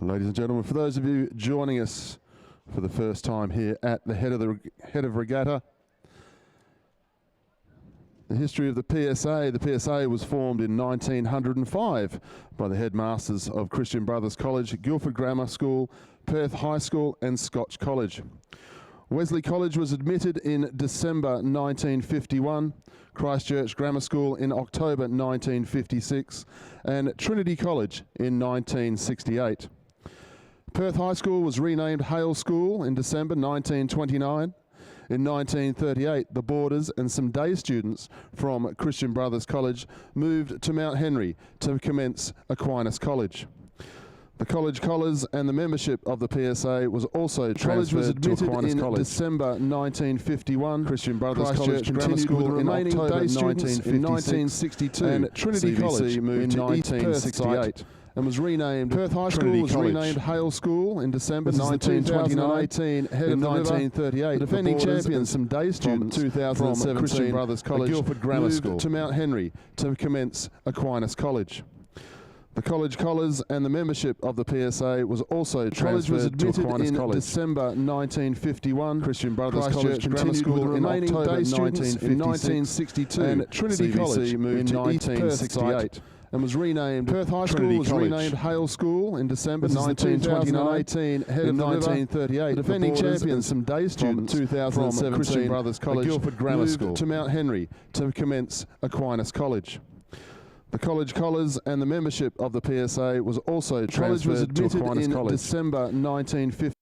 Ladies and gentlemen, for those of you joining us for the first time here at the head of regatta, the history of the PSA. The PSA was formed in 1905 by the headmasters of Christian Brothers College, Guildford Grammar School, Perth High School and Scotch College. Wesley College was admitted in December 1951, Christchurch Grammar School in October 1956 and Trinity College in 1968. Perth High School was renamed Hale School in December 1929. In 1938, the boarders and some day students from Christian Brothers College moved to Mount Henry to commence Aquinas College. The college colours and the membership of the PSA was also transferred to Aquinas College. December 1951, Christian Brothers College Grammar School in October 1962, and Trinity College moved in 1968. And was renamed Perth High School was renamed Hale School in December 1918. Head in 1938, the defending champions, some day students from Christian Brothers College, Guildford Grammar School, to Mount Henry to commence Aquinas College. The college colours and the membership of the PSA was also transferred to Aquinas College. December 1951, Christian Brothers College Grammar School in October 1962, and Trinity College moved in 1968. And was renamed Perth High School was renamed Hale School in December 1918. Head in 1938, the defending champions, some day students from Christian Brothers College, Guildford Grammar School, to Mount Henry to commence Aquinas College. The college colours and the membership of the PSA was also transferred to Aquinas College. December 1950.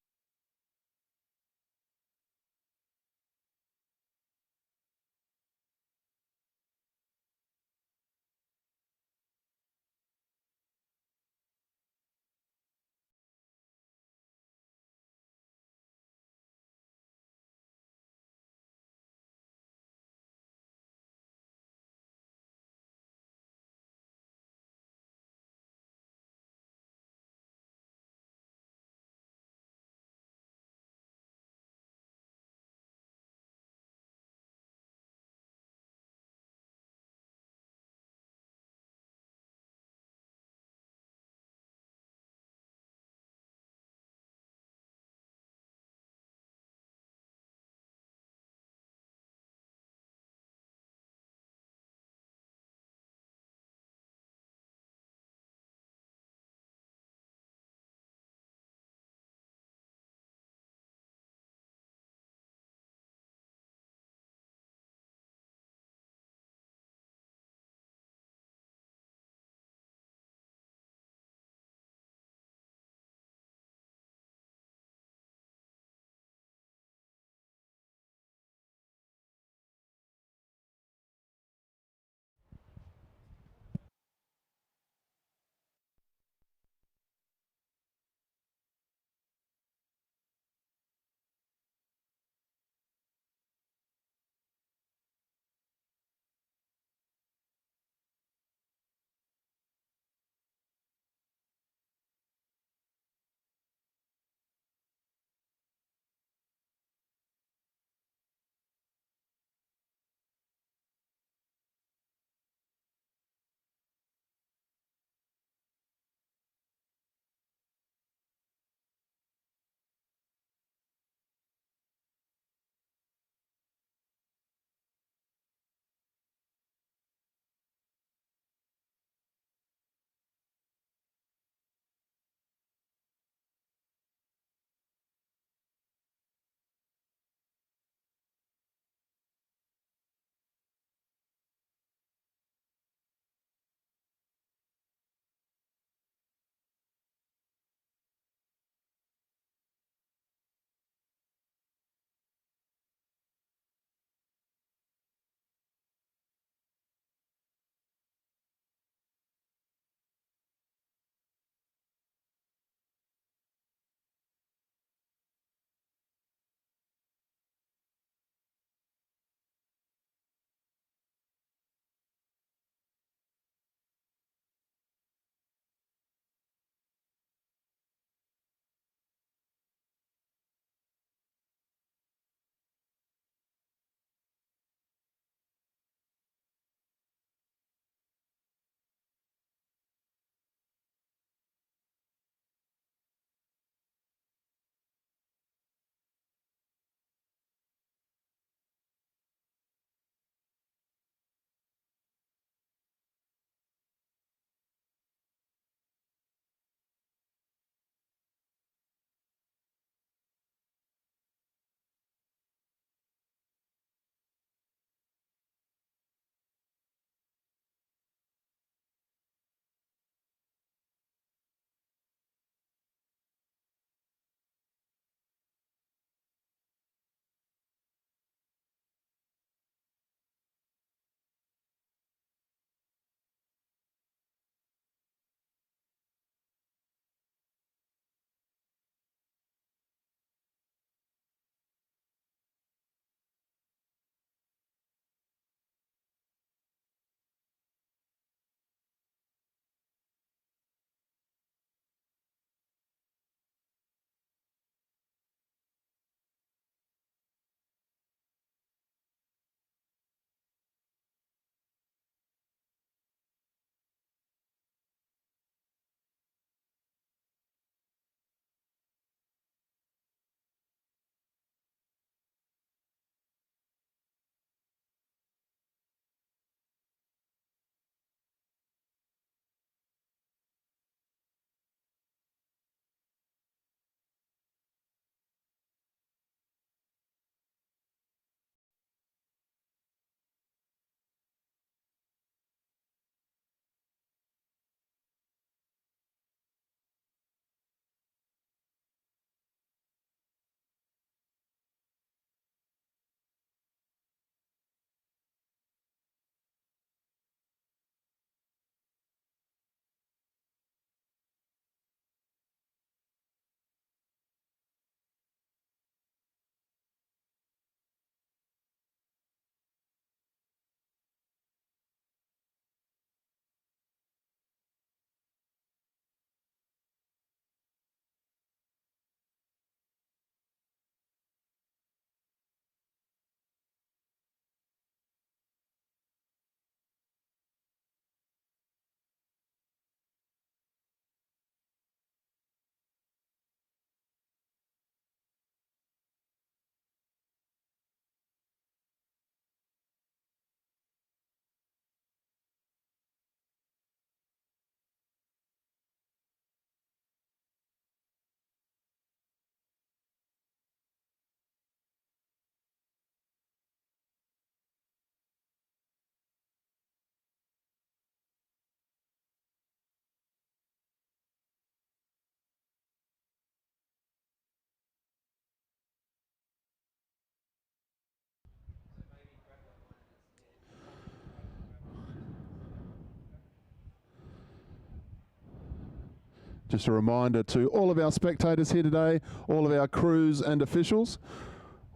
Just a reminder to all of our spectators here today, all of our crews and officials,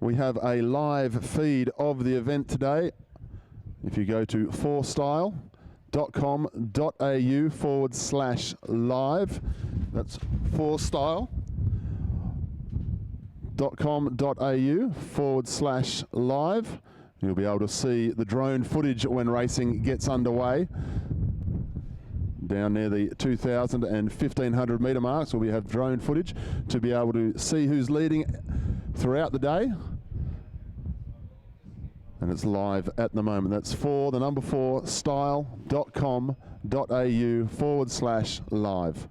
we have a live feed of the event today. If you go to forstyle.com.au/live, that's forstyle.com.au/live, you'll be able to see the drone footage when racing gets underway. Down near the 2,000 and 1,500 metre marks, where we have drone footage to be able to see who's leading throughout the day. And it's live at the moment. That's the number 4 style.com.au/live.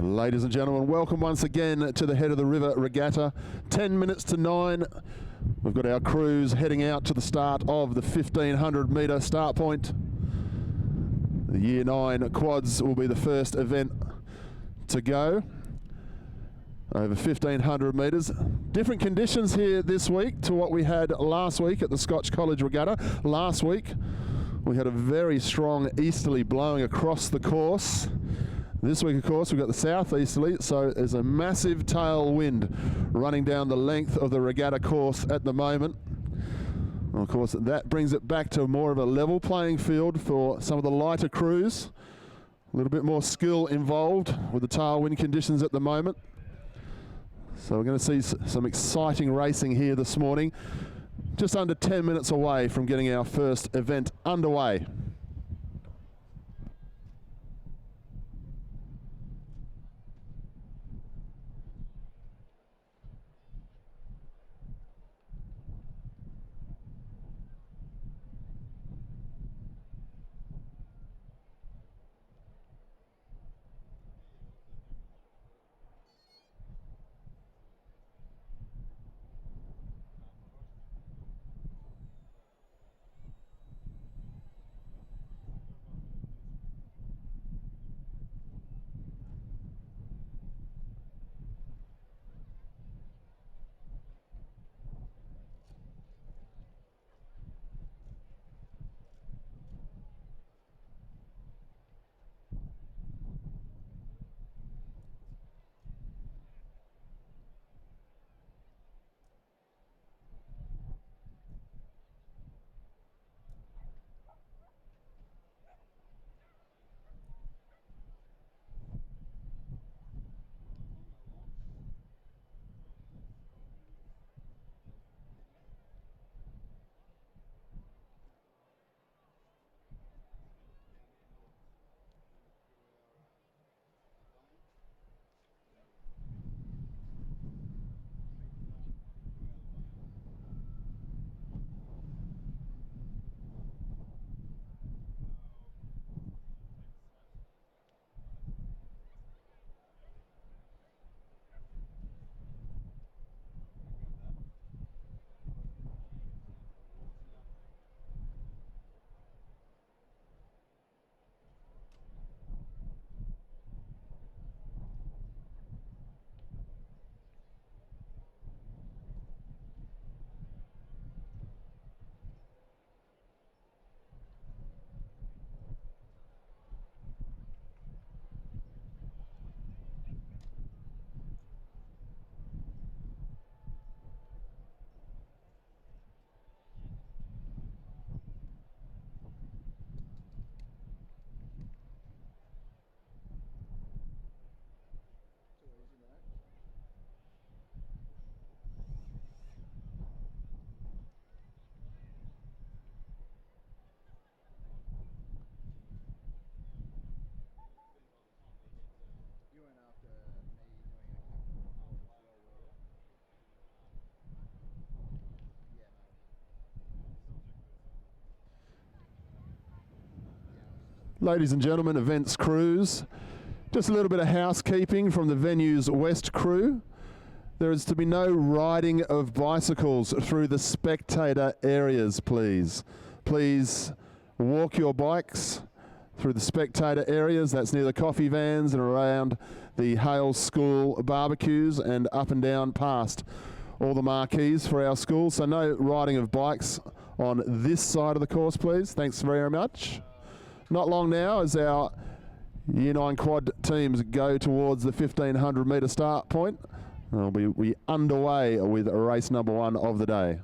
Ladies and gentlemen, welcome once again to the Head of the River Regatta. 10 minutes to 9. We've got our crews heading out to the start of the 1,500 metre start point. The Year 9 quads will be the first event to go. Over 1,500 metres. Different conditions here this week to what we had last week at the Scotch College Regatta. Last week we had a very strong easterly blowing across the course. This week, of course, we've got the southeasterly, so there's a massive tailwind running down the length of the regatta course at the moment. And of course, that brings it back to more of a level playing field for some of the lighter crews. A little bit more skill involved with the tailwind conditions at the moment. So we're going to see some exciting racing here this morning. Just under 10 minutes away from getting our first event underway. Ladies and gentlemen, events crews, just a little bit of housekeeping from the venue's West crew. There is to be no riding of bicycles through the spectator areas, please. Please walk your bikes through the spectator areas. That's near the coffee vans and around the Hale school barbecues and up and down past all the marquees for our school. So no riding of bikes on this side of the course, please. Thanks very much. Not long now as our Year 9 quad teams go towards the 1,500 metre start point. We're underway with race number 1 of the day.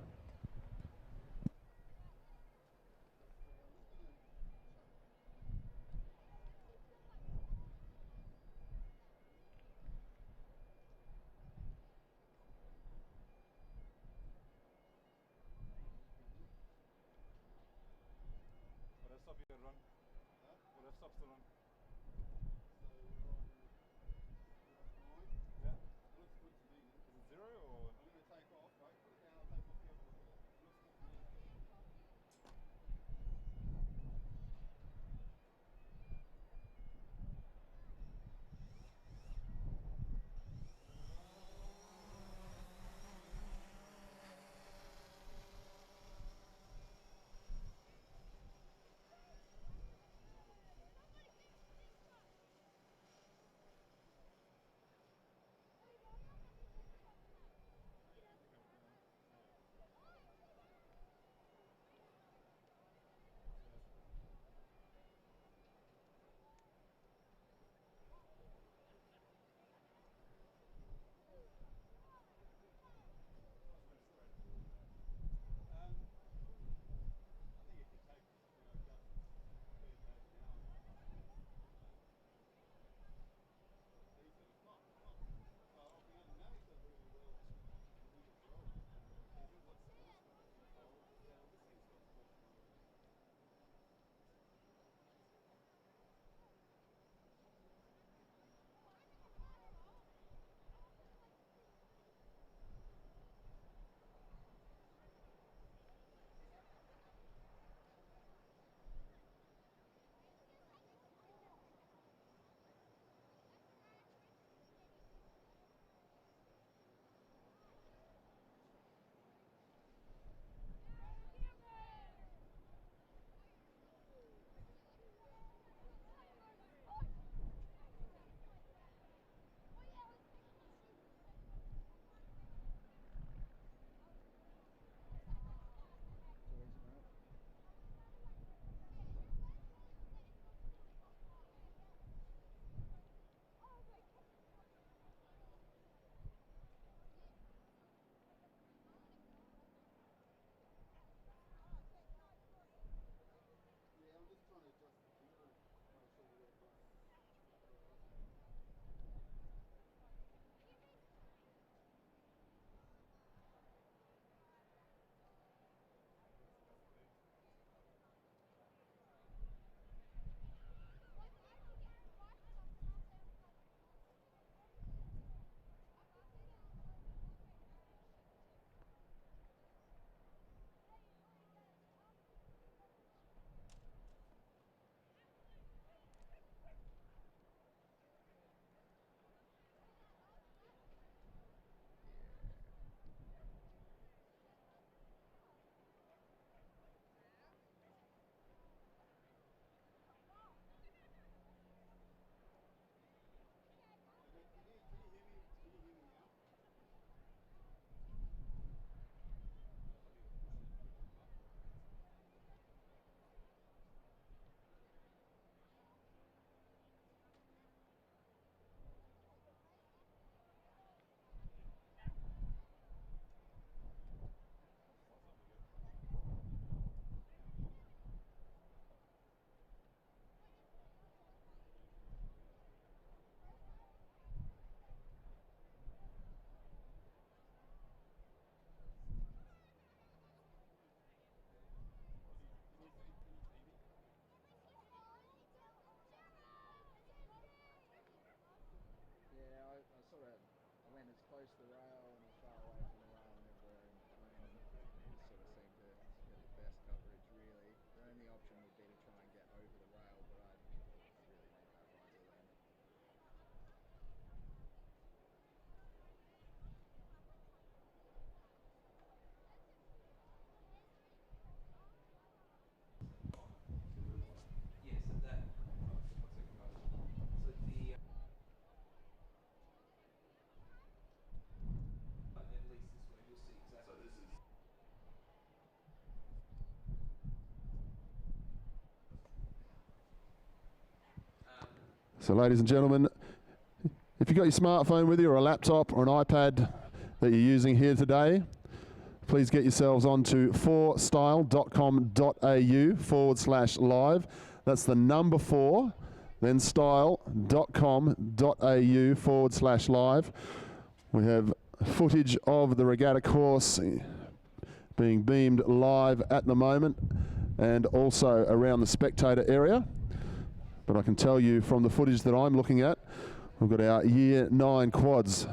close to the rail and as far away from the rail and everywhere in between, and just sort of seem to get the best coverage really. The only option would be to try and get over the rail, but I really need that riser then. Yes, so that. So the. At least this way, you'll see exactly. So this is. So ladies and gentlemen, if you've got your smartphone with you or a laptop or an iPad that you're using here today, please get yourselves onto 4style.com.au/live. That's the number 4, then style.com.au/live. We have footage of the regatta course being beamed live at the moment and also around the spectator area. But I can tell you from the footage that I'm looking at, we've got our Year 9 quads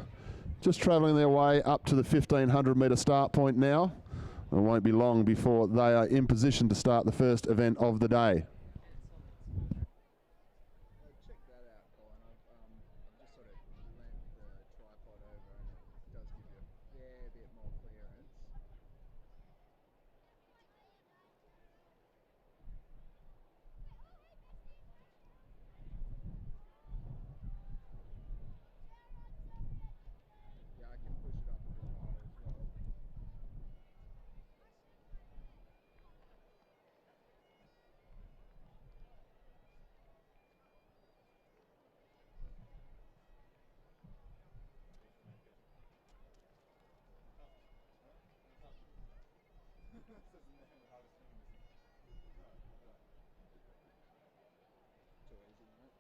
just travelling their way up to the 1,500 metre start point now. It won't be long before they are in position to start the first event of the day. Check that out, Colin. I've just sort of leant the tripod over and it does give you a fair bit more clearance. Yeah, I can push it up a bit higher as well. Too easy, mate.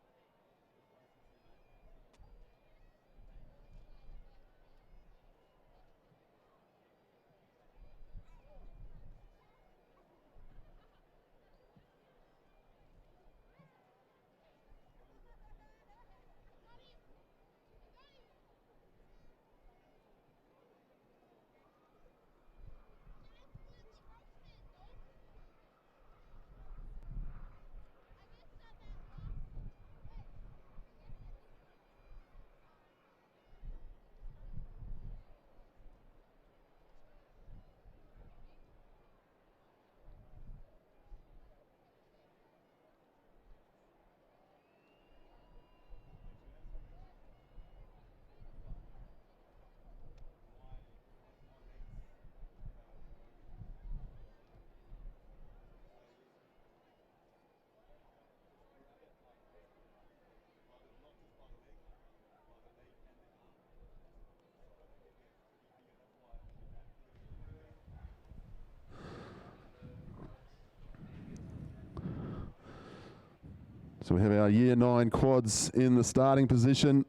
So we have our Year 9 quads in the starting position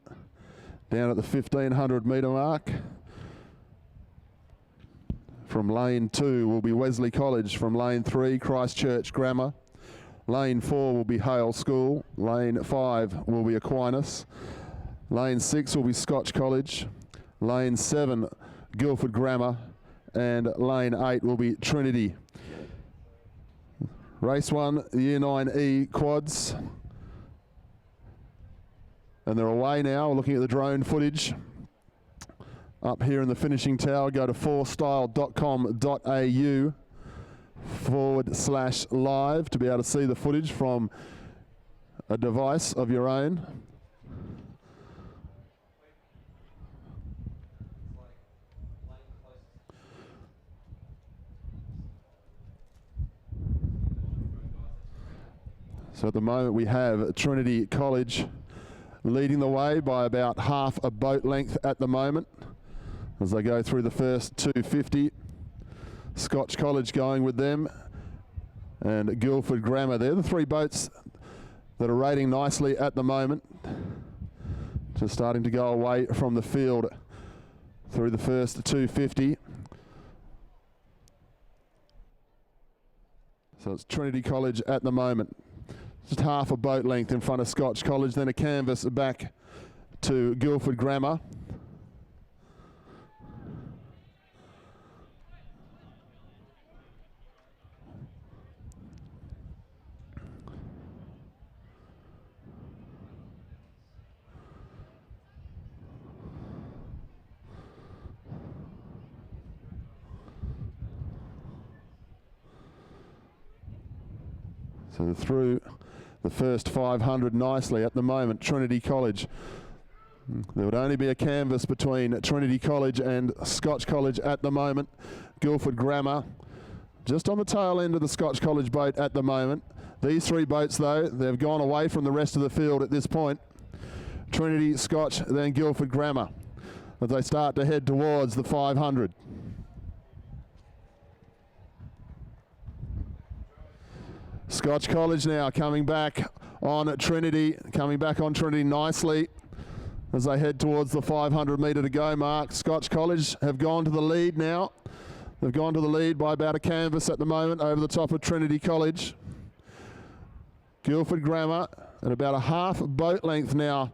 down at the 1,500 metre mark. From lane 2 will be Wesley College. From lane 3, Christchurch Grammar. Lane 4 will be Hale School. Lane 5 will be Aquinas. Lane 6 will be Scotch College. Lane 7, Guildford Grammar. And lane 8 will be Trinity. Race 1, Year 9E quads. And they're away now. We're looking at the drone footage. Up here in the finishing tower, go to 4style.com.au/live to be able to see the footage from a device of your own. So at the moment we have Trinity College leading the way by about half a boat length at the moment as they go through the first 250. Scotch College going with them and Guildford Grammar. They're the 3 boats that are rating nicely at the moment. Just starting to go away from the field through the first 250. So it's Trinity College at the moment. Just half a boat length in front of Scotch College, then a canvas back to Guildford Grammar. So through the first 500 nicely at the moment, Trinity College. There would only be a canvas between Trinity College and Scotch College at the moment. Guildford Grammar just on the tail end of the Scotch College boat at the moment. These three boats, though, they've gone away from the rest of the field at this point. Trinity, Scotch, then Guildford Grammar as they start to head towards the 500. Scotch College now coming back on Trinity nicely as they head towards the 500 metre to go mark. Scotch College have gone to the lead now. They've gone to the lead by about a canvas at the moment over the top of Trinity College. Guildford Grammar at about a half boat length now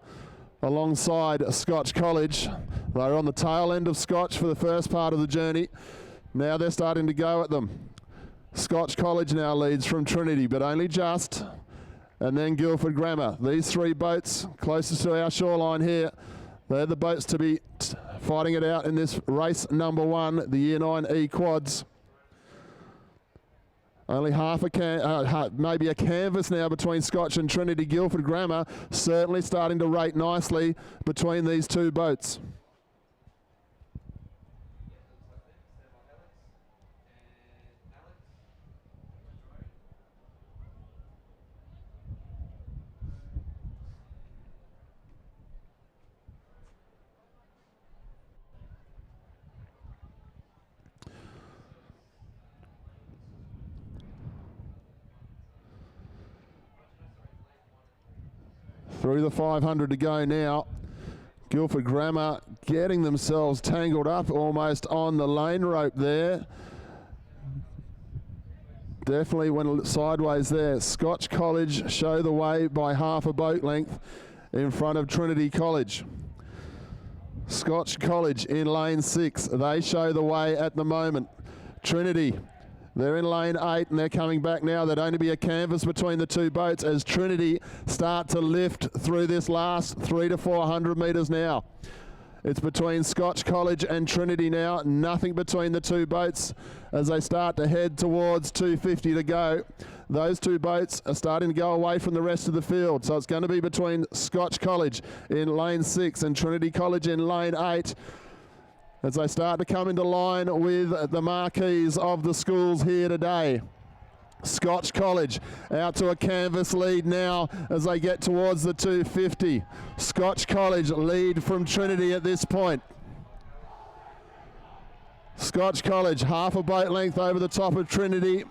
alongside Scotch College. They're on the tail end of Scotch for the first part of the journey. Now they're starting to go at them. Scotch College now leads from Trinity, but only just. And then Guildford Grammar. These three boats closest to our shoreline here, they're the boats to be fighting it out in this race number 1, the Year 9E quads. Only maybe a canvas now between Scotch and Trinity. Guildford Grammar certainly starting to rate nicely between these two boats. Through the 500 to go now. Guildford Grammar getting themselves tangled up almost on the lane rope there. Definitely went sideways there. Scotch College show the way by half a boat length in front of Trinity College. Scotch College in lane 6. They show the way at the moment. Trinity, they're in lane 8 and they're coming back now. There'd only be a canvas between the two boats as Trinity start to lift through this last 300 to 400 metres now. It's between Scotch College and Trinity now. Nothing between the two boats as they start to head towards 250 to go. Those two boats are starting to go away from the rest of the field. So it's going to be between Scotch College in lane 6 and Trinity College in lane 8. As they start to come into line with the marquees of the schools here today. Scotch College out to a canvas lead now as they get towards the 250. Scotch College lead from Trinity at this point. Scotch College half a boat length over the top of Trinity.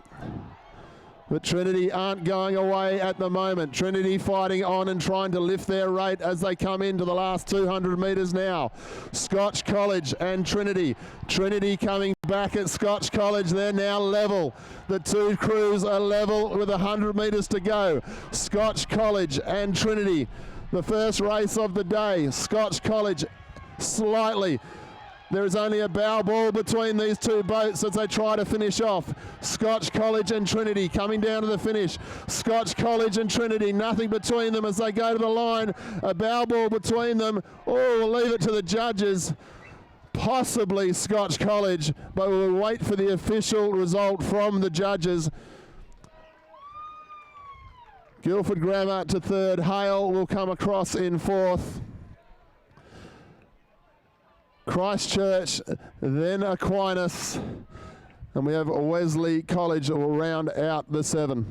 But Trinity aren't going away at the moment. Trinity fighting on and trying to lift their rate as they come into the last 200 metres now. Scotch College and Trinity. Trinity coming back at Scotch College. They're now level. The two crews are level with 100 metres to go. Scotch College and Trinity. The first race of the day. Scotch College slightly. There is only a bow ball between these two boats as they try to finish off. Scotch College and Trinity coming down to the finish. Scotch College and Trinity, nothing between them as they go to the line. A bow ball between them. Oh, we'll leave it to the judges. Possibly Scotch College, but we'll wait for the official result from the judges. Guildford Grammar to third. Hale will come across in fourth. Christchurch, then Aquinas, and we have Wesley College that will round out the 7.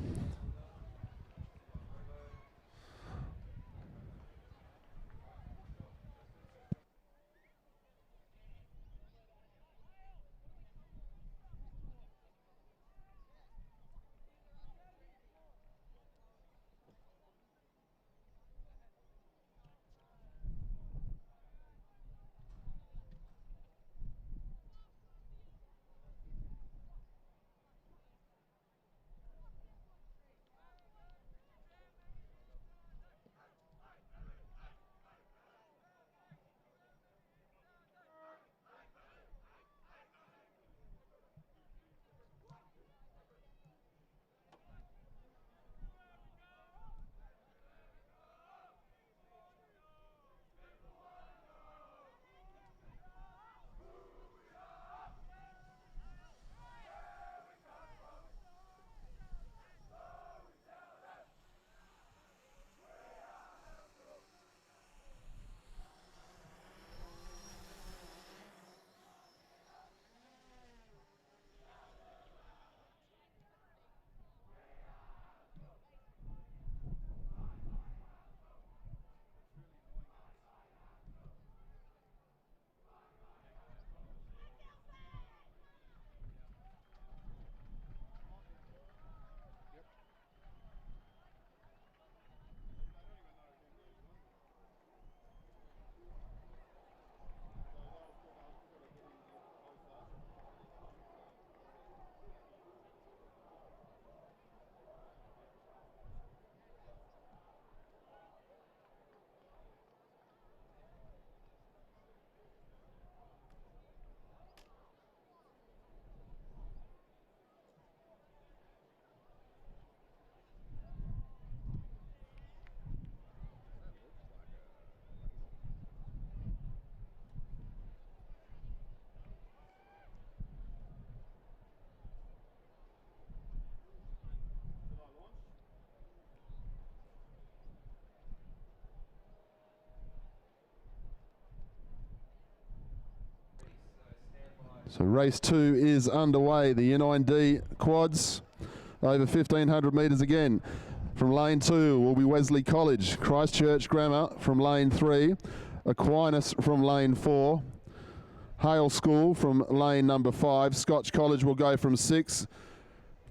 So race 2 is underway. The U9D quads over 1,500 metres again. From lane 2 will be Wesley College, Christchurch Grammar from lane 3, Aquinas from lane 4, Hale School from lane number 5, Scotch College will go from 6,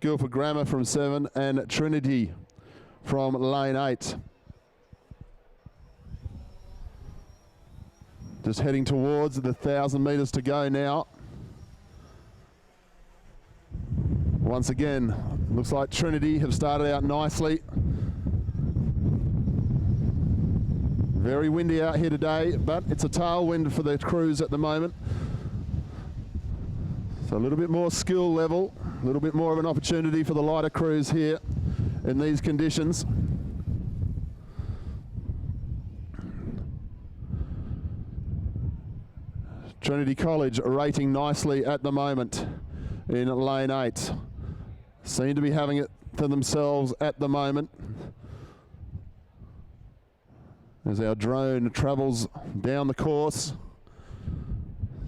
Guildford Grammar from 7, and Trinity from lane 8. Just heading towards the 1,000 metres to go now. Once again, looks like Trinity have started out nicely. Very windy out here today, but it's a tailwind for the crews at the moment. So a little bit more skill level, a little bit more of an opportunity for the lighter crews here in these conditions. Trinity College rating nicely at the moment in lane 8. Seem to be having it to themselves at the moment as our drone travels down the course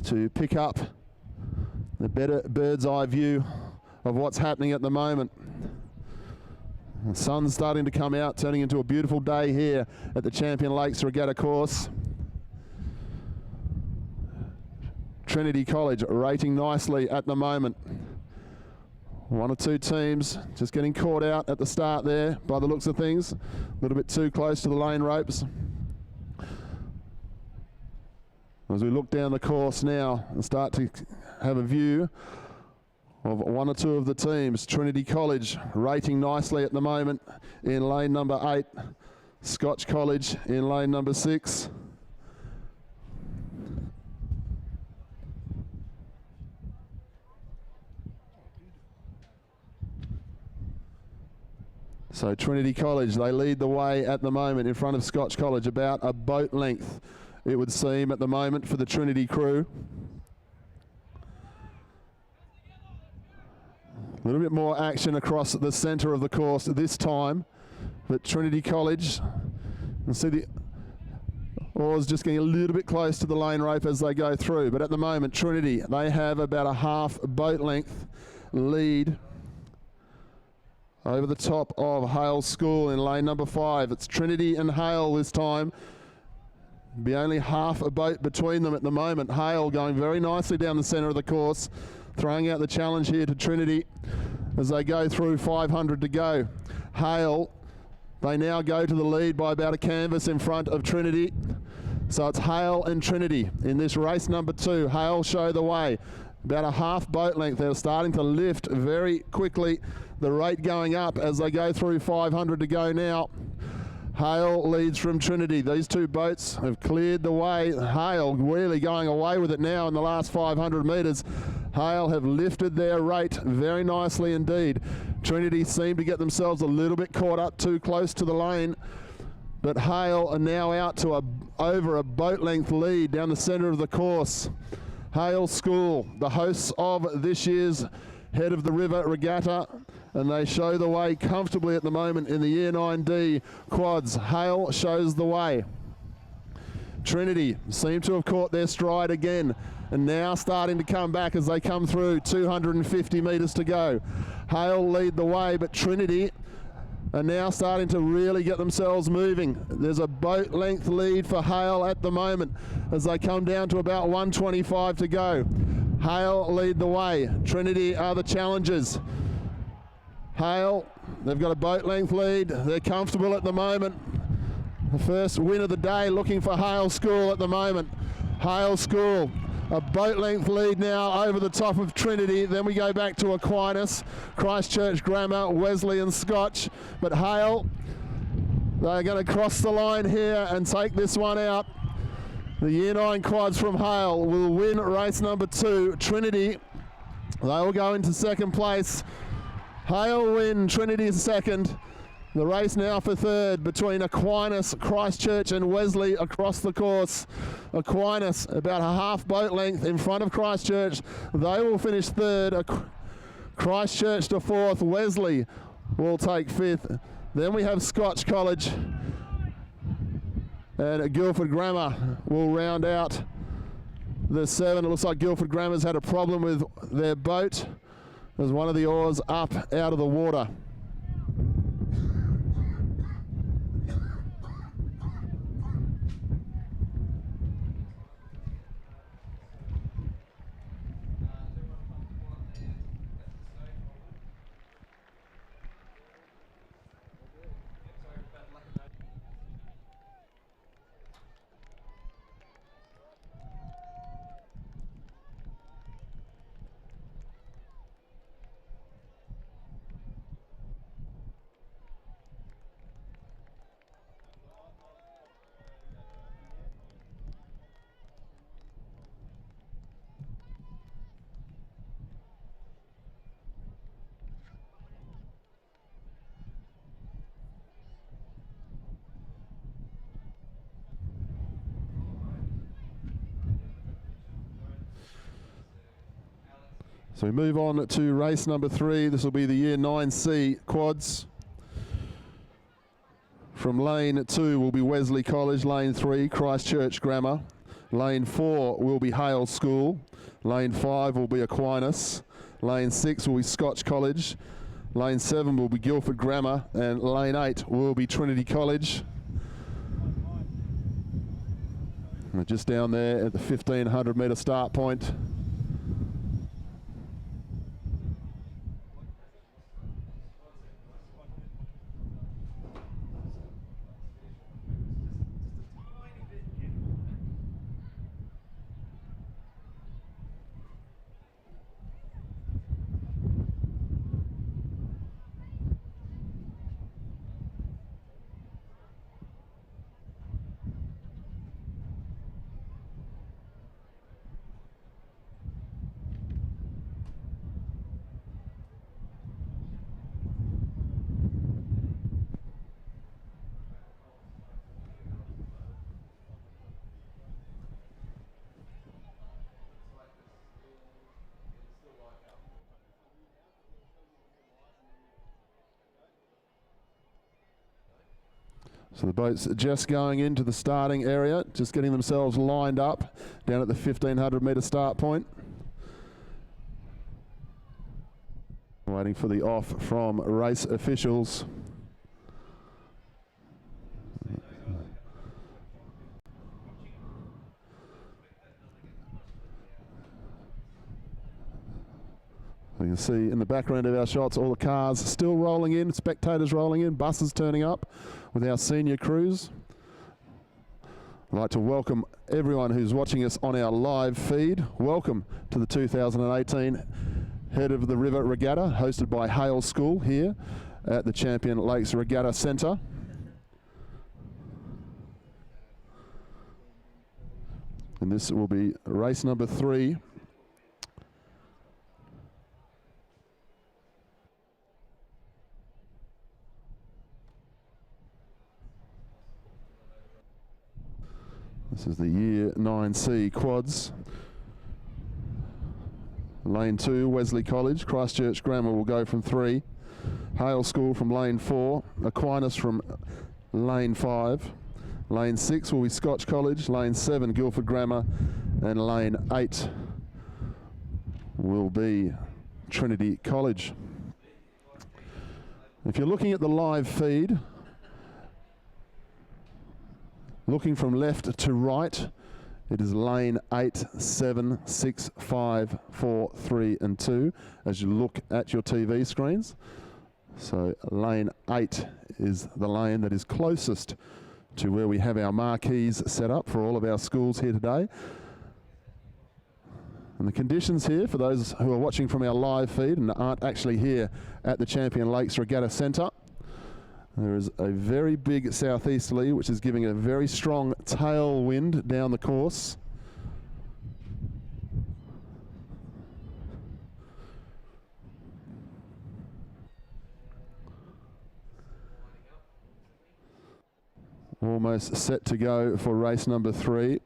to pick up the better bird's eye view of what's happening at the moment. The sun's starting to come out, turning into a beautiful day here at the Champion Lakes Regatta course. Trinity College rating nicely at the moment. One or two teams just getting caught out at the start there by the looks of things. A little bit too close to the lane ropes. As we look down the course now and start to have a view of one or two of the teams. Trinity College rating nicely at the moment in lane number 8. Scotch College in lane number 6. So Trinity College, they lead the way at the moment in front of Scotch College, about a boat length, it would seem, at the moment for the Trinity crew. A little bit more action across the centre of the course this time, but Trinity College, you see the oars just getting a little bit close to the lane rope as they go through, but at the moment Trinity, they have about a half boat length lead over the top of Hale School in lane number 5. It's Trinity and Hale this time. Be only half a boat between them at the moment. Hale going very nicely down the centre of the course, throwing out the challenge here to Trinity as they go through 500 to go. Hale, they now go to the lead by about a canvas in front of Trinity. So it's Hale and Trinity in this race number 2. Hale show the way. About a half boat length. They're starting to lift very quickly. The rate going up as they go through 500 to go now. Hale leads from Trinity. These two boats have cleared the way. Hale really going away with it now in the last 500 metres. Hale have lifted their rate very nicely indeed. Trinity seem to get themselves a little bit caught up too close to the lane, but Hale are now out to over a boat length lead down the centre of the course. Hale School, the hosts of this year's Head of the River Regatta, and they show the way comfortably at the moment in the Year 9D quads. Hale shows the way. Trinity seem to have caught their stride again and now starting to come back as they come through 250 metres to go. Hale lead the way, but Trinity are now starting to really get themselves moving. There's a boat length lead for Hale at the moment as they come down to about 125 to go. Hale lead the way. Trinity are the challengers. Hale, they've got a boat length lead. They're comfortable at the moment. The first win of the day looking for Hale School at the moment. Hale School, a boat length lead now over the top of Trinity. Then we go back to Aquinas, Christchurch Grammar, Wesley and Scotch. But Hale, they're going to cross the line here and take this one out. The Year 9 quads from Hale will win race number 2. Trinity, they will go into second place. Hale win, Trinity is second. The race now for third between Aquinas, Christchurch and Wesley across the course. Aquinas about a half boat length in front of Christchurch. They will finish third. Christchurch to fourth. Wesley will take fifth. Then we have Scotch College and Guildford Grammar will round out the 7. It looks like Guildford Grammar's had a problem with their boat. There's one of the oars up out of the water. So we move on to race number 3. This will be the Year 9C quads. From lane 2 will be Wesley College, lane 3 Christchurch Grammar, lane 4 will be Hale School, lane 5 will be Aquinas, lane 6 will be Scotch College, lane 7 will be Guildford Grammar, and lane 8 will be Trinity College. We're just down there at the 1500 metre start point. So the boats are just going into the starting area, just getting themselves lined up down at the 1500 metre start point. Waiting for the off from race officials. You can see in the background of our shots all the cars still rolling in, spectators rolling in, buses turning up with our senior crews. I'd like to welcome everyone who's watching us on our live feed. Welcome to the 2018 Head of the River Regatta, hosted by Hale School here at the Champion Lakes Regatta Centre. And this will be race number 3. This is the Year 9C quads. Lane 2, Wesley College. Christchurch Grammar will go from 3. Hale School from lane 4. Aquinas from lane 5. Lane 6 will be Scotch College. Lane 7, Guildford Grammar. And lane 8 will be Trinity College. If you're looking at the live feed, looking from left to right, it is lane 8, 7, 6, 5, 4, 3 and 2 as you look at your TV screens. So lane 8 is the lane that is closest to where we have our marquees set up for all of our schools here today. And the conditions here, for those who are watching from our live feed and aren't actually here at the Champion Lakes Regatta Centre, there is a very big southeasterly, which is giving a very strong tailwind down the course. Almost set to go for race number 3.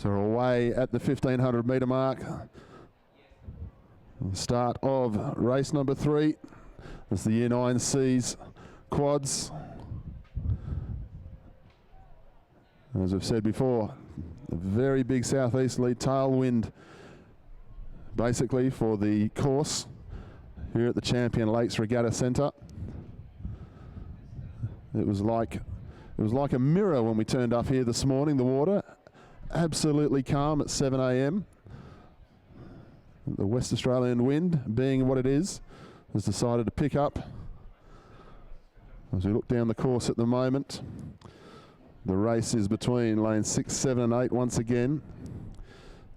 So we're away at the 1500 metre mark. The start of race number 3. It's the Year 9C's quads. As I've said before, a very big southeasterly tailwind basically for the course here at the Champion Lakes Regatta Centre. It was like a mirror when we turned up here this morning. The water absolutely calm at 7 a.m. The West Australian wind, being what it is, has decided to pick up as we look down the course at the moment. The race is between lane 6, 7 and 8 once again.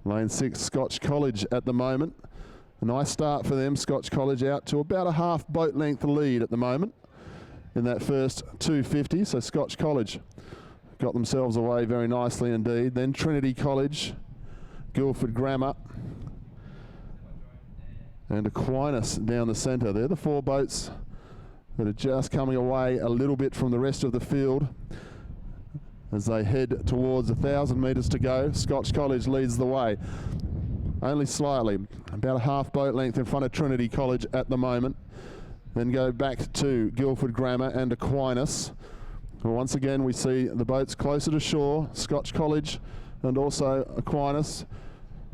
Lane 6, Scotch College at the moment. A nice start for them. Scotch College out to about a half boat length lead at the moment in that first 250. So Scotch College got themselves away very nicely indeed. Then Trinity College, Guildford Grammar, and Aquinas down the centre. They're the 4 boats that are just coming away a little bit from the rest of the field as they head towards 1,000 metres to go. Scotch College leads the way, only slightly, about a half boat length in front of Trinity College at the moment. Then go back to Guildford Grammar and Aquinas. Once again, we see the boats closer to shore, Scotch College and also Aquinas.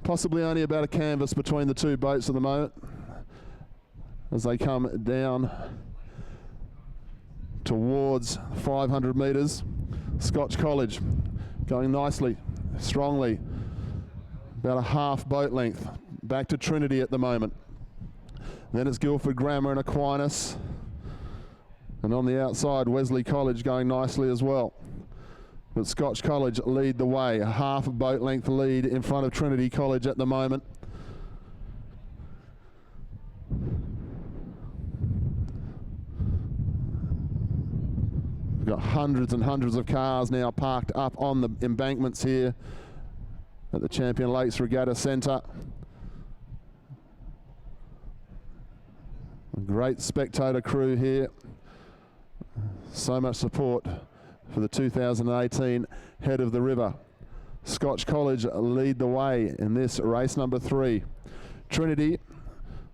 Possibly only about a canvas between the 2 boats at the moment as they come down towards 500 metres. Scotch College going nicely, strongly, about a half boat length back to Trinity at the moment. Then it's Guildford Grammar and Aquinas, and on the outside Wesley College going nicely as well. But Scotch College lead the way, a half boat length lead in front of Trinity College at the moment. We've got hundreds and hundreds of cars now parked up on the embankments here at the Champion Lakes Regatta Centre. A great spectator crew here. So much support for the 2018 Head of the River. Scotch College lead the way in this race number 3. Trinity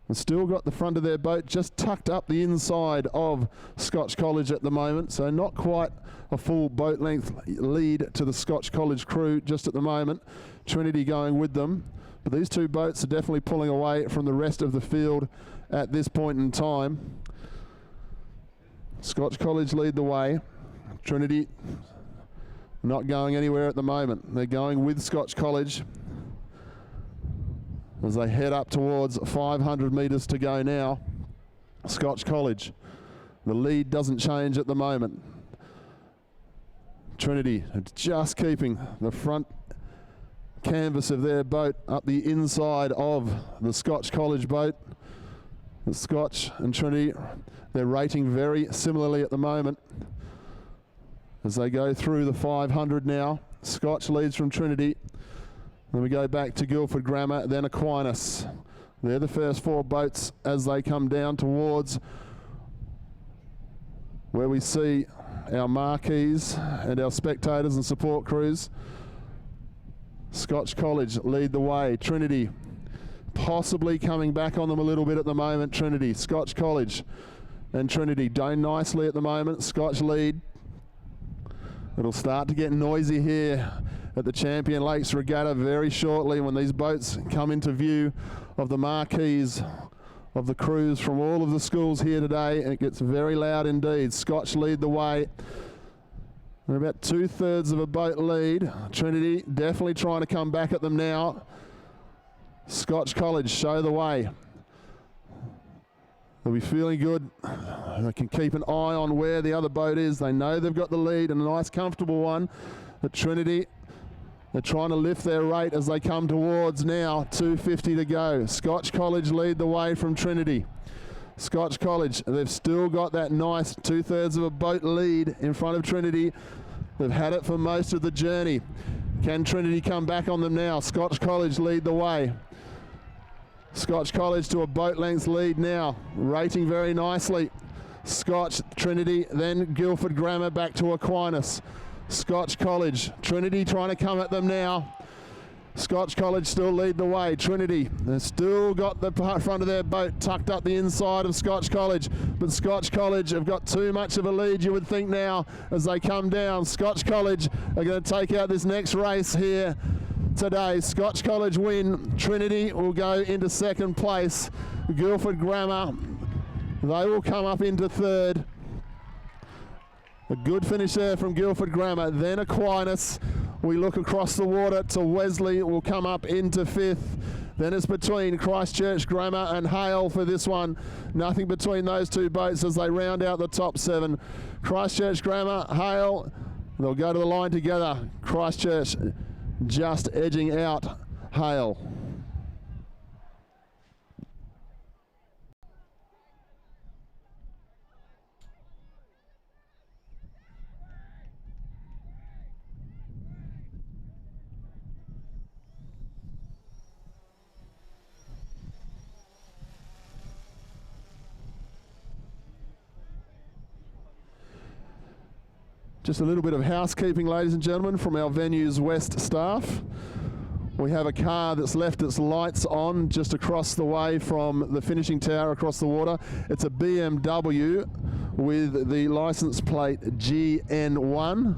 has still got the front of their boat just tucked up the inside of Scotch College at the moment, so not quite a full boat length lead to the Scotch College crew just at the moment. Trinity going with them, but these 2 boats are definitely pulling away from the rest of the field at this point in time. Scotch College lead the way. Trinity not going anywhere at the moment. They're going with Scotch College as they head up towards 500 metres to go now. Scotch College, the lead doesn't change at the moment. Trinity just keeping the front canvas of their boat up the inside of the Scotch College boat. The Scotch and Trinity, they're rating very similarly at the moment as they go through the 500 now. Scotch leads from Trinity. Then we go back to Guildford Grammar, then Aquinas. They're the first 4 boats as they come down towards where we see our marquees and our spectators and support crews. Scotch College lead the way. Trinity possibly coming back on them a little bit at the moment. Trinity, Scotch College and Trinity doing nicely at the moment. Scotch lead. It'll start to get noisy here at the Champion Lakes Regatta very shortly when these boats come into view of the marquees of the crews from all of the schools here today, and it gets very loud indeed. Scotch lead the way. They're about 2/3 of a boat lead. Trinity definitely trying to come back at them now. Scotch College show the way. They'll be feeling good. They can keep an eye on where the other boat is. They know they've got the lead and a nice comfortable one. At Trinity, they're trying to lift their rate as they come towards now 250 to go. Scotch College lead the way from Trinity. Scotch College, they've still got that nice 2/3 of a boat lead in front of Trinity. They've had it for most of the journey. Can Trinity come back on them now? Scotch College lead the way. Scotch College to a boat length lead now, rating very nicely. Scotch, Trinity, then Guildford Grammar back to Aquinas. Scotch College, Trinity trying to come at them now. Scotch College still lead the way. Trinity, they've still got the front of their boat tucked up the inside of Scotch College, but Scotch College have got too much of a lead, you would think, now as they come down. Scotch College are going to take out this next race here today. Scotch College win. Trinity will go into second place. Guildford Grammar, they will come up into third. A good finish there from Guildford Grammar. Then Aquinas. We look across the water to Wesley, will come up into fifth. Then it's between Christchurch Grammar and Hale for this one. Nothing between those two boats as they round out the top 7. Christchurch Grammar, Hale, they'll go to the line together. Christchurch just edging out Hale. Just a little bit of housekeeping, ladies and gentlemen, from our venue's West staff. We have a car that's left its lights on just across the way from the finishing tower across the water. It's a BMW with the license plate GN1.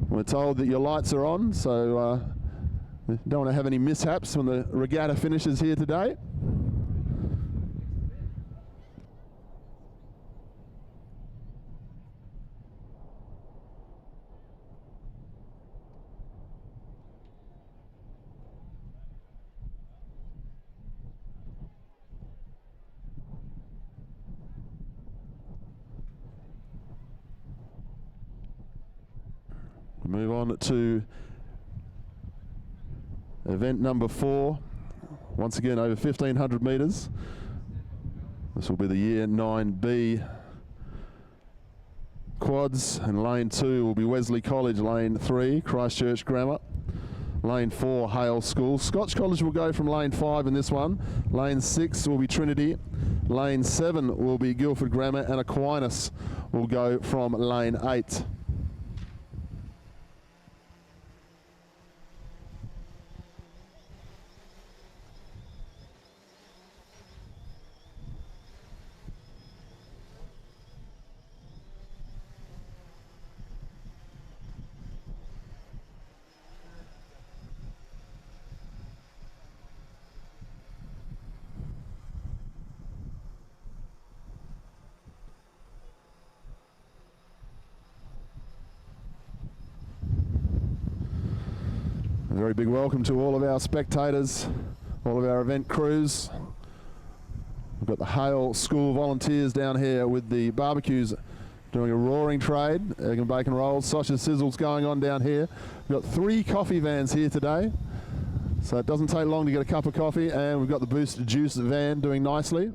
We're told that your lights are on, so don't want to have any mishaps when the regatta finishes here today. Move on to event number 4. Once again, over 1,500 metres. This will be the Year 9B quads, and lane 2 will be Wesley College, lane 3, Christchurch Grammar, lane 4, Hale School. Scotch College will go from lane 5 in this one. Lane 6 will be Trinity. Lane 7 will be Guildford Grammar, and Aquinas will go from lane 8. A very big welcome to all of our spectators, all of our event crews. We've got the Hale School volunteers down here with the barbecues doing a roaring trade. Egg and bacon rolls, sausage sizzles going on down here. We've got 3 coffee vans here today, so it doesn't take long to get a cup of coffee, and we've got the Boost Juice van doing nicely.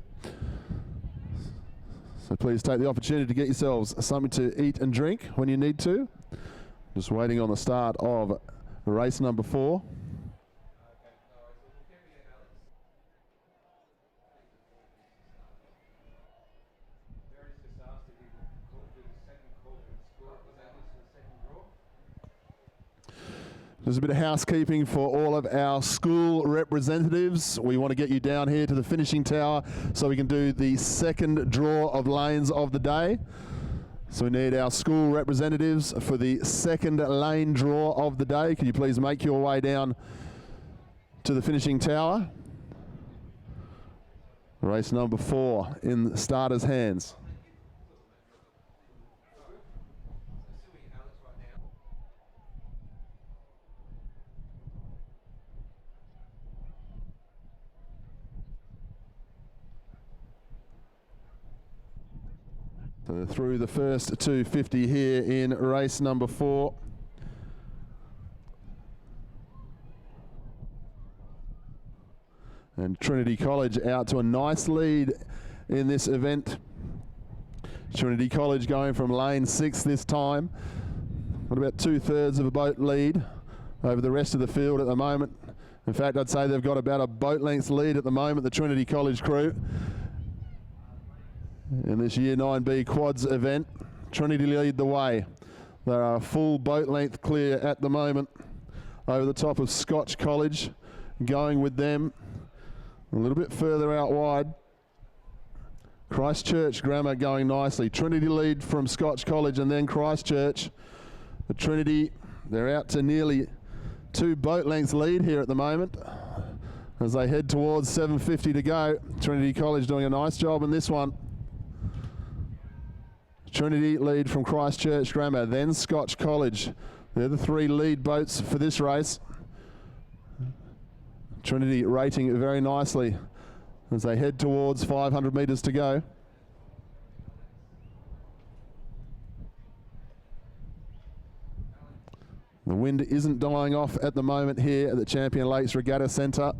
So please take the opportunity to get yourselves something to eat and drink when you need to. Just waiting on the start of race number 4. There's a bit of housekeeping for all of our school representatives. We want to get you down here to the finishing tower so we can do the second draw of lanes of the day. So we need our school representatives for the second lane draw of the day. Can you please make your way down to the finishing tower? Race number 4 in the starters' hands. So through the first 250 here in race number 4. And Trinity College out to a nice lead in this event. Trinity College going from lane 6 this time. Got about 2/3 of a boat lead over the rest of the field at the moment. In fact, I'd say they've got about a boat length lead at the moment, the Trinity College crew. In this Year 9B quads event, Trinity lead the way. They are a full boat length clear at the moment. over the top of Scotch College, going with them a little bit further out wide. Christchurch Grammar going nicely. Trinity lead from Scotch College and then Christchurch. The Trinity, they're out to nearly 2 boat lengths lead here at the moment as they head towards 7:50 to go. Trinity College doing a nice job in this one. Trinity lead from Christchurch Grammar, then Scotch College. They're the 3 lead boats for this race. Trinity rating very nicely as they head towards 500 metres to go. The wind isn't dying off at the moment here at the Champion Lakes Regatta Centre.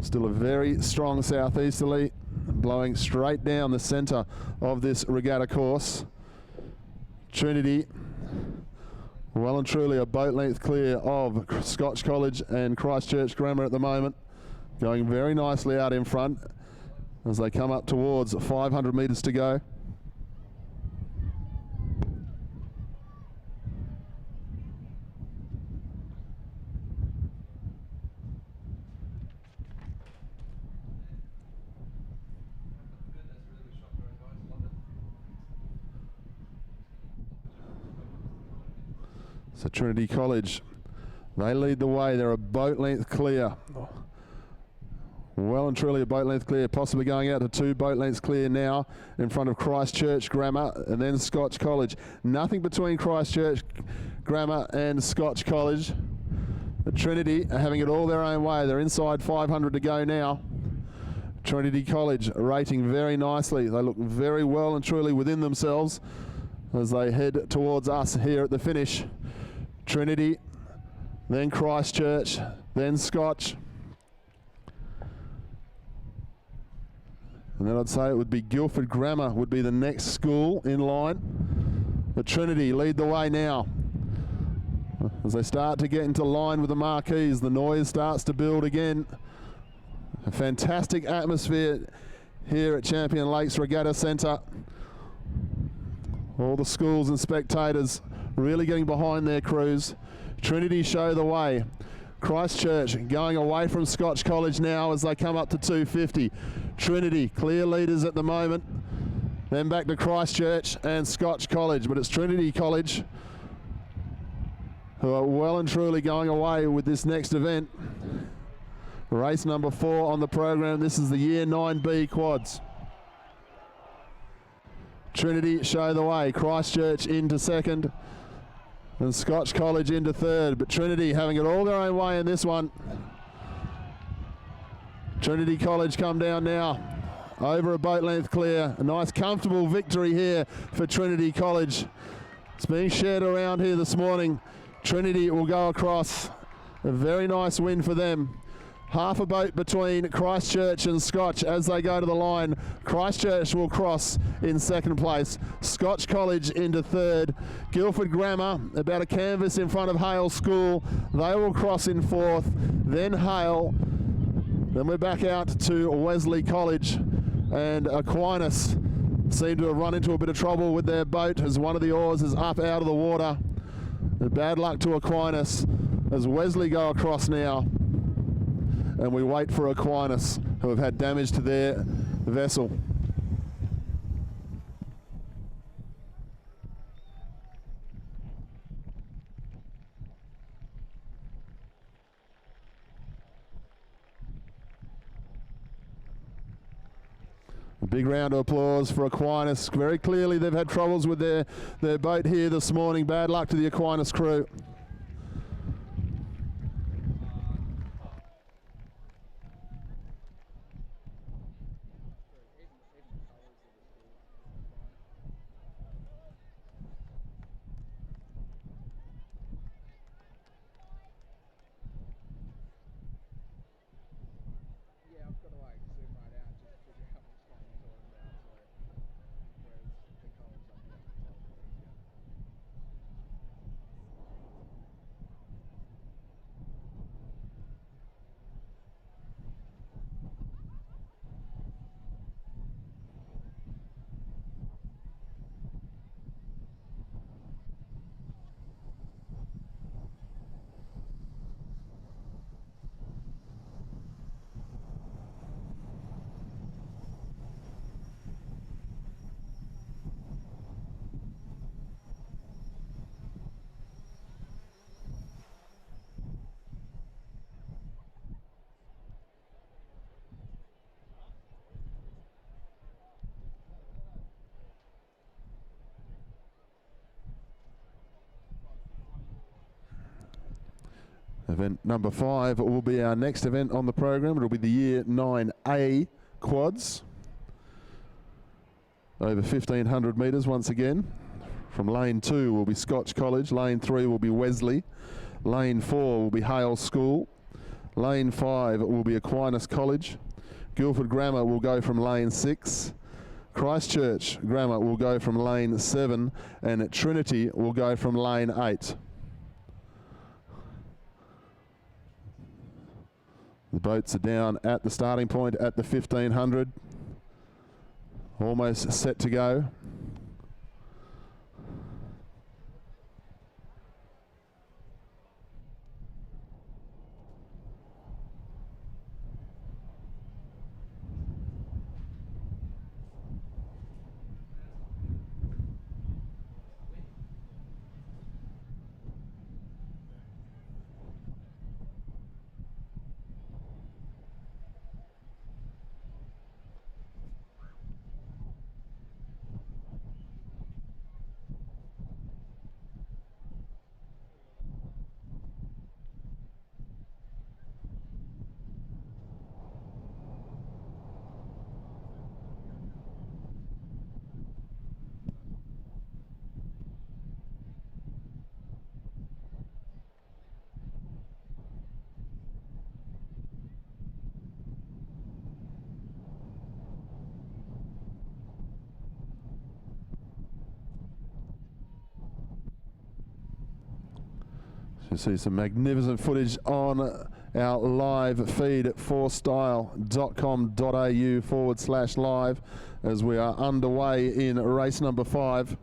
Still a very strong southeasterly blowing straight down the centre of this regatta course. Trinity well and truly a boat length clear of Scotch College and Christchurch Grammar at the moment. Going very nicely out in front as they come up towards 500 metres to go. So Trinity College, they lead the way. They're a boat length clear. Well and truly a boat length clear, possibly going out to 2 boat lengths clear now in front of Christchurch Grammar and then Scotch College. Nothing between Christchurch Grammar and Scotch College. The Trinity are having it all their own way. They're inside 500 to go now. Trinity College rating very nicely. They look very well and truly within themselves as they head towards us here at the finish. Trinity, then Christchurch, then Scotch. And then I'd say it would be Guildford Grammar would be the next school in line. The Trinity lead the way now. As they start to get into line with the marquees, the noise starts to build again. A fantastic atmosphere here at Champion Lakes Regatta Centre. All the schools and spectators really getting behind their crews. Trinity show the way. Christchurch going away from Scotch College now as they come up to 250. Trinity clear leaders at the moment. Then back to Christchurch and Scotch College, but it's Trinity College who are well and truly going away with this next event. Race number 4 on the program. This is the Year 9B quads. Trinity show the way. Christchurch into second and Scotch College into third, but Trinity having it all their own way in this one. Trinity College come down now over a boat length clear. A nice comfortable victory here for Trinity College. It's being shared around here this morning. Trinity will go across. A very nice win for them. Half a boat between Christchurch and Scotch as they go to the line. Christchurch will cross in second place. Scotch College into third. Guildford Grammar about a canvas in front of Hale School. They will cross in fourth. Then Hale. Then we're back out to Wesley College, and Aquinas seem to have run into a bit of trouble with their boat as one of the oars is up out of the water. And bad luck to Aquinas as Wesley go across now. And we wait for Aquinas, who have had damage to their vessel. A big round of applause for Aquinas. Very clearly they've had troubles with their boat here this morning. Bad luck to the Aquinas crew. Yeah, I've got to like zoom right out just to figure out which one I'm talking about. So, whereas the colours on the other side are easier. Event number 5 will be our next event on the program. It'll be the Year 9A quads. Over 1,500 metres once again. From lane 2 will be Scotch College, lane 3 will be Wesley, lane 4 will be Hale School, lane 5 will be Aquinas College, Guildford Grammar will go from lane 6, Christchurch Grammar will go from lane 7, and Trinity will go from lane 8. The boats are down at the starting point at the 1,500, almost set to go. You see some magnificent footage on our live feed at forstyle.com.au/live as we are underway in race number 5.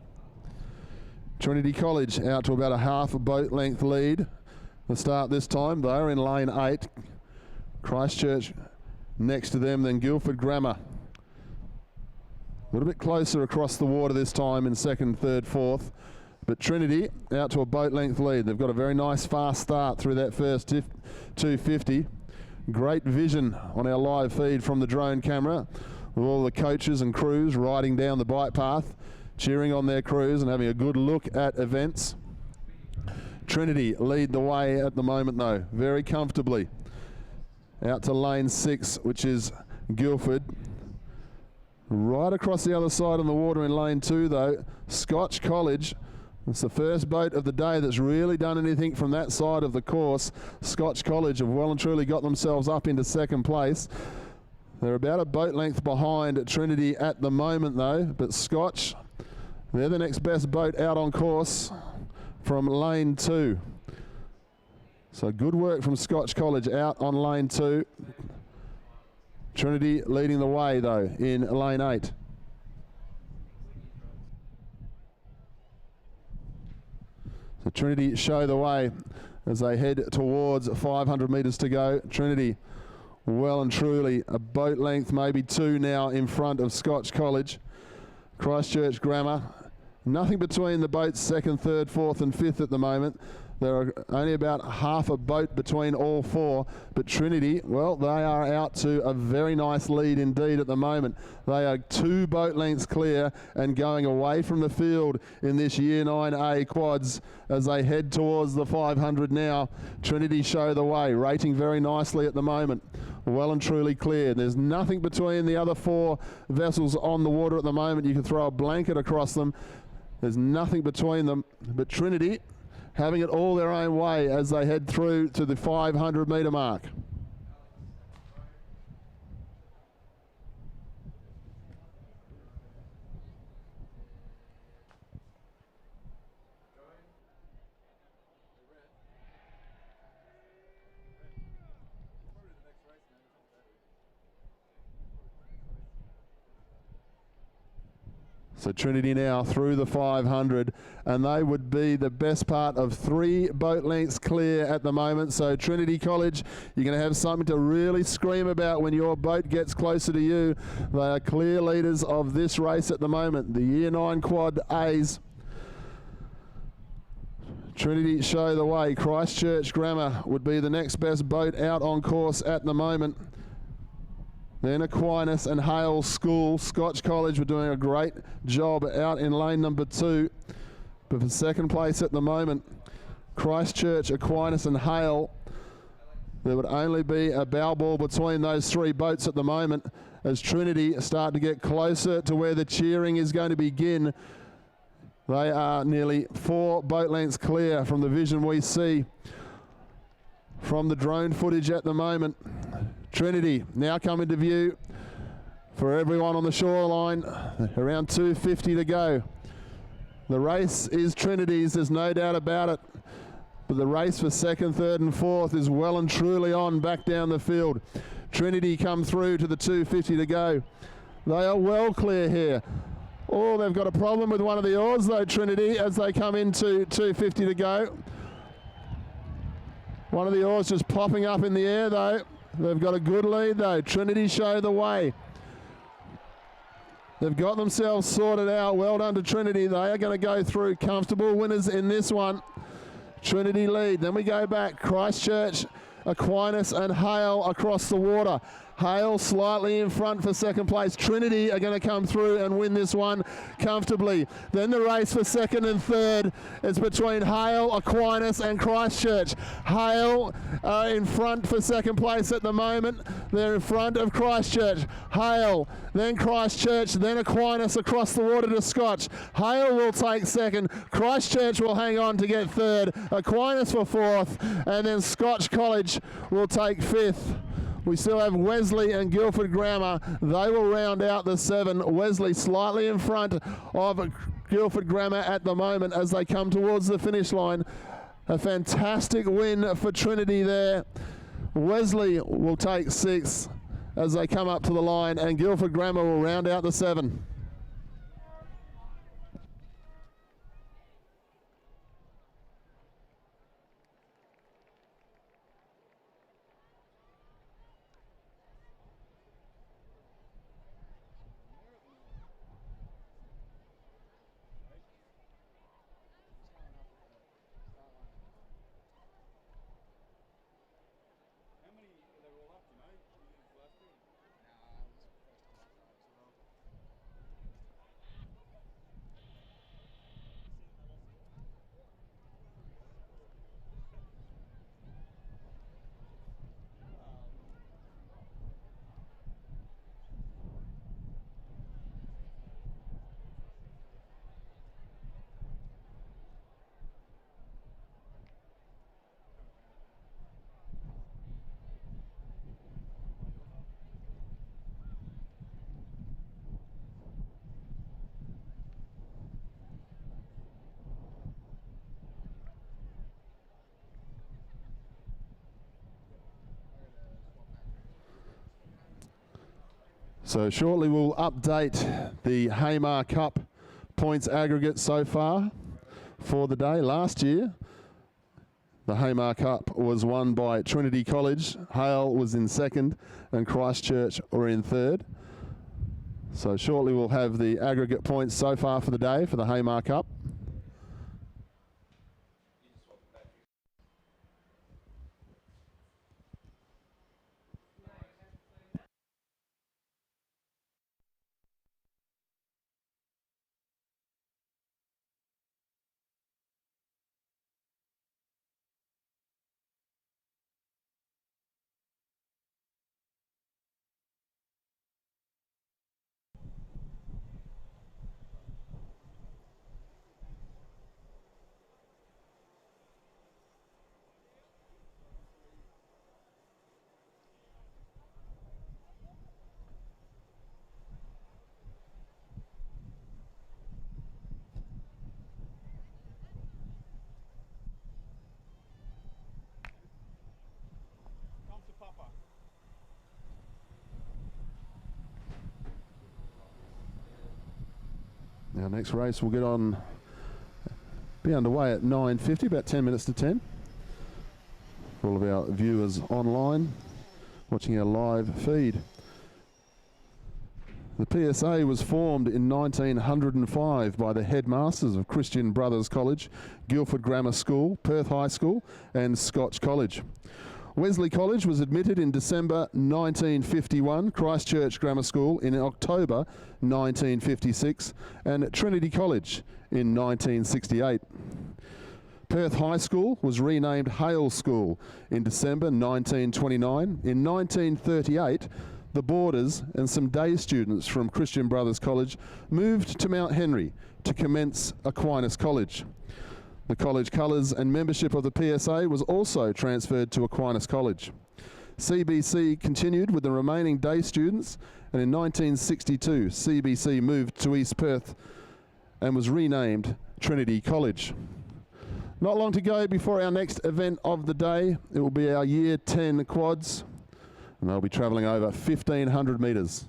Trinity College out to about a half boat length lead. The start this time though in lane 8. Christchurch next to them, then Guildford Grammar. A little bit closer across the water this time in second, third, fourth. But Trinity out to a boat length lead. They've got a very nice fast start through that first 250. Great vision on our live feed from the drone camera with all the coaches and crews riding down the bike path, cheering on their crews and having a good look at events. Trinity lead the way at the moment though, very comfortably. Out to lane 6, which is Guildford. Right across the other side on the water in lane 2 though, Scotch College. It's the first boat of the day that's really done anything from that side of the course. Scotch College have well and truly got themselves up into second place. They're about a boat length behind Trinity at the moment though, but Scotch, they're the next best boat out on course from lane 2. So good work from Scotch College out on lane 2. Trinity leading the way though in lane 8. So Trinity show the way as they head towards 500 metres to go. Trinity well and truly a boat length, maybe 2 now in front of Scotch College. Christchurch Grammar, nothing between the boats 2nd, 3rd, 4th and 5th at the moment. There are only about half a boat between all 4, but Trinity, well, they are out to a very nice lead indeed at the moment. They are 2 boat lengths clear and going away from the field in this Year 9A quads as they head towards the 500 now. Trinity show the way, rating very nicely at the moment. Well and truly clear. There's nothing between the other 4 vessels on the water at the moment. You can throw a blanket across them. There's nothing between them, but Trinity having it all their own way as they head through to the 500 metre mark. So Trinity now through the 500, and they would be the best part of 3 boat lengths clear at the moment. So Trinity College, you're going to have something to really scream about when your boat gets closer to you. They are clear leaders of this race at the moment, the Year 9 Quad A's. Trinity show the way. Christchurch Grammar would be the next best boat out on course at the moment. Then Aquinas and Hale School. Scotch College were doing a great job out in lane number 2. But for second place at the moment, Christchurch, Aquinas and Hale There would only be a bow ball between those three boats at the moment as Trinity start to get closer to where the cheering is going to begin. They are nearly 4 boat lengths clear from the vision we see from the drone footage at the moment. Trinity now come into view for everyone on the shoreline. Around 2:50 to go. The race is Trinity's, there's no doubt about it. But the race for second, third and fourth is well and truly on back down the field. Trinity come through to the 2:50 to go. They are well clear here. Oh, they've got a problem with one of the oars though, Trinity, as they come into 2:50 to go. One of the oars just popping up in the air though. They've got a good lead though. Trinity show the way. They've got themselves sorted out. Well done to Trinity. They are going to go through. Comfortable winners in this one. Trinity lead. Then we go back. Christchurch, Aquinas and Hale across the water. Hale slightly in front for second place. Trinity are going to come through and win this one comfortably. Then the race for second and third is between Hale, Aquinas and Christchurch. Hale in front for second place at the moment. They're in front of Christchurch. Hale, then Christchurch, then Aquinas across the water to Scotch. Hale will take second. Christchurch will hang on to get third. Aquinas for fourth. And then Scotch College will take fifth. We still have Wesley and Guildford Grammar. They will round out the 7. Wesley slightly in front of Guildford Grammar at the moment as they come towards the finish line. A fantastic win for Trinity there. Wesley will take 6 as they come up to the line, and Guildford Grammar will round out the 7. So shortly we'll update the Hamar Cup points aggregate so far for the day. Last year, the Hamar Cup was won by Trinity College. Hale was in second and Christchurch were in third. So shortly we'll have the aggregate points so far for the day for the Hamar Cup. Our next race will be underway at 9:50, about 10 minutes to 10. For all of our viewers online watching our live feed. The PSA was formed in 1905 by the headmasters of Christian Brothers College, Guildford Grammar School, Perth High School and Scotch College. Wesley College was admitted in December 1951, Christchurch Grammar School in October 1956, and Trinity College in 1968. Perth High School was renamed Hale School in December 1929. In 1938, the boarders and some day students from Christian Brothers College moved to Mount Henry to commence Aquinas College. The college colours and membership of the PSA was also transferred to Aquinas College. CBC continued with the remaining day students, and in 1962 CBC moved to East Perth and was renamed Trinity College. Not long to go before our next event of the day. It will be our Year 10 quads, and they'll be travelling over 1,500 metres.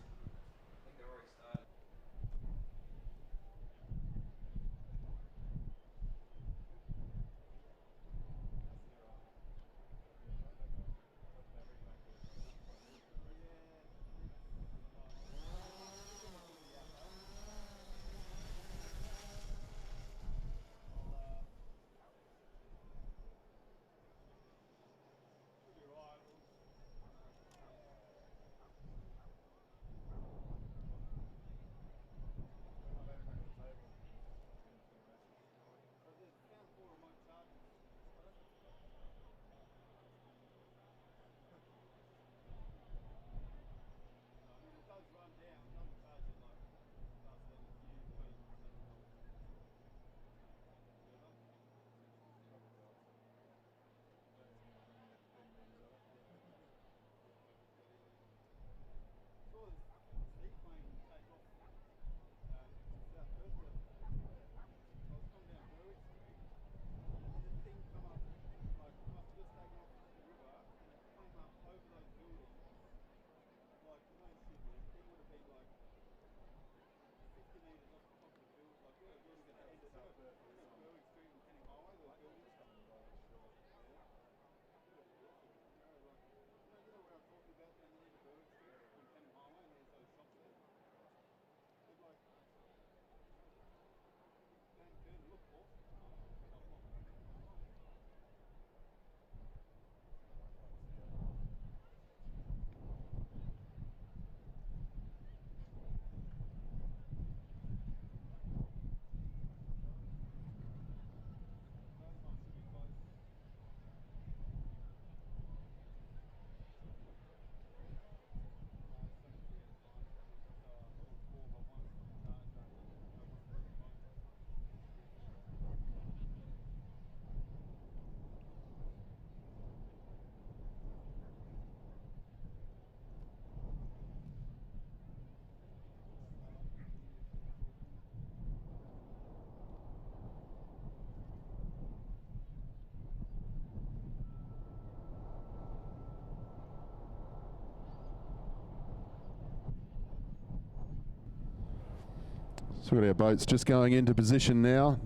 So we've got our boats just going into position now.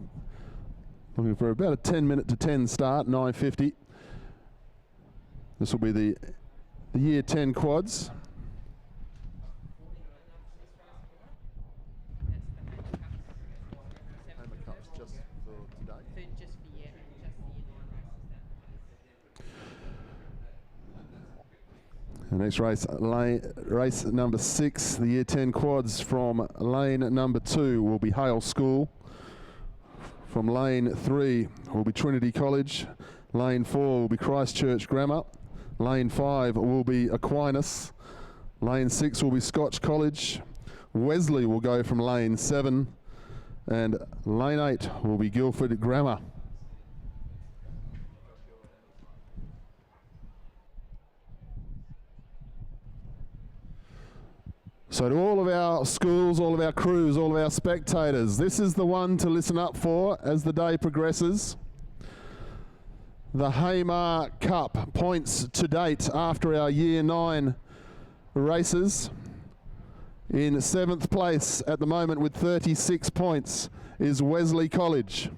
Looking for about a 10 minute to 10 start, 9:50. This will be the Year 10 quads. The next race, race number 6, the Year 10 quads from lane number 2 will be Hale School. From lane 3 will be Trinity College. Lane 4 will be Christchurch Grammar. Lane 5 will be Aquinas. Lane 6 will be Scotch College. Wesley will go from lane 7. And lane 8 will be Guildford Grammar. So to all of our schools, all of our crews, all of our spectators, this is the one to listen up for as the day progresses. The Hale Cup points to date after our Year 9 races. In 7th place at the moment with 36 points is Wesley College.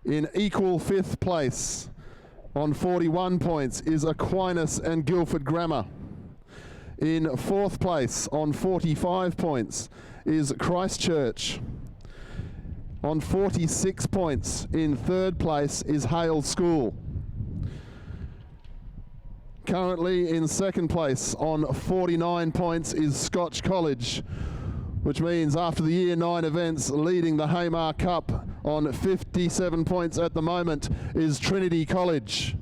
In equal 5th place on 41 points is Aquinas and Guildford Grammar. In 4th place on 45 points is Christchurch. On 46 points in 3rd place is Hale School. Currently in 2nd place on 49 points is Scotch College, which means after the Year 9 events leading the Hale Cup on 57 points at the moment is Trinity College.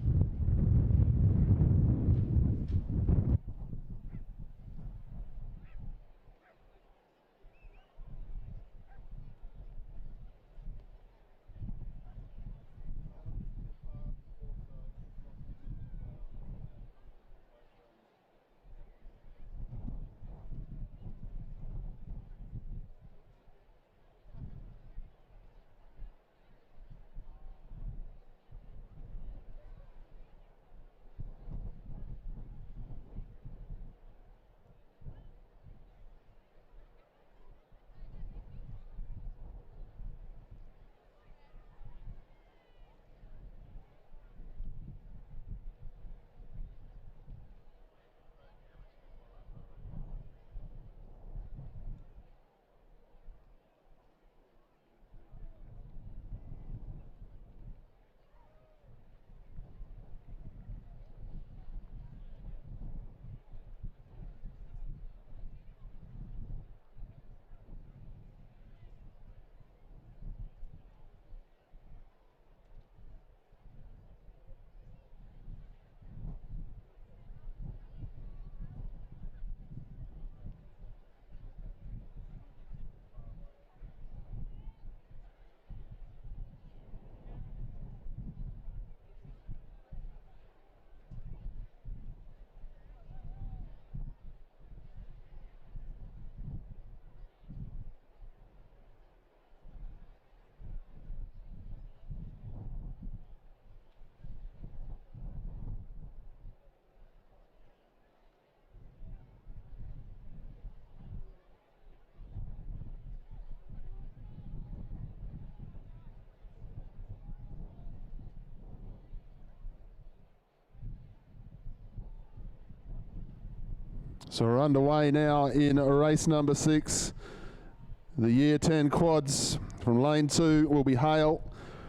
So we're underway now in race number 6. The year 10 quads. From lane 2 will be Hale.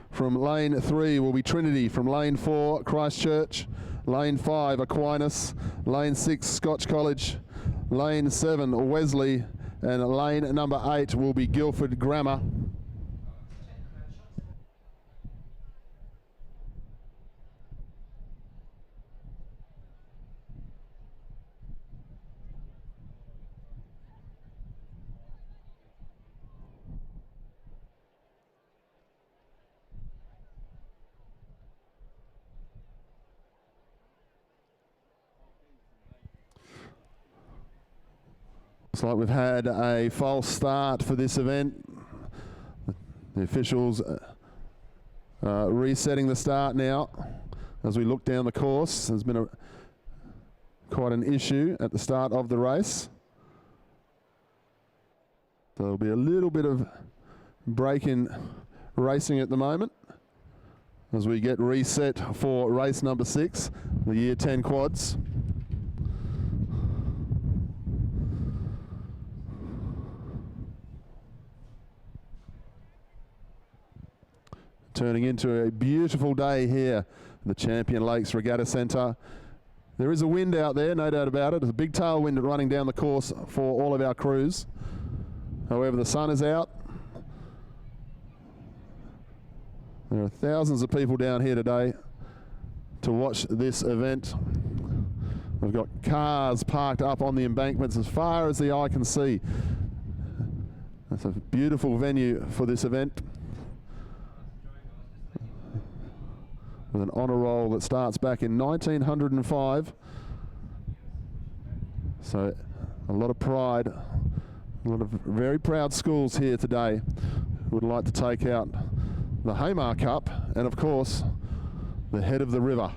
From lane 3 will be Trinity. From lane 4, Christchurch. Lane 5, Aquinas. Lane 6, Scotch College. Lane 7, Wesley. And lane number 8 will be Guildford Grammar. Looks like we've had a false start for this event. The officials resetting the start now as we look down the course. There's been quite an issue at the start of the race. So there'll be a little bit of break in racing at the moment as we get reset for race number 6, the year 10 quads. Turning into a beautiful day here at the Champion Lakes Regatta Centre. There is a wind out there, no doubt about it. There's a big tailwind running down the course for all of our crews. However, the sun is out. There are thousands of people down here today to watch this event. We've got cars parked up on the embankments as far as the eye can see. It's a beautiful venue for this event, with an honour roll that starts back in 1905. So a lot of pride, a lot of very proud schools here today who would like to take out the Hamar Cup and, of course, the head of the river.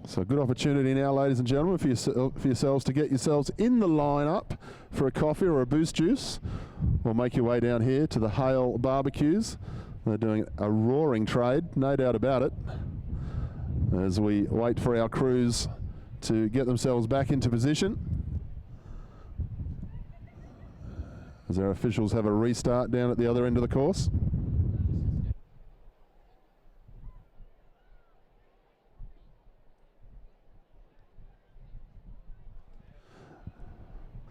So good opportunity now, ladies and gentlemen, for yourselves to get yourselves in the lineup for a coffee or a boost juice, or make your way down here to the Hale barbecues. They're doing a roaring trade, no doubt about it, as we wait for our crews to get themselves back into position, as our officials have a restart down at the other end of the course.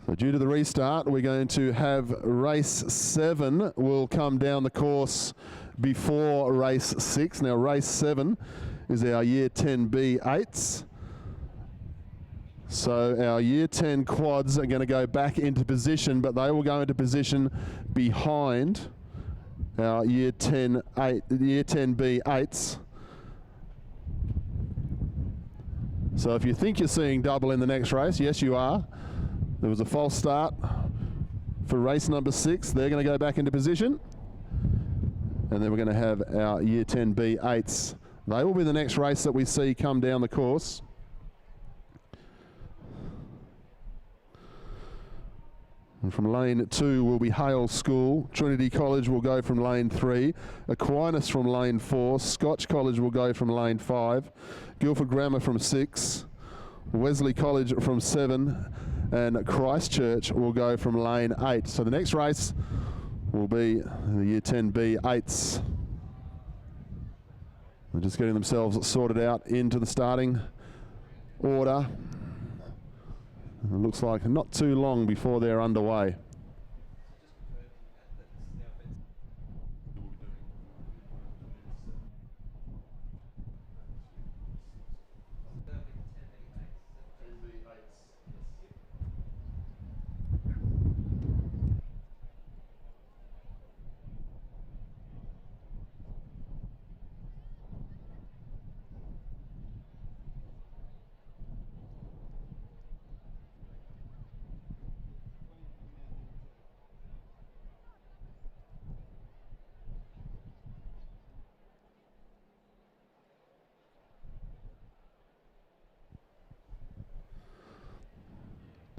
So due to the restart, we're going to have race 7 will come down the course before race 6. Now race 7 is our year 10B 8s. So our year 10 quads are going to go back into position, but they will go into position behind our year 10B 8s. So if you think you're seeing double in the next race, yes you are. There was a false start for race number 6. They're going to go back into position. And then we're going to have our year 10B 8s. They will be the next race that we see come down the course. And from lane 2 will be Hale School. Trinity College will go from lane 3. Aquinas from lane 4. Scotch College will go from lane 5. Guildford Grammar from 6. Wesley College from 7. And Christchurch will go from lane 8. So the next race will be the year 10B 8s. They're just getting themselves sorted out into the starting order. It looks like not too long before they're underway.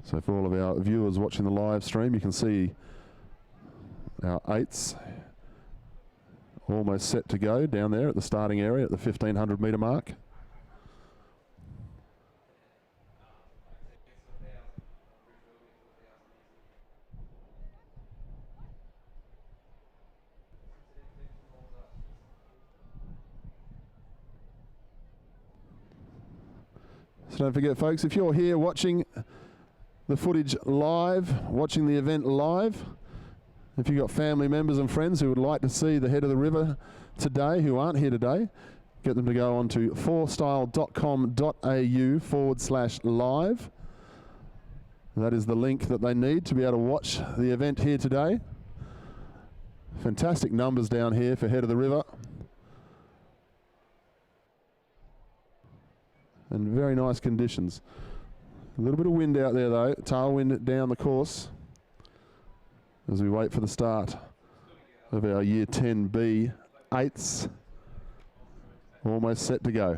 So for all of our viewers watching the live stream, you can see our 8s almost set to go down there at the starting area at the 1500 metre mark. So don't forget, folks, if you're here watching the footage live, watching the event live, if you've got family members and friends who would like to see the Head of the River today, who aren't here today, get them to go on to forstyle.com.au/live. That is the link that they need to be able to watch the event here today. Fantastic numbers down here for Head of the River. And very nice conditions. A little bit of wind out there though, tailwind down the course as we wait for the start of our year 10B 8s, almost set to go.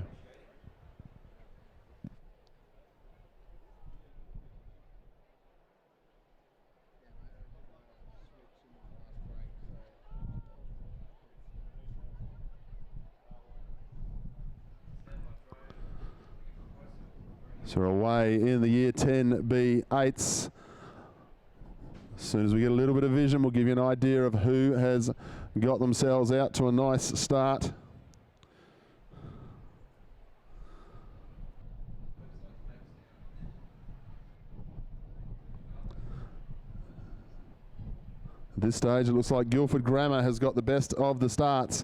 So we're away in the year 10B 8s. As soon as we get a little bit of vision, we'll give you an idea of who has got themselves out to a nice start. At this stage, it looks like Guildford Grammar has got the best of the starts.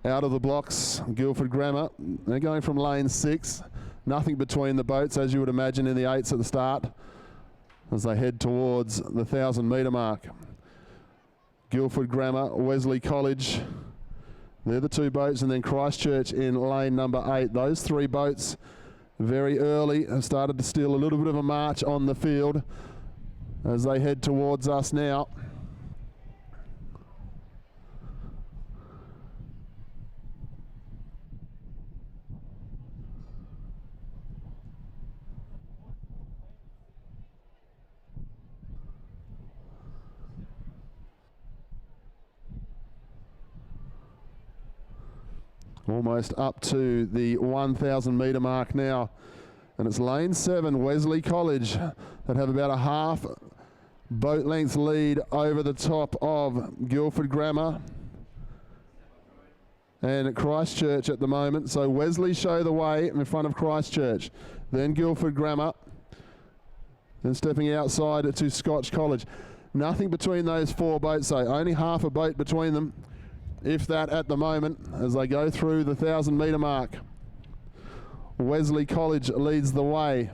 Out of the blocks, Guildford Grammar, they're going from lane 6. Nothing between the boats, as you would imagine, in the 8s at the start as they head towards the 1,000 metre mark. Guildford Grammar, Wesley College, they're the 2 boats, and then Christchurch in lane number 8. Those 3 boats very early have started to steal a little bit of a march on the field as they head towards us now. Almost up to the 1,000 metre mark now. And it's lane 7, Wesley College, that have about a half boat length lead over the top of Guildford Grammar and Christchurch at the moment. So Wesley show the way in front of Christchurch, then Guildford Grammar, then stepping outside to Scotch College. Nothing between those 4 boats though, only half a boat between them, if that at the moment, as they go through the 1,000 metre mark. Wesley College leads the way.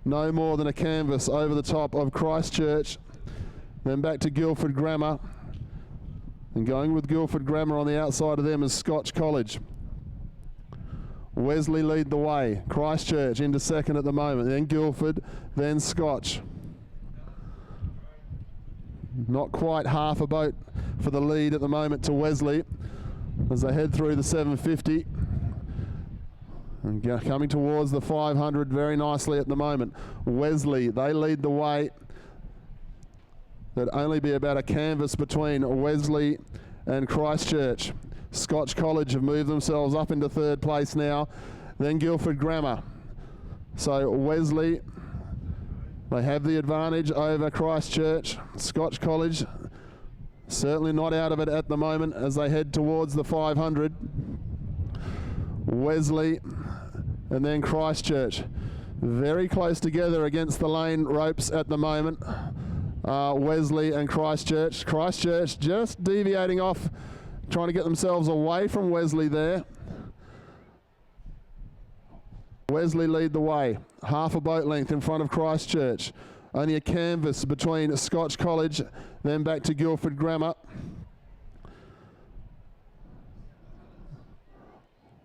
No more than a canvas over the top of Christchurch. Then back to Guildford Grammar. And going with Guildford Grammar on the outside of them is Scotch College. Wesley lead the way. Christchurch into second at the moment. Then Guildford, then Scotch. Not quite half a boat for the lead at the moment to Wesley as they head through the 750. And coming towards the 500 very nicely at the moment. Wesley, they lead the way. There'd only be about a canvas between Wesley and Christchurch. Scotch College have moved themselves up into 3rd place now. Then Guildford Grammar. So Wesley, they have the advantage over Christchurch. Scotch College certainly not out of it at the moment as they head towards the 500. Wesley and then Christchurch very close together against the lane ropes at the moment. Wesley and Christchurch. Christchurch just deviating off, trying to get themselves away from Wesley there. Wesley lead the way, half a boat length in front of Christchurch. Only a canvas between Scotch College, then back to Guildford Grammar.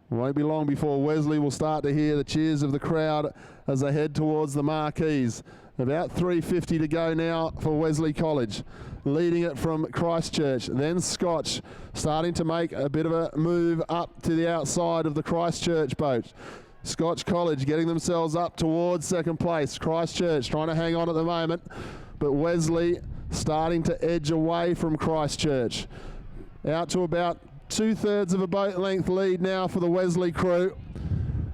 Won't be long before Wesley will start to hear the cheers of the crowd as they head towards the marquees. About 350 to go now for Wesley College. Leading it from Christchurch, then Scotch, starting to make a bit of a move up to the outside of the Christchurch boat. Scotch College getting themselves up towards 2nd place. Christchurch trying to hang on at the moment, but Wesley starting to edge away from Christchurch. Out to about 2/3 of a boat length lead now for the Wesley crew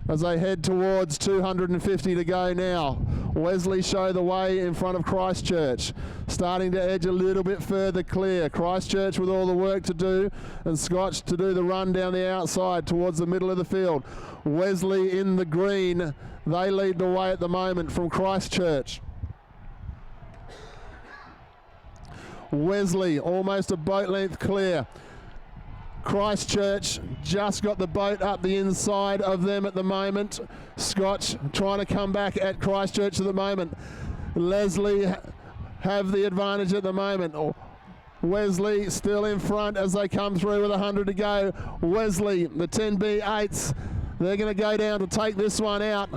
as they head towards 250 to go now. Wesley show the way in front of Christchurch, starting to edge a little bit further clear. Christchurch with all the work to do, and Scotch to do the run down the outside towards the middle of the field. Wesley in the green, they lead the way at the moment from Christchurch. Wesley almost a boat length clear. Christchurch just got the boat up the inside of them at the moment. Scotch trying to come back at Christchurch at the moment. Leslie have the advantage at the moment. Wesley still in front as they come through with 100 to go. Wesley, the 10B8s, they're going to go down to take this one out.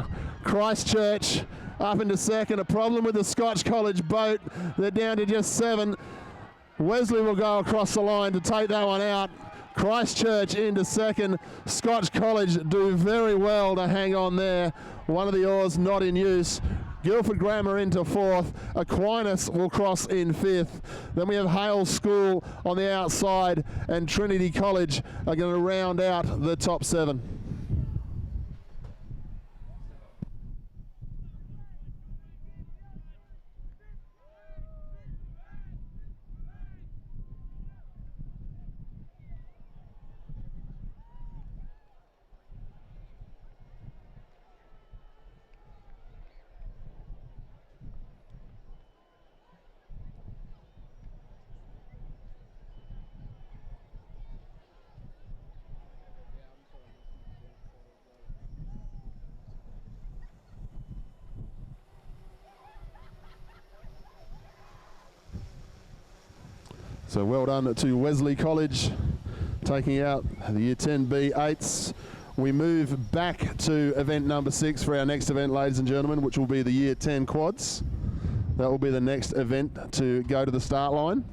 Christchurch up into second. A problem with the Scotch College boat. They're down to just 7. Wesley will go across the line to take that one out. Christchurch into second. Scotch College do very well to hang on there. One of the oars not in use. Guildford Grammar into 4th. Aquinas will cross in 5th. Then we have Hale School on the outside, and Trinity College are going to round out the top 7. So well done to Wesley College, taking out the Year 10B8s. We move back to event number 6 for our next event, ladies and gentlemen, which will be the Year 10 quads. That will be the next event to go to the start line.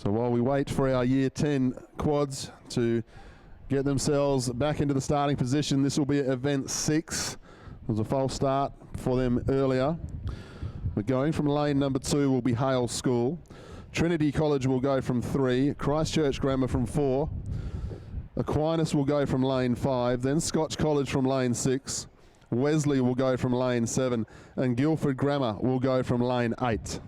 So while we wait for our Year 10 quads to get themselves back into the starting position, this will be event 6. There was a false start for them earlier. But going from lane number 2 will be Hale School. Trinity College will go from 3. Christchurch Grammar from 4. Aquinas will go from lane 5. Then Scotch College from lane 6. Wesley will go from lane 7. And Guildford Grammar will go from lane 8.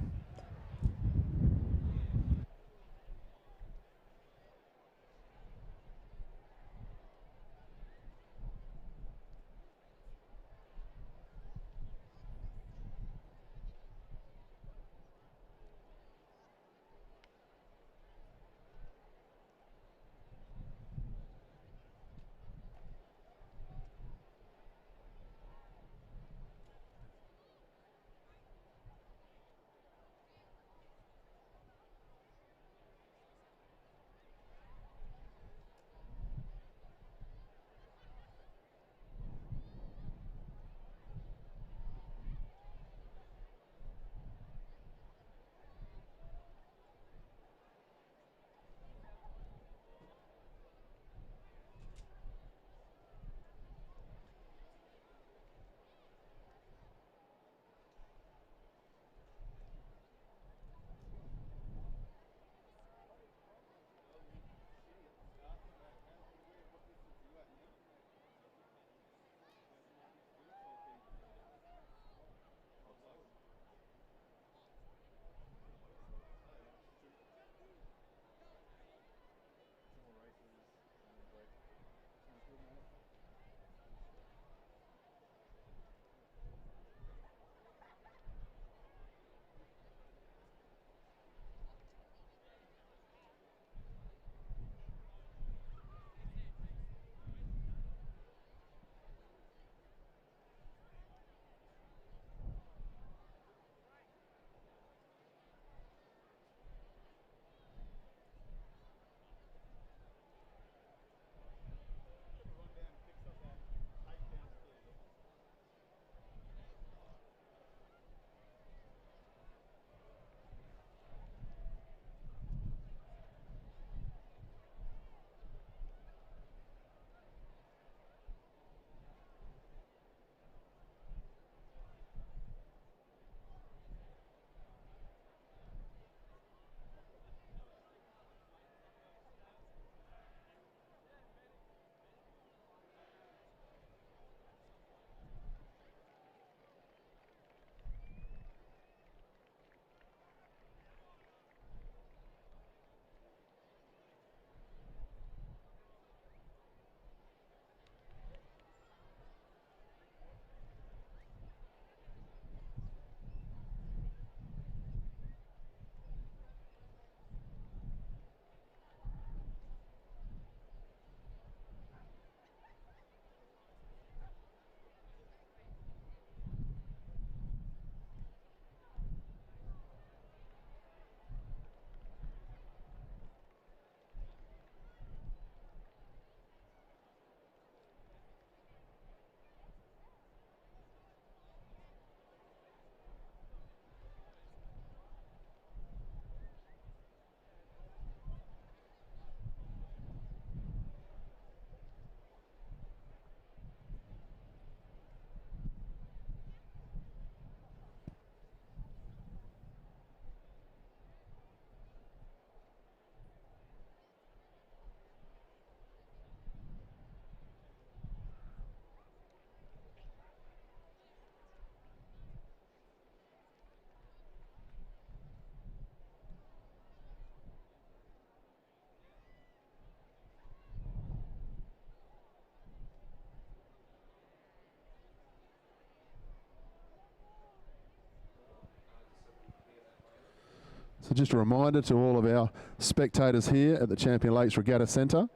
So just a reminder to all of our spectators here at the Champion Lakes Regatta Centre.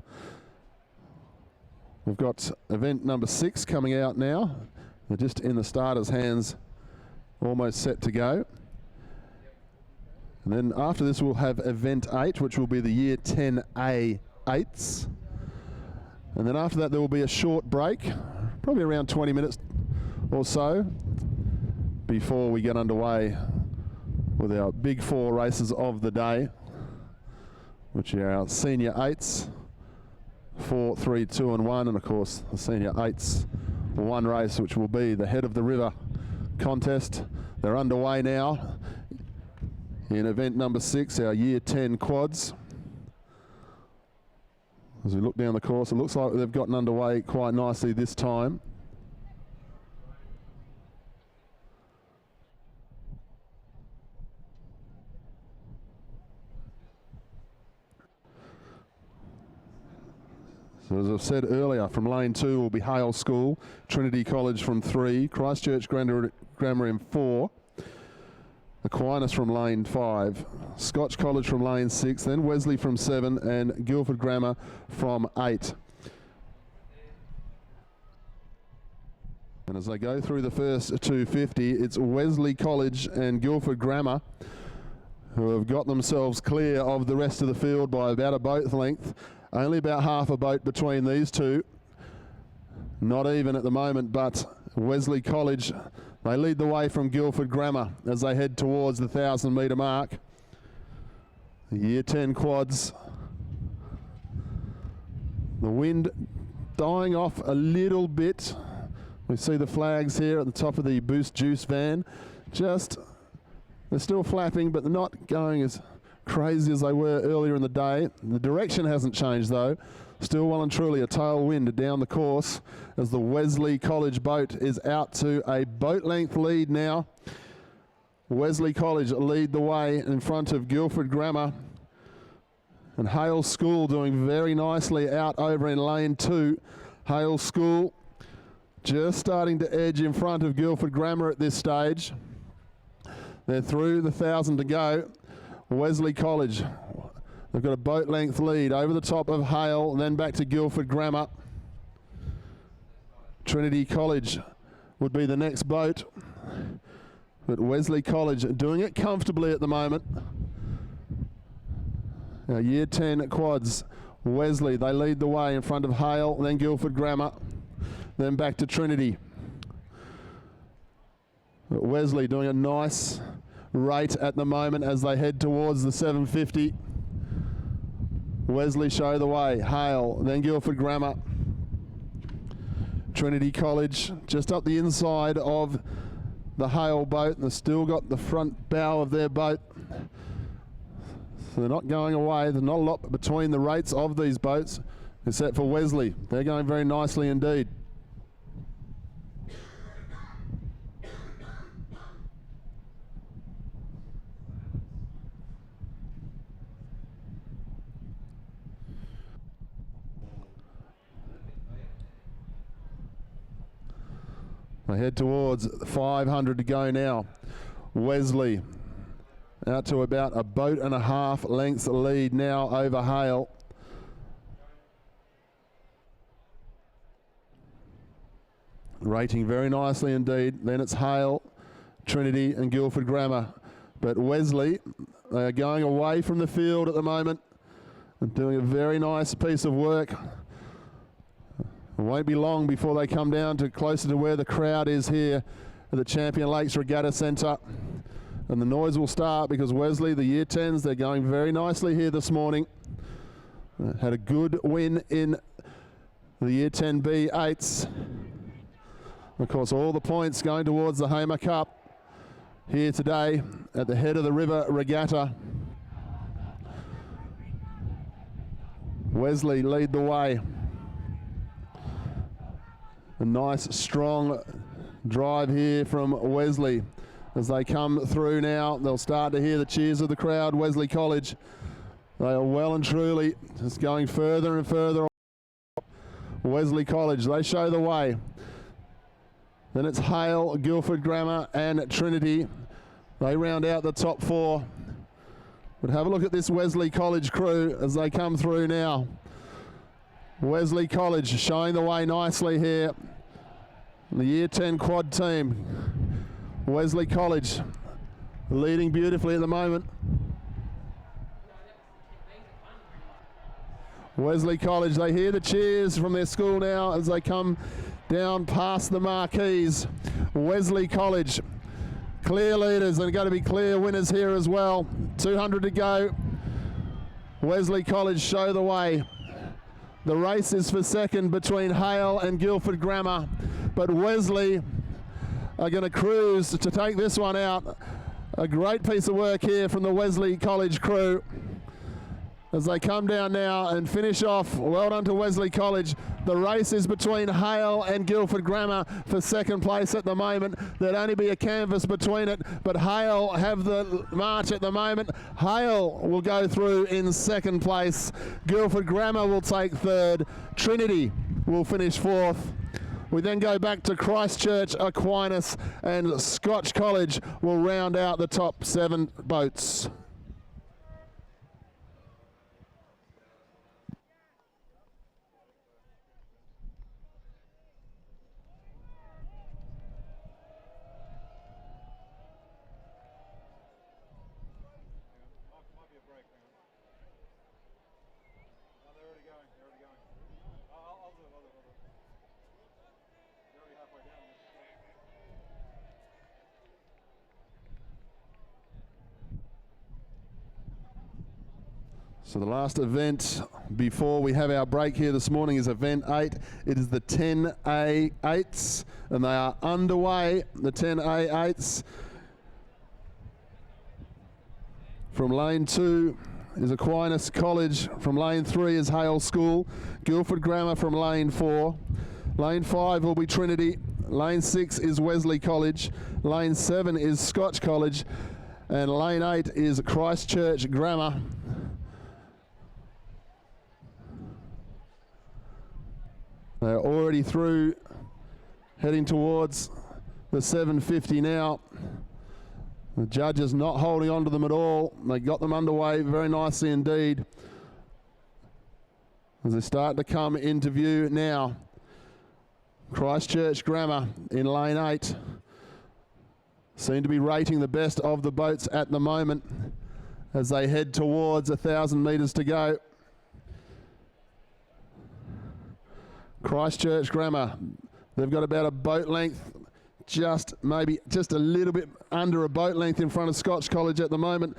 We've got event number 6 coming out now. They're just in the starters' hands, almost set to go. And then after this we'll have event 8, which will be the Year 10A 8s. And then after that there will be a short break, probably around 20 minutes or so, before we get underway with our big 4 races of the day. which are our senior 8s, 4, 3, 2 and 1, and of course the senior 8s, one race which will be the Head of the River contest. They're underway now in event number 6, our year 10 quads. As we look down the course, it looks like they've gotten underway quite nicely this time. So as I've said earlier, from lane 2 will be Hale School, Trinity College from 3, Christchurch Grammar in 4, Aquinas from lane 5, Scotch College from lane 6, then Wesley from 7, and Guildford Grammar from 8. And as they go through the first 250, it's Wesley College and Guildford Grammar who have got themselves clear of the rest of the field by about a boat length. Only about half a boat between these two. Not even at the moment, but Wesley College, they lead the way from Guildford Grammar as they head towards the 1,000 metre mark. The year 10 quads. The wind dying off a little bit. We see the flags here at the top of the Boost Juice van. They're still flapping, but they're not going as crazy as they were earlier in the day. The direction hasn't changed though. Still well and truly a tailwind down the course as the Wesley College boat is out to a boat length lead now. Wesley College lead the way in front of Guildford Grammar, and Hale School doing very nicely out over in lane 2. Hale School just starting to edge in front of Guildford Grammar at this stage. They're through the 1,000 to go. Wesley College, they've got a boat length lead over the top of Hale, and then back to Guildford Grammar. Trinity College would be the next boat, but Wesley College doing it comfortably at the moment. Now year 10 quads, Wesley, they lead the way in front of Hale, then Guildford Grammar, then back to Trinity. But Wesley doing a nice rate at the moment as they head towards the 750. Wesley show the way, Hale, then Guildford Grammar. Trinity College just up the inside of the Hale boat, and they've still got the front bow of their boat. So they're not going away. There's not a lot between the rates of these boats, except for Wesley. They're going very nicely indeed. They head towards 500 to go now. Wesley out to about a boat and a half lengths lead now over Hale. Rating very nicely indeed. Then it's Hale, Trinity and Guildford Grammar. But Wesley, they are going away from the field at the moment and doing a very nice piece of work. It won't be long before they come down to closer to where the crowd is here at the Champion Lakes Regatta Centre. And the noise will start because Wesley, the year 10s, they're going very nicely here this morning. Had a good win in the year 10B 8s. Of course, all the points going towards the Hamer Cup here today at the Head of the River Regatta. Wesley lead the way. A nice strong drive here from Wesley. As they come through now, they'll start to hear the cheers of the crowd. Wesley College, they are well and truly just going further and further. Wesley College, they show the way. Then it's Hale, Guildford Grammar and Trinity. They round out the top 4. But have a look at this Wesley College crew as they come through now. Wesley College showing the way nicely here. The year 10 quad team. Wesley College leading beautifully at the moment. Wesley College, they hear the cheers from their school now as they come down past the marquees. Wesley College, clear leaders and going to be clear winners here as well. 200 to go. Wesley College show the way. The race is for second between Hale and Guildford Grammar, but Wesley are going to cruise to take this one out. A great piece of work here from the Wesley College crew as they come down now and finish off. Well done to Wesley College. The race is between Hale and Guildford Grammar for second place at the moment. There'd only be a canvas between it, but Hale have the march at the moment. Hale will go through in second place. Guildford Grammar will take third. Trinity will finish fourth. We then go back to Christchurch, Aquinas, and Scotch College will round out the top 7 boats. So the last event before we have our break here this morning is event 8. It is the 10A8s, and they are underway. The 10A8s. From lane 2 is Aquinas College. From lane 3 is Hale School. Guildford Grammar from lane 4. Lane 5 will be Trinity. Lane 6 is Wesley College. Lane 7 is Scotch College. And lane 8 is Christchurch Grammar. They're already through, heading towards the 750 now. The judges not holding on to them at all. They got them underway very nicely indeed. As they start to come into view now. Christchurch Grammar in lane 8. Seem to be rating the best of the boats at the moment as they head towards 1,000 metres to go. Christchurch Grammar, they've got about a boat length, maybe just a little bit under a boat length in front of Scotch College at the moment.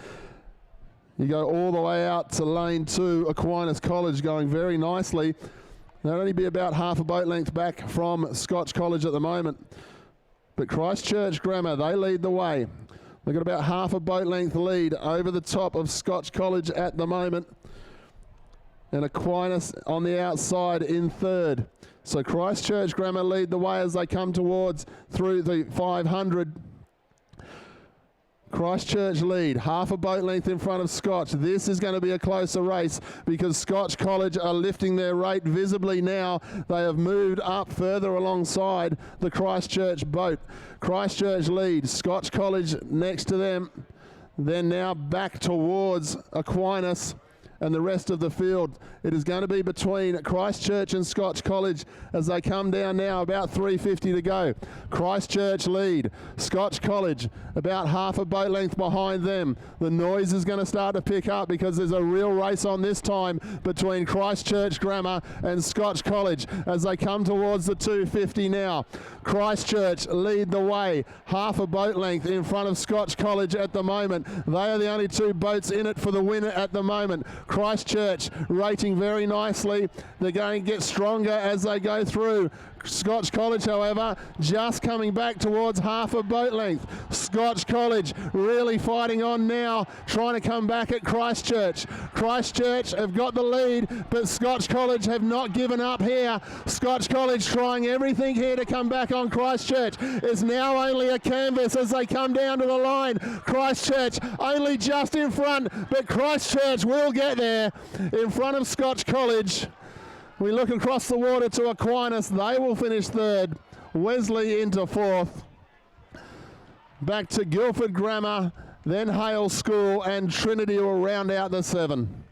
You go all the way out to lane 2, Aquinas College going very nicely. They'll only be about half a boat length back from Scotch College at the moment. But Christchurch Grammar, they lead the way. They've got about half a boat length lead over the top of Scotch College at the moment. And Aquinas on the outside in third. So Christchurch Grammar lead the way as they come towards through the 500. Christchurch lead, half a boat length in front of Scotch. This is going to be a closer race because Scotch College are lifting their rate visibly now. They have moved up further alongside the Christchurch boat. Christchurch lead, Scotch College next to them. Then now back towards Aquinas and the rest of the field. It is going to be between Christchurch and Scotch College as they come down now, about 350 to go. Christchurch lead, Scotch College about half a boat length behind them. The noise is going to start to pick up because there's a real race on this time between Christchurch Grammar and Scotch College as they come towards the 250 now. Christchurch lead the way, half a boat length in front of Scotch College at the moment. They are the only 2 boats in it for the winner at the moment. Christchurch rating very nicely. They're going to get stronger as they go through. Scotch College, however, just coming back towards half a boat length. Scotch College really fighting on now, trying to come back at Christchurch. Christchurch have got the lead, but Scotch College have not given up here. Scotch College trying everything here to come back on Christchurch. It's now only a canvas as they come down to the line. Christchurch only just in front, but Christchurch will get there in front of Scotch College. We look across the water to Aquinas. They will finish third. Wesley into fourth. Back to Guildford Grammar, then Hale School, and Trinity will round out the 7.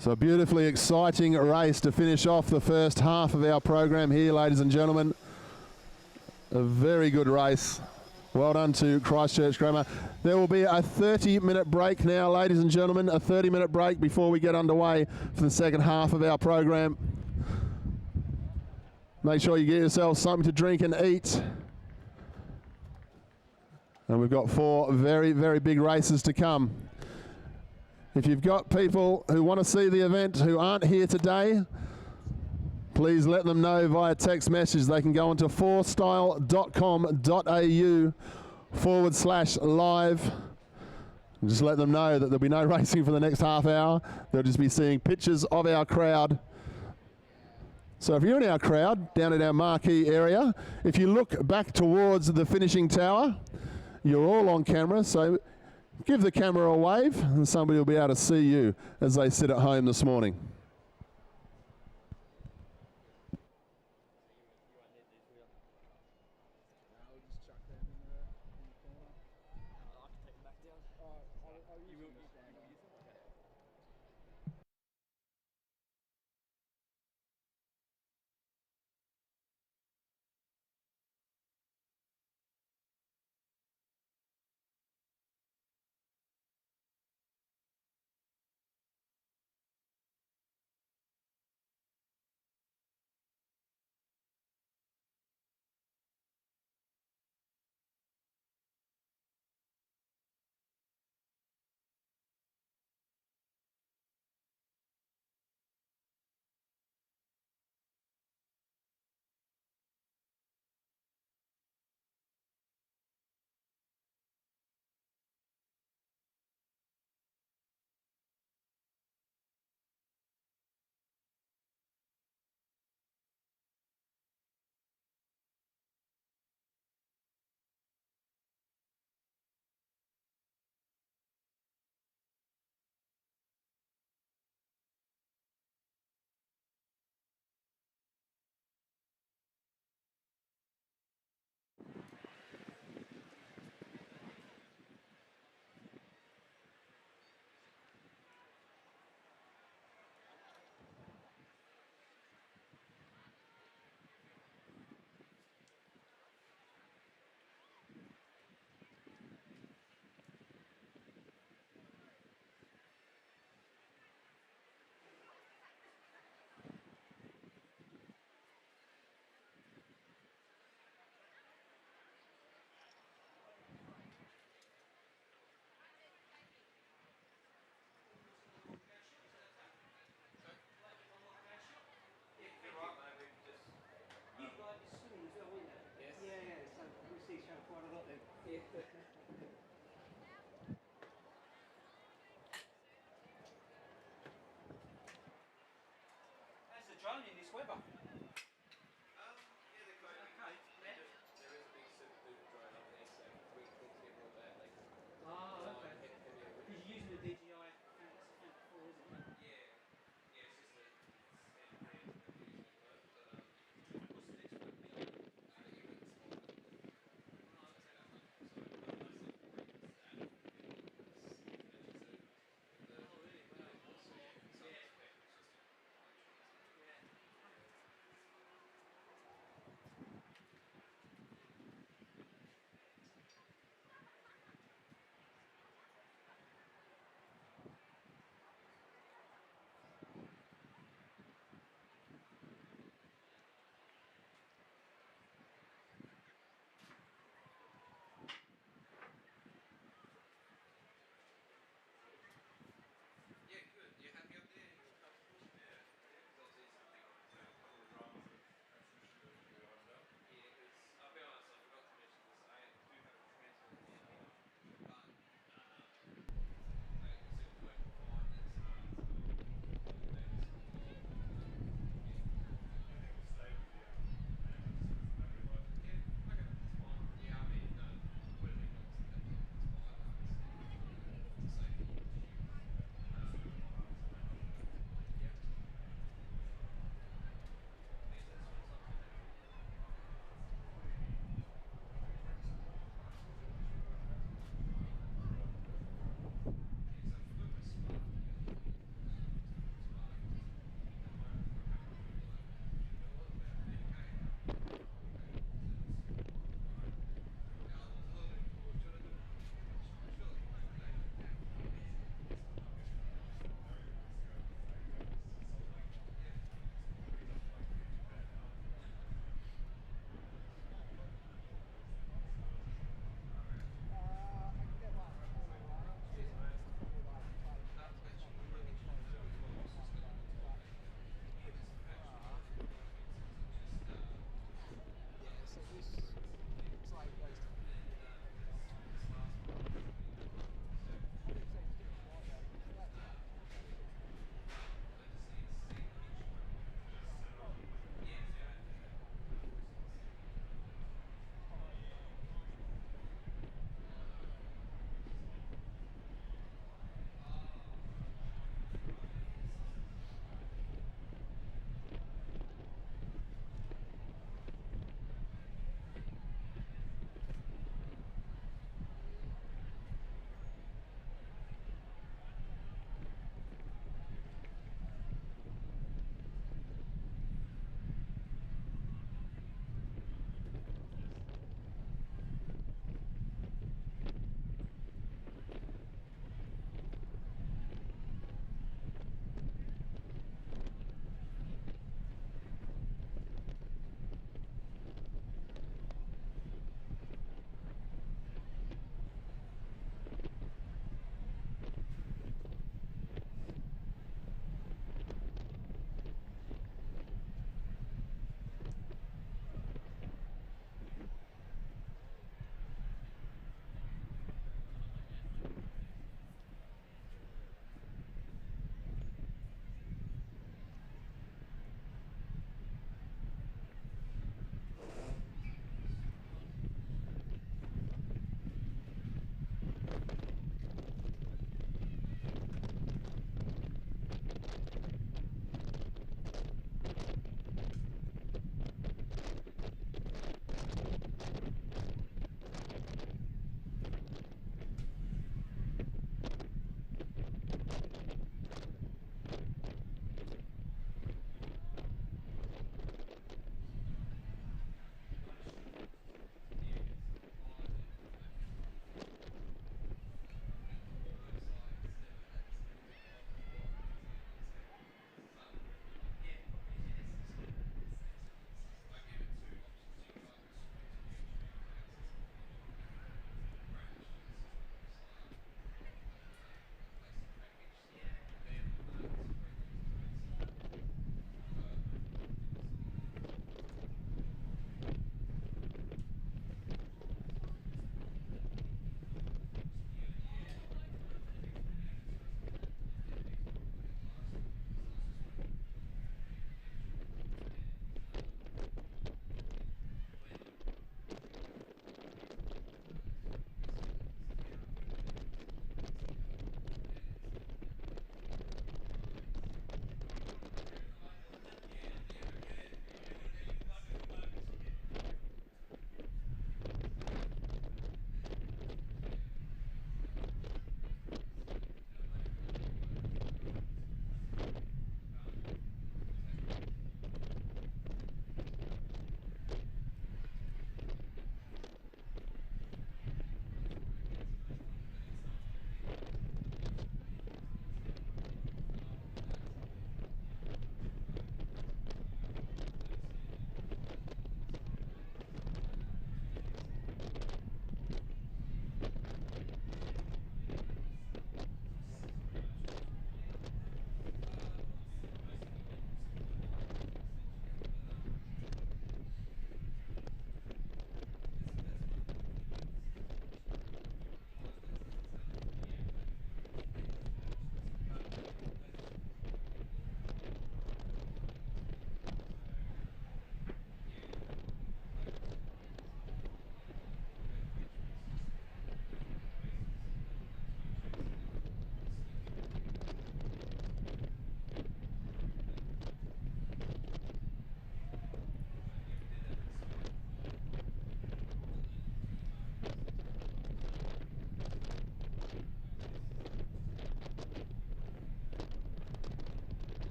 So a beautifully exciting race to finish off the first half of our program here, ladies and gentlemen. A very good race. Well done to Christchurch Grammar. There will be a 30-minute break now, ladies and gentlemen, a 30-minute break before we get underway for the second half of our program. Make sure you get yourselves something to drink and eat. And we've got 4 very, very big races to come. If you've got people who want to see the event who aren't here today, please let them know via text message. They can go onto 4style.com.au/live. Just let them know that there'll be no racing for the next half hour. They'll just be seeing pictures of our crowd. So if you're in our crowd, down at our marquee area, if you look back towards the finishing tower, you're all on camera, so give the camera a wave and somebody will be able to see you as they sit at home this morning. I'll just chuck them in the corner. I can take them back down. I'll use them to stand on. That's a drone in this weather. Oh, okay. Because you're using the DJI Fantasy 4, isn't it? What's the next one? Oh, really? Wow. Yeah.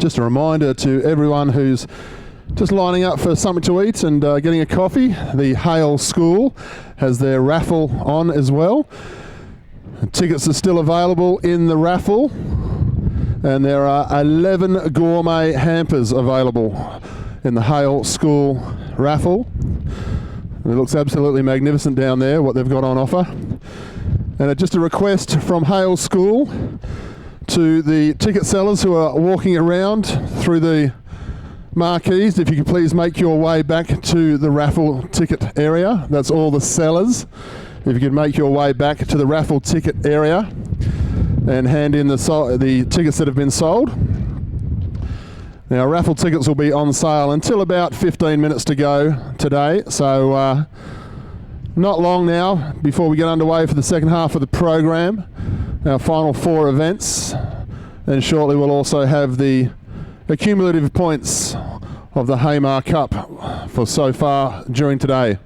Just a reminder to everyone who's just lining up for something to eat and getting a coffee, the Hale School has their raffle on as well. Tickets are still available in the raffle, and there are 11 gourmet hampers available in the Hale School raffle. It looks absolutely magnificent down there, what they've got on offer. And just a request from Hale School to the ticket sellers who are walking around through the marquees, if you could please make your way back to the raffle ticket area. That's all the sellers. If you could make your way back to the raffle ticket area and hand in the tickets that have been sold. Now, raffle tickets will be on sale until about 15 minutes to go today, so not long now before we get underway for the second half of the program, our final 4 events, and shortly we'll also have the accumulative points of the Hamar Cup for so far during today.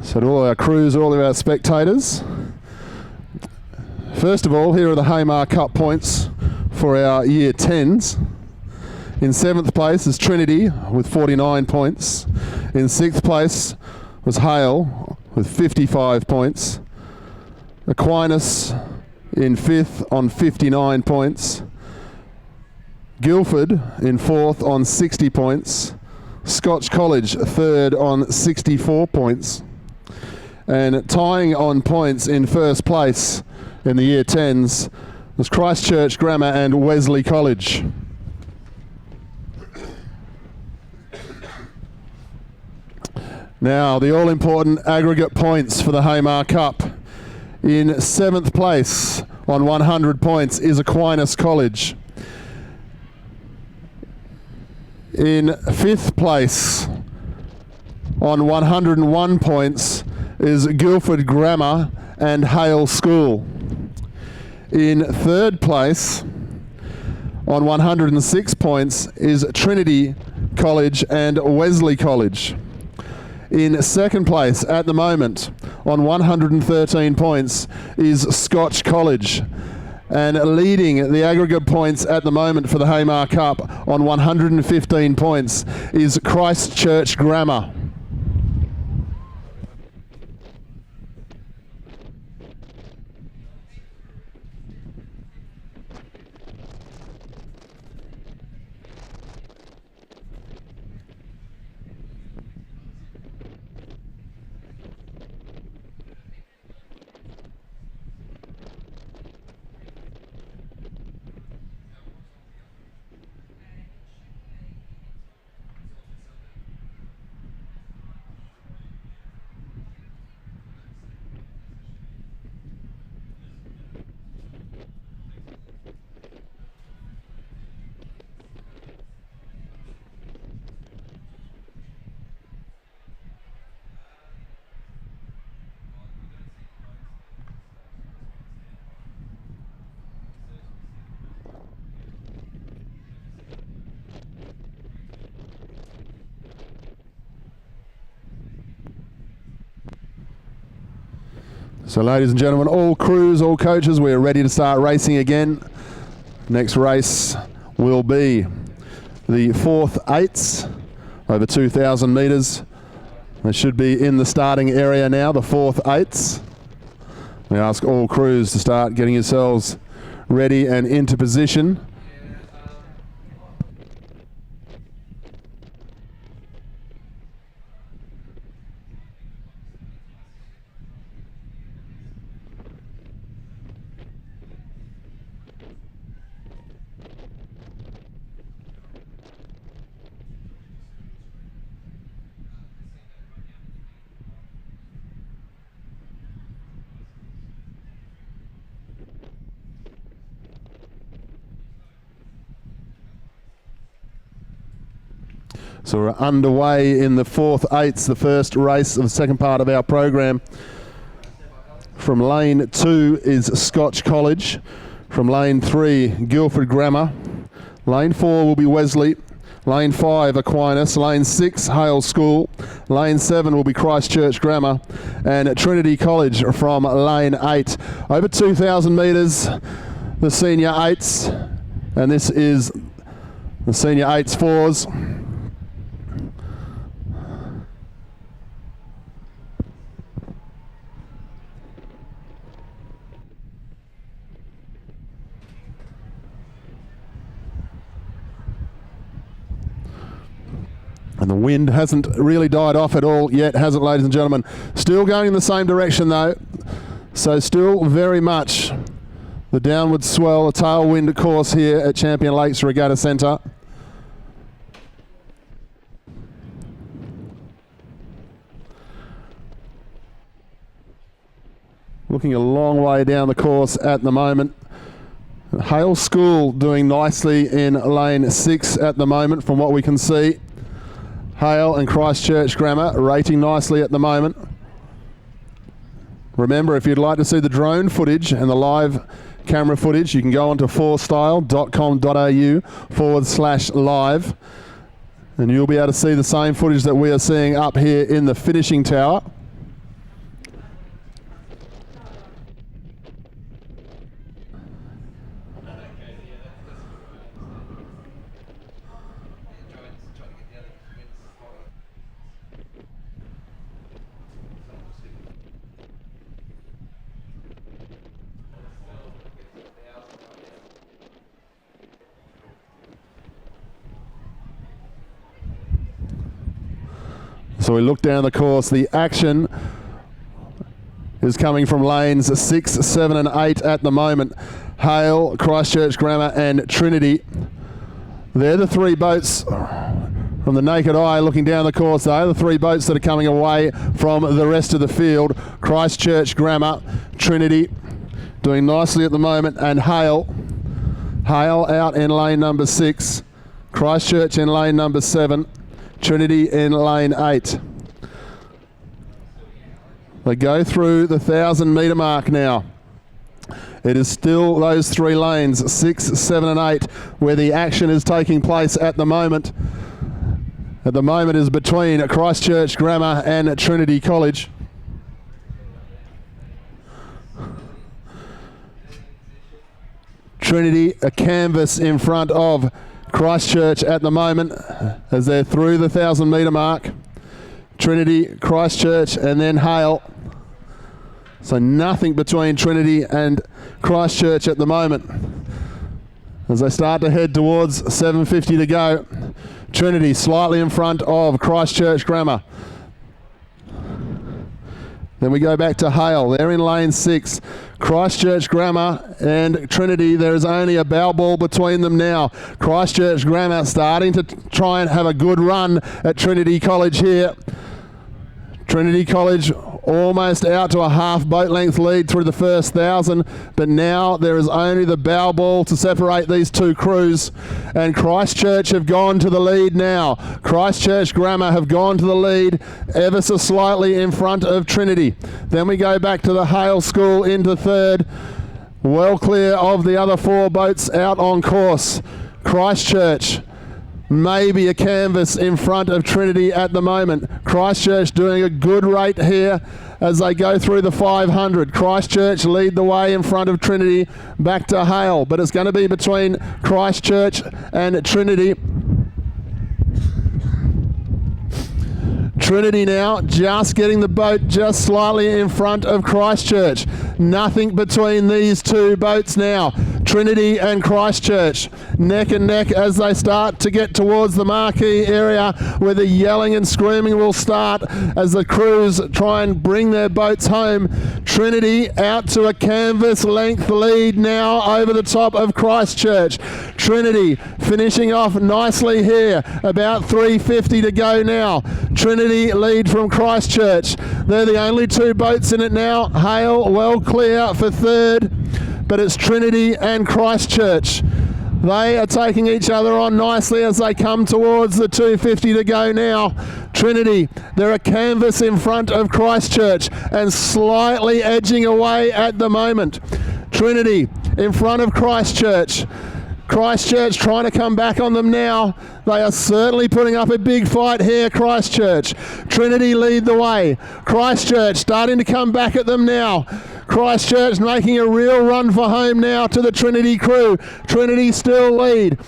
So to all our crews, all of our spectators, first of all, here are the Hamar Cup points for our Year 10s. In 7th place is Trinity with 49 points. In 6th place was Hale with 55 points. Aquinas in 5th on 59 points. Guildford in 4th on 60 points. Scotch College 3rd on 64 points. And tying on points in 1st place in the Year 10s was Christchurch Grammar and Wesley College. Now, the all-important aggregate points for the Hamar Cup. In 7th place on 100 points is Aquinas College. In 5th place on 101 points is Guildford Grammar and Hale School. In 3rd place on 106 points is Trinity College and Wesley College. In 2nd place at the moment on 113 points is Scotch College. And leading the aggregate points at the moment for the Hamar Cup on 115 points is Christchurch Grammar. So ladies and gentlemen, all crews, all coaches, we're ready to start racing again. Next race will be the 4th eights over 2,000 metres. They should be in the starting area now, the 4th eights. We ask all crews to start getting yourselves ready and into position. So we're underway in the 4th eights, the first race of the second part of our program. From lane 2 is Scotch College. From lane 3, Guildford Grammar. Lane 4 will be Wesley. Lane 5, Aquinas. Lane 6, Hale School. Lane 7 will be Christchurch Grammar. And Trinity College from lane 8. Over 2,000 metres, the senior 8s. And this is the senior 8s 4s. And the wind hasn't really died off at all yet, has it, ladies and gentlemen? Still going in the same direction, though. So still very much the downward swell, a tailwind course here at Champion Lakes Regatta Centre. Looking a long way down the course at the moment. Hale School doing nicely in lane 6 at the moment from what we can see. Hale and Christchurch Grammar rating nicely at the moment. Remember, if you'd like to see the drone footage and the live camera footage, you can go onto fourstyle.com.au/live and you'll be able to see the same footage that we are seeing up here in the finishing tower. So we look down the course, the action is coming from lanes 6, 7 and 8 at the moment. Hale, Christchurch Grammar and Trinity. They're the 3 boats from the naked eye looking down the course. They're the 3 boats that are coming away from the rest of the field. Christchurch Grammar, Trinity doing nicely at the moment, and Hale out in lane number 6, Christchurch in lane number 7, Trinity in lane 8. They go through the 1,000 metre mark now. It is still those 3 lanes, 6, 7 and 8, where the action is taking place at the moment. At the moment is between Christchurch Grammar and Trinity College. Trinity a canvas in front of Christchurch at the moment as they're through the 1,000 metre mark. Trinity, Christchurch, and then Hale. So nothing between Trinity and Christchurch at the moment as they start to head towards 7:50 to go. Trinity slightly in front of Christchurch Grammar. Then we go back to Hale. They're in lane 6. Christchurch Grammar and Trinity, there is only a bow ball between them now. Christchurch Grammar starting to try and have a good run at Trinity College here. Trinity College almost out to a half boat length lead through the first 1,000, but now there is only the bow ball to separate these two crews, and Christchurch have gone to the lead now. Christchurch Grammar have gone to the lead ever so slightly in front of Trinity. Then we go back to the Hale School into third, well clear of the other 4 boats out on course. Christchurch maybe a canvas in front of Trinity at the moment. Christchurch doing a good rate here as they go through the 500. Christchurch lead the way in front of Trinity back to Hale, but it's going to be between Christchurch and Trinity. Trinity now just getting the boat just slightly in front of Christchurch. Nothing between these two boats now. Trinity and Christchurch neck and neck as they start to get towards the marquee area where the yelling and screaming will start as the crews try and bring their boats home. Trinity out to a canvas length lead now over the top of Christchurch. Trinity finishing off nicely here, about 3:50 to go now. Trinity lead from Christchurch. They're the only 2 boats in it now. Hale well clear for third, but it's Trinity and Christchurch. They are taking each other on nicely as they come towards the 2:50 to go now. Trinity, they're a canvas in front of Christchurch and slightly edging away at the moment. Trinity in front of Christchurch. Christchurch trying to come back on them now. They are certainly putting up a big fight here, Christchurch. Trinity lead the way. Christchurch starting to come back at them now. Christchurch making a real run for home now to the Trinity crew. Trinity still lead.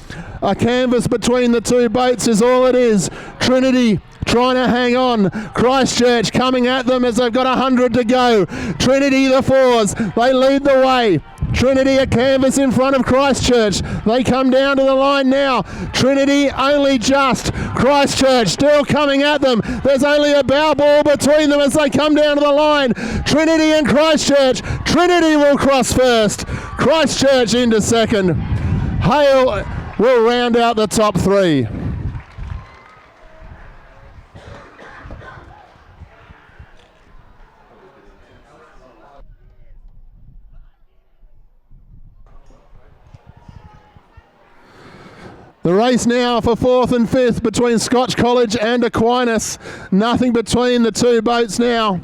A canvas between the 2 boats is all it is. Trinity trying to hang on. Christchurch coming at them as they've got 100 to go. Trinity the 4s, they lead the way. Trinity a canvas in front of Christchurch. They come down to the line now. Trinity only just. Christchurch still coming at them. There's only a bow ball between them as they come down to the line. Trinity and Christchurch. Trinity will cross first. Christchurch into second. Hale will round out the top 3. The race now for 4th and 5th between Scotch College and Aquinas. Nothing between the 2 boats now.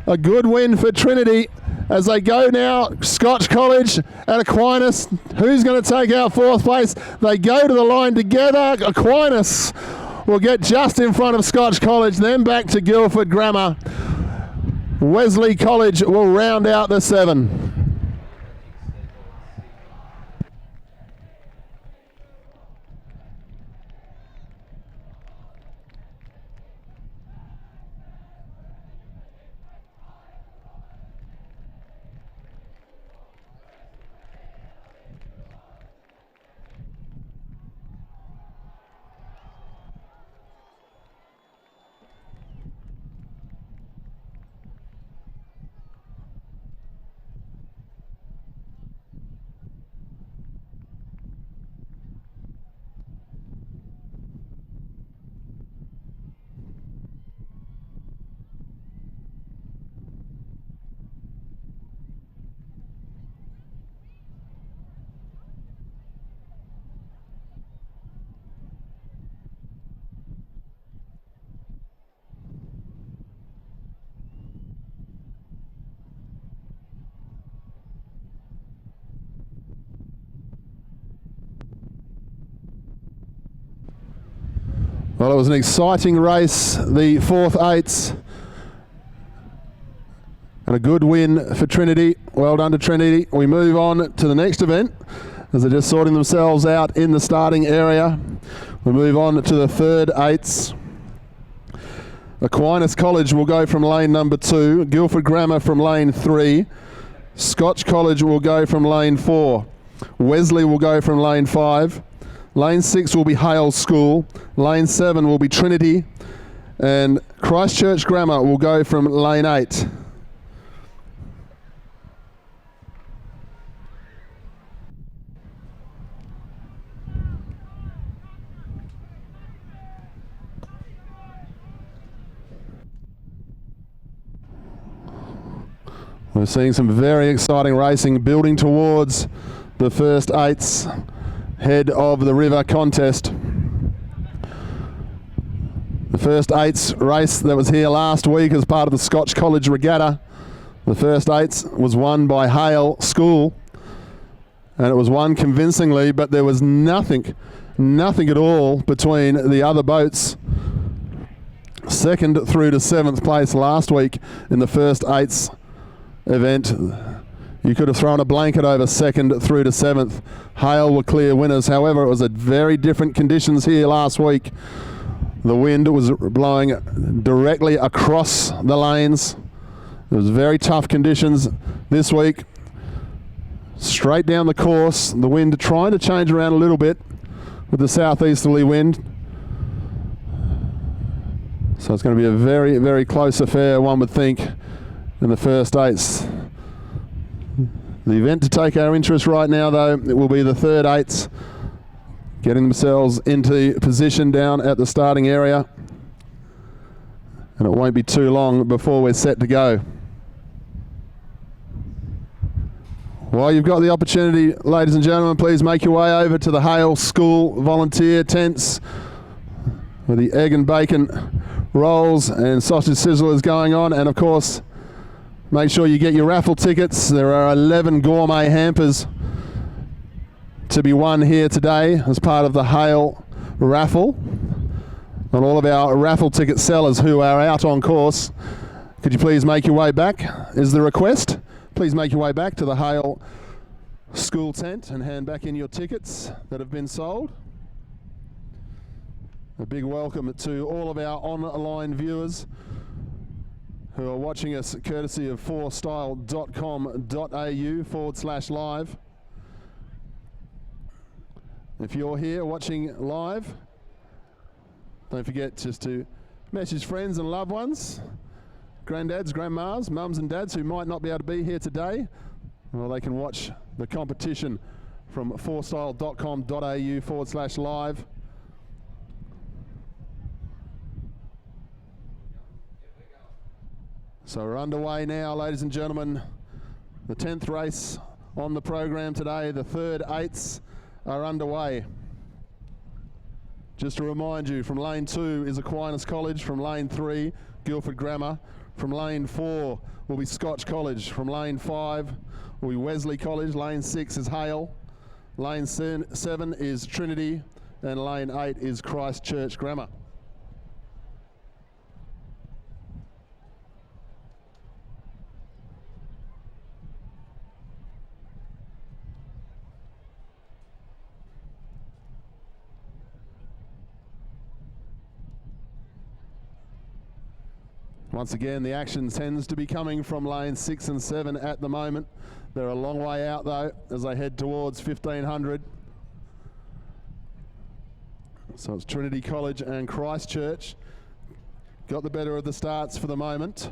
A good win for Trinity as they go now. Scotch College and Aquinas. Who's going to take out 4th place? They go to the line together. Aquinas will get just in front of Scotch College, then back to Guildford Grammar. Wesley College will round out the 7. Well, it was an exciting race, the 4th 8s. And a good win for Trinity. Well done to Trinity. We move on to the next event as they're just sorting themselves out in the starting area. We move on to the third eights. Aquinas College will go from lane number 2. Guildford Grammar from lane 3. Scotch College will go from lane 4. Wesley will go from lane 5. Lane 6 will be Hale School. Lane 7 will be Trinity. And Christchurch Grammar will go from lane 8. We're seeing some very exciting racing building towards the first eights head of the river contest. The first eights race that was here last week as part of the Scotch College Regatta. The first eights was won by Hale School, and it was won convincingly, but there was nothing at all between the other boats. Second through to 7th place last week in the first eights event. You could have thrown a blanket over 2nd through to 7th. Hale were clear winners. However, it was at very different conditions here last week. The wind was blowing directly across the lanes. It was very tough conditions this week. Straight down the course, the wind trying to change around a little bit with the southeasterly wind. So it's going to be a very, very close affair, one would think, in the first eights. The event to take our interest right now, though, it will be the third eights, getting themselves into position down at the starting area. And it won't be too long before we're set to go. While you've got the opportunity, ladies and gentlemen, please make your way over to the Hale School volunteer tents where the egg and bacon rolls and sausage sizzlers going on. And of course, make sure you get your raffle tickets. There are 11 gourmet hampers to be won here today as part of the Hale raffle. And all of our raffle ticket sellers who are out on course, could you please make your way back, is the request. Please make your way back to the Hale School tent and hand back in your tickets that have been sold. A big welcome to all of our online viewers who are watching us courtesy of 4style.com.au/live. If you're here watching live, don't forget just to message friends and loved ones, granddads, grandmas, mums and dads who might not be able to be here today. Well, they can watch the competition from 4style.com.au/live. So we're underway now, ladies and gentlemen. The 10th race on the program today, the third eights are underway. Just to remind you, from lane 2 is Aquinas College, from lane 3, Guildford Grammar, from lane 4 will be Scotch College, from lane 5 will be Wesley College, lane 6 is Hale, lane 7 is Trinity, and lane 8 is Christchurch Grammar. Once again, the action tends to be coming from lanes 6 and 7 at the moment. They're a long way out though as they head towards 1500. So it's Trinity College and Christchurch. Got the better of the starts for the moment.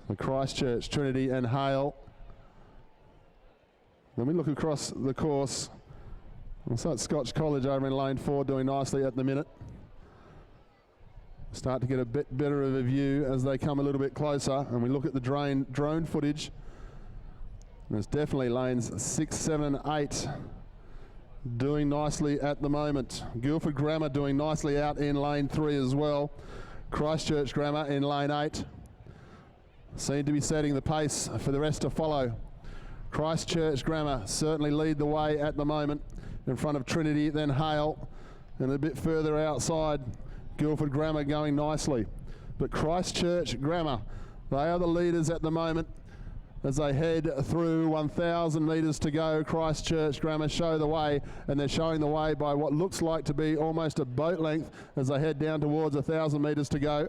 So Christchurch, Trinity and Hale. Then we look across the course. So it's Scotch College over in lane 4 doing nicely at the minute. Start to get a bit better of a view as they come a little bit closer, and we look at the drone footage. There's definitely lanes 6, 7, 8 doing nicely at the moment. Guildford Grammar doing nicely out in lane 3 as well. Christchurch Grammar in lane 8. Seem to be setting the pace for the rest to follow. Christchurch Grammar certainly lead the way at the moment in front of Trinity, then Hale, and a bit further outside, Guildford Grammar going nicely. But Christchurch Grammar, they are the leaders at the moment as they head through 1,000 metres to go. Christchurch Grammar show the way, and they're showing the way by what looks like to be almost a boat length as they head down towards 1,000 metres to go.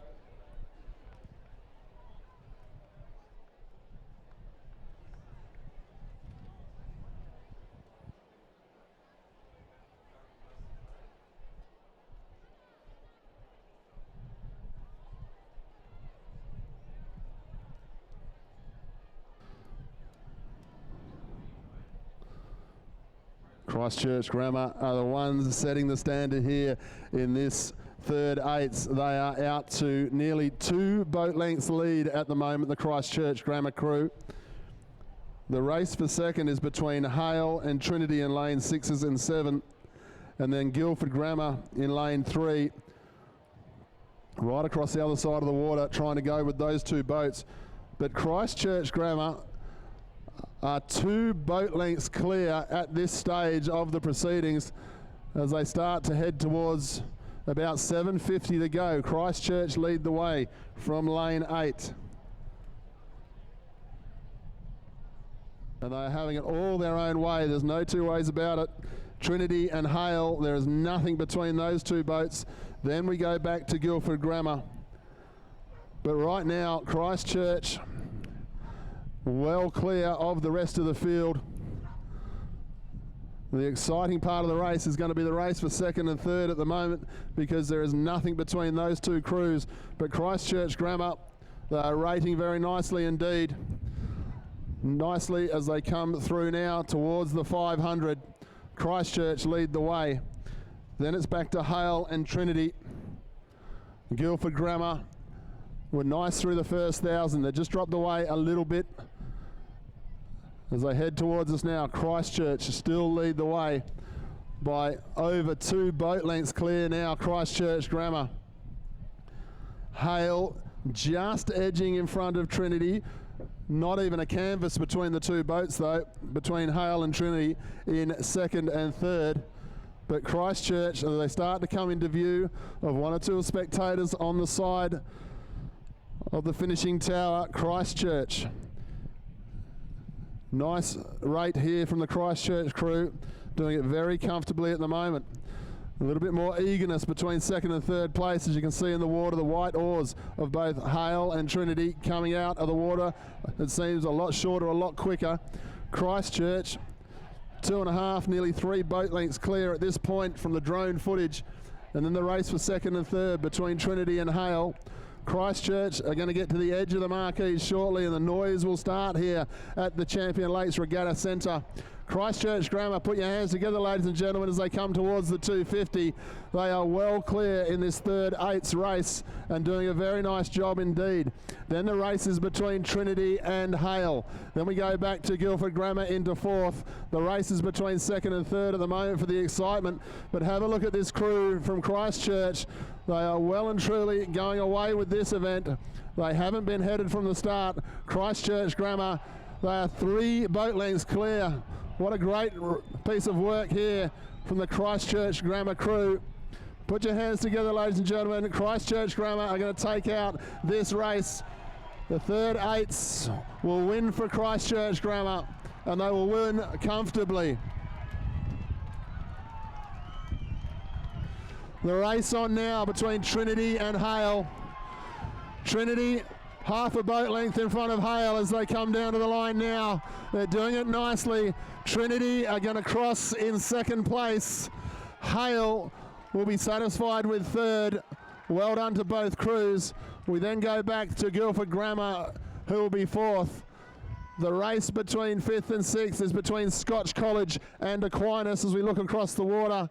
Christchurch Grammar are the ones setting the standard here in this third eights. They are out to nearly 2 boat lengths lead at the moment, the Christchurch Grammar crew. The race for second is between Hale and Trinity in lane 6s and 7, and then Guildford Grammar in lane 3, right across the other side of the water, trying to go with those 2 boats. But Christchurch Grammar are 2 boat lengths clear at this stage of the proceedings as they start to head towards about 7:50 to go. Christchurch lead the way from lane 8. And they're having it all their own way. There's no two ways about it. Trinity and Hale, there is nothing between those 2 boats. Then we go back to Guildford Grammar. But right now, Christchurch well clear of the rest of the field. The exciting part of the race is going to be the race for second and third at the moment, because there is nothing between those 2 crews. But Christchurch Grammar, they are rating very nicely indeed. Nicely as they come through now towards the 500. Christchurch lead the way. Then it's back to Hale and Trinity. Guildford Grammar were nice through the first 1,000. They just dropped away a little bit as they head towards us now. Christchurch still lead the way by over 2 boat lengths clear now. Christchurch Grammar. Hale just edging in front of Trinity. Not even a canvas between the 2 boats though, between Hale and Trinity in second and third. But Christchurch, as they start to come into view of 1 or 2 spectators on the side of the finishing tower, Christchurch. Nice rate here from the Christchurch crew, doing it very comfortably at the moment. A little bit more eagerness between second and third place, as you can see in the water, the white oars of both Hale and Trinity coming out of the water. It seems a lot shorter, a lot quicker. Christchurch, 2.5, nearly 3 boat lengths clear at this point from the drone footage. And then the race for second and third between Trinity and Hale. Christchurch are going to get to the edge of the marquees shortly, and the noise will start here at the Champion Lakes Regatta Centre. Christchurch Grammar, put your hands together, ladies and gentlemen, as they come towards the 250. They are well clear in this third eights race and doing a very nice job indeed. Then the race is between Trinity and Hale. Then we go back to Guildford Grammar into 4th. The race is between second and third at the moment for the excitement. But have a look at this crew from Christchurch. They are well and truly going away with this event. They haven't been headed from the start. Christchurch Grammar, they are 3 boat lengths clear. What a great piece of work here from the Christchurch Grammar crew. Put your hands together, ladies and gentlemen. Christchurch Grammar are going to take out this race. The third eights will win for Christchurch Grammar, and they will win comfortably. The race on now between Trinity and Hale. Trinity, half a boat length in front of Hale as they come down to the line now. They're doing it nicely. Trinity are going to cross in second place. Hale will be satisfied with third. Well done to both crews. We then go back to Guildford Grammar, who will be 4th. The race between 5th and 6th is between Scotch College and Aquinas as we look across the water.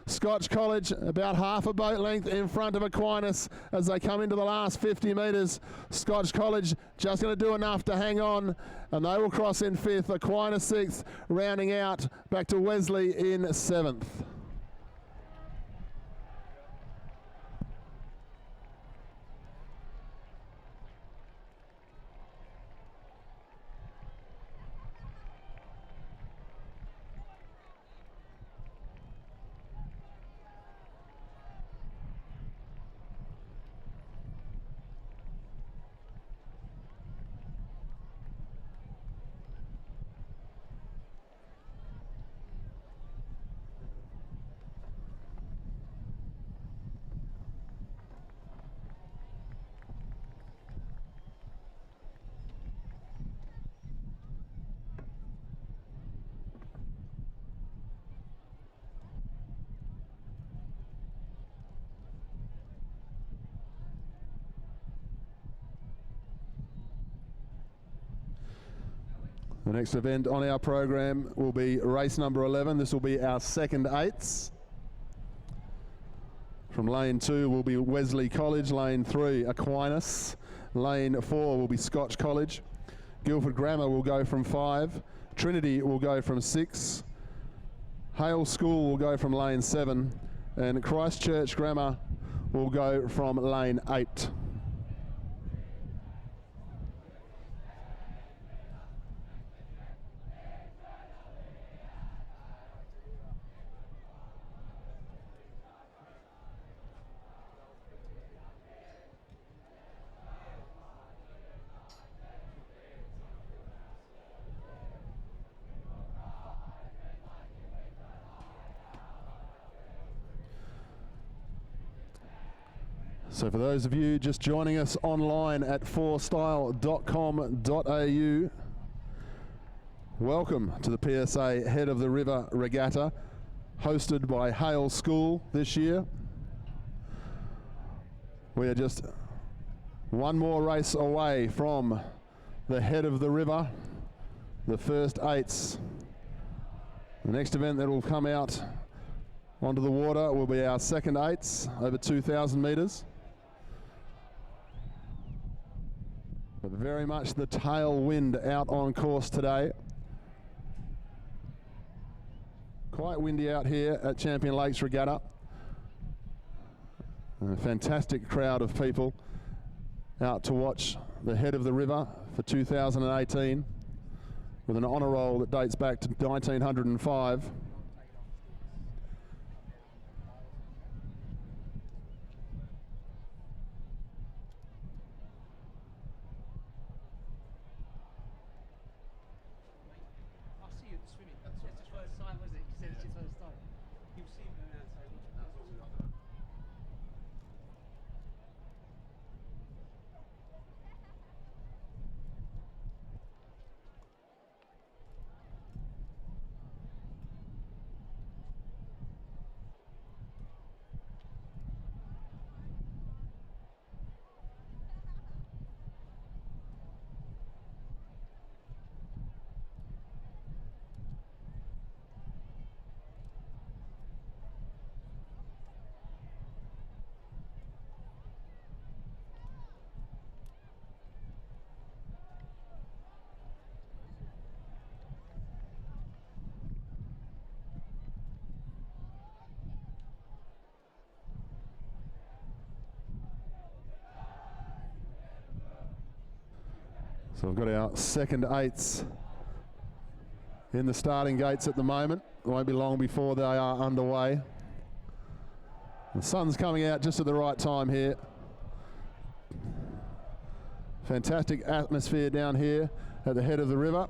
Scotch College about half a boat length in front of Aquinas as they come into the last 50 metres. Scotch College just going to do enough to hang on, and they will cross in 5th. Aquinas 6th, rounding out back to Wesley in 7th. The next event on our program will be race number 11. This will be our second eights. From lane 2 will be Wesley College, lane 3 Aquinas, lane 4 will be Scotch College, Guildford Grammar will go from 5, Trinity will go from 6, Hale School will go from lane 7, and Christchurch Grammar will go from lane 8. So for those of you just joining us online at 4style.com.au, welcome to the PSA Head of the River Regatta, hosted by Hale School this year. We are just one more race away from the head of the river, the first eights. The next event that will come out onto the water will be our second eights, over 2,000 metres. But very much the tailwind out on course today. Quite windy out here at Champion Lakes Regatta. And a fantastic crowd of people out to watch the head of the river for 2018 with an honour roll that dates back to 1905. I see you swimming. It's just first time, was it? You said it's your first time. You'll see me around table. So we've got our second eights in the starting gates at the moment. It won't be long before they are underway. The sun's coming out just at the right time here. Fantastic atmosphere down here at the head of the river.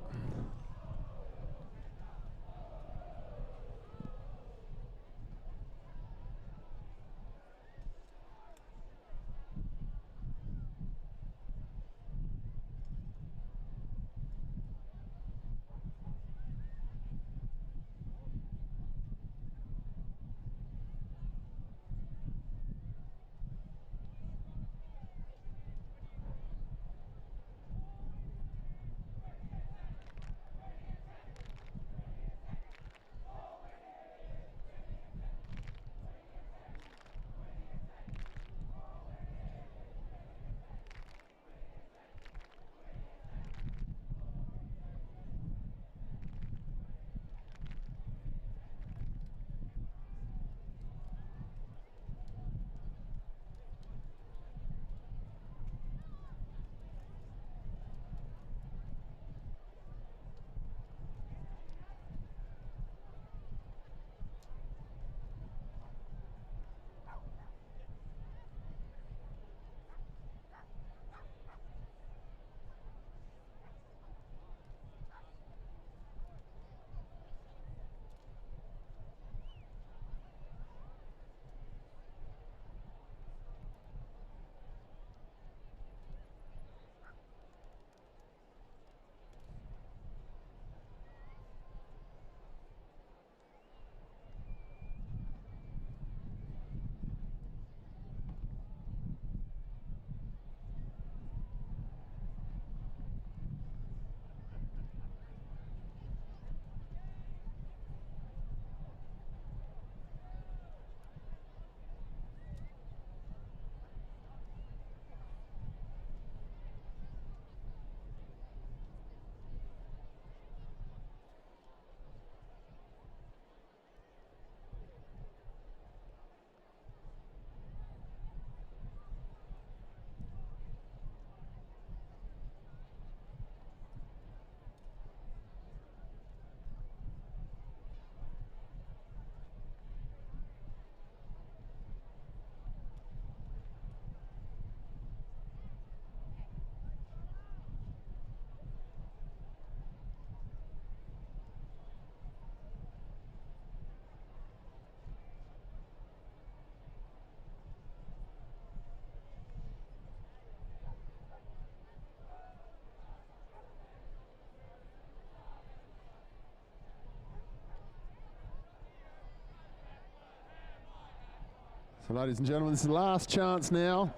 So ladies and gentlemen, this is the last chance now,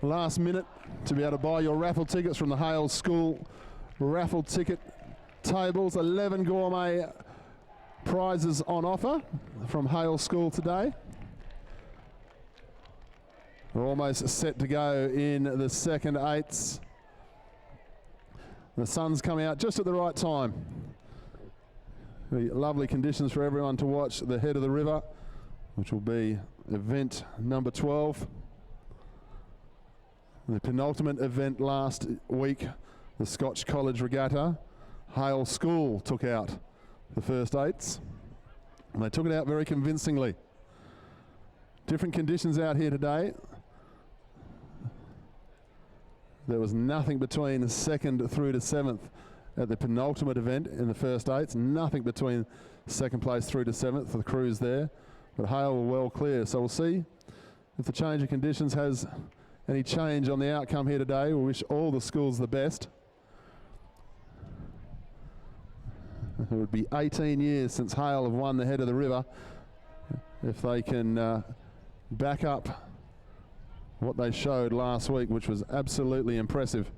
last minute, to be able to buy your raffle tickets from the Hale School raffle ticket tables. 11 gourmet prizes on offer from Hale School today. We're almost set to go in the second eights. The sun's coming out just at the right time. Lovely conditions for everyone to watch the head of the river, which will be event number 12. The penultimate event last week, the Scotch College Regatta. Hale School took out the first eights, and they took it out very convincingly. Different conditions out here today. There was nothing between second through to seventh at the penultimate event in the first eights. Nothing between second place through to seventh for the crews there. But Hale were well clear. So we'll see if the change of conditions has any change on the outcome here today. We wish all the schools the best. It would be 18 years since Hale have won the head of the river. If they can back up what they showed last week, which was absolutely impressive.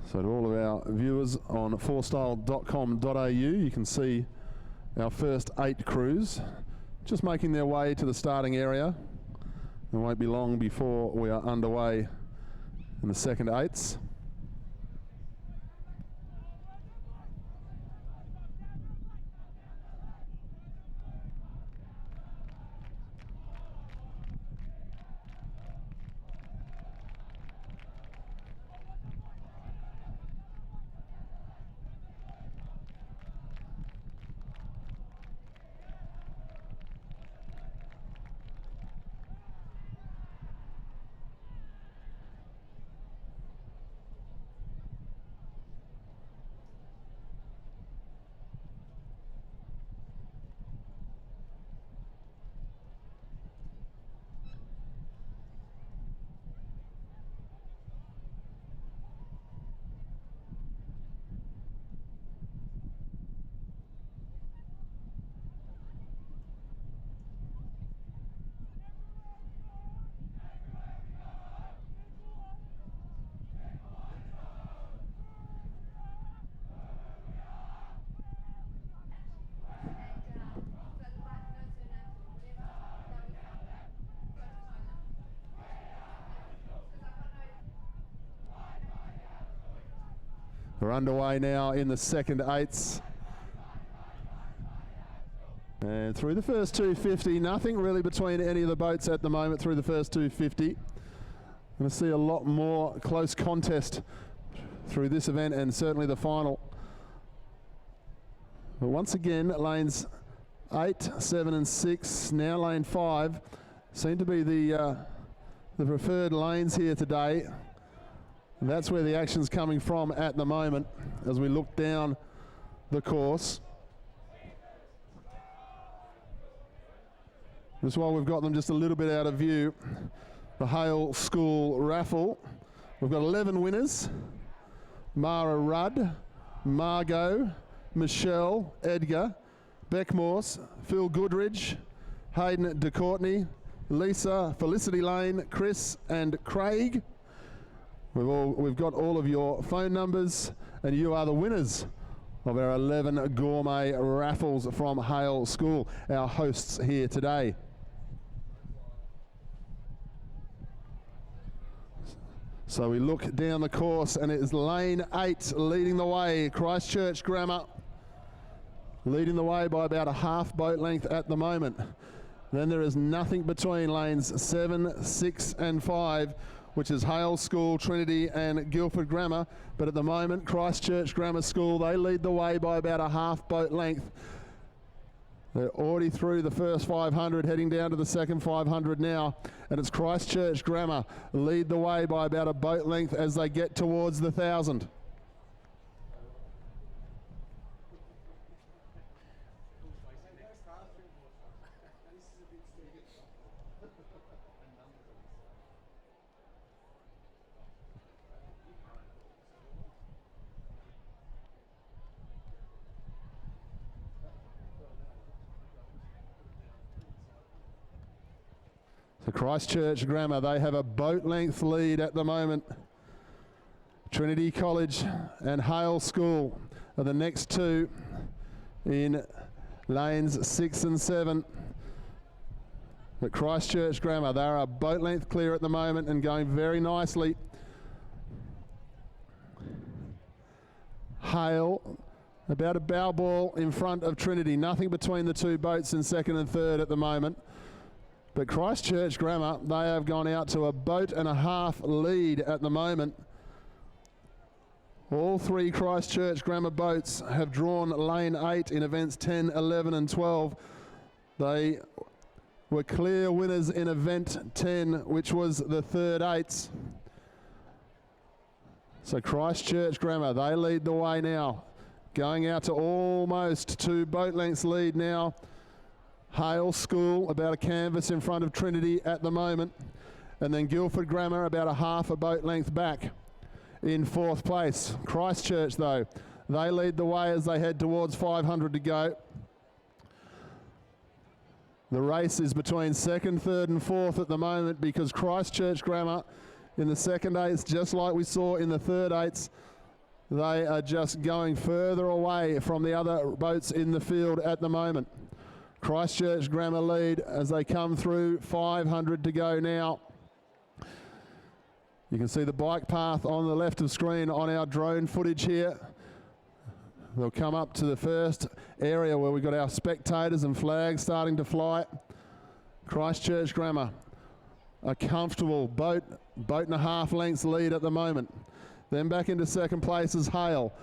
So to all of our viewers on fourstyle.com.au, you can see our first 8 crews just making their way to the starting area. It won't be long before we are underway in the second eights. We're underway now in the second eights. And through the first 250, nothing really between any of the boats at the moment through the first 250. Going to see a lot more close contest through this event and certainly the final. But once again, lanes 8, 7 and 6, now lane 5, seem to be the preferred lanes here today. And that's where the action's coming from at the moment as we look down the course. Just while we've got them just a little bit out of view, the Hale School raffle. We've got 11 winners. Mara Rudd, Margot, Michelle, Edgar, Beck Morse, Phil Goodridge, Hayden DeCourtney, Lisa, Felicity Lane, Chris and Craig. We've got all of your phone numbers, and you are the winners of our 11 gourmet raffles from Hale School, our hosts here today. So we look down the course, and it is lane 8 leading the way. Christchurch Grammar leading the way by about a half boat length at the moment. Then there is nothing between lanes 7, 6 and 5, which is Hale School, Trinity and Guildford Grammar. But at the moment, Christchurch Grammar School, they lead the way by about a half boat length. They're already through the first 500, heading down to the second 500 now. And it's Christchurch Grammar lead the way by about a boat length as they get towards the 1,000. The Christchurch Grammar, they have a boat length lead at the moment. Trinity College and Hale School are the next two in lanes 6 and 7. But Christchurch Grammar, they're a boat length clear at the moment and going very nicely. Hale, about a bow ball in front of Trinity. Nothing between the two boats in second and third at the moment. But Christchurch Grammar, they have gone out to a boat and a half lead at the moment. All three Christchurch Grammar boats have drawn lane 8 in events 10, 11 and 12. They were clear winners in event 10, which was the third eights. So Christchurch Grammar, they lead the way now. Going out to almost 2 boat lengths lead now. Hale School, about a canvas in front of Trinity at the moment. And then Guildford Grammar, about a half a boat length back in 4th place. Christchurch, though, they lead the way as they head towards 500 to go. The race is between 2nd, 3rd and 4th at the moment because Christchurch Grammar in the second eights, just like we saw in the third eights, they are just going further away from the other boats in the field at the moment. Christchurch Grammar lead as they come through, 500 to go now. You can see the bike path on the left of screen on our drone footage here. They'll come up to the first area where we've got our spectators and flags starting to fly. Christchurch Grammar, a comfortable boat and a half lengths lead at the moment. Then back into second place is Hale.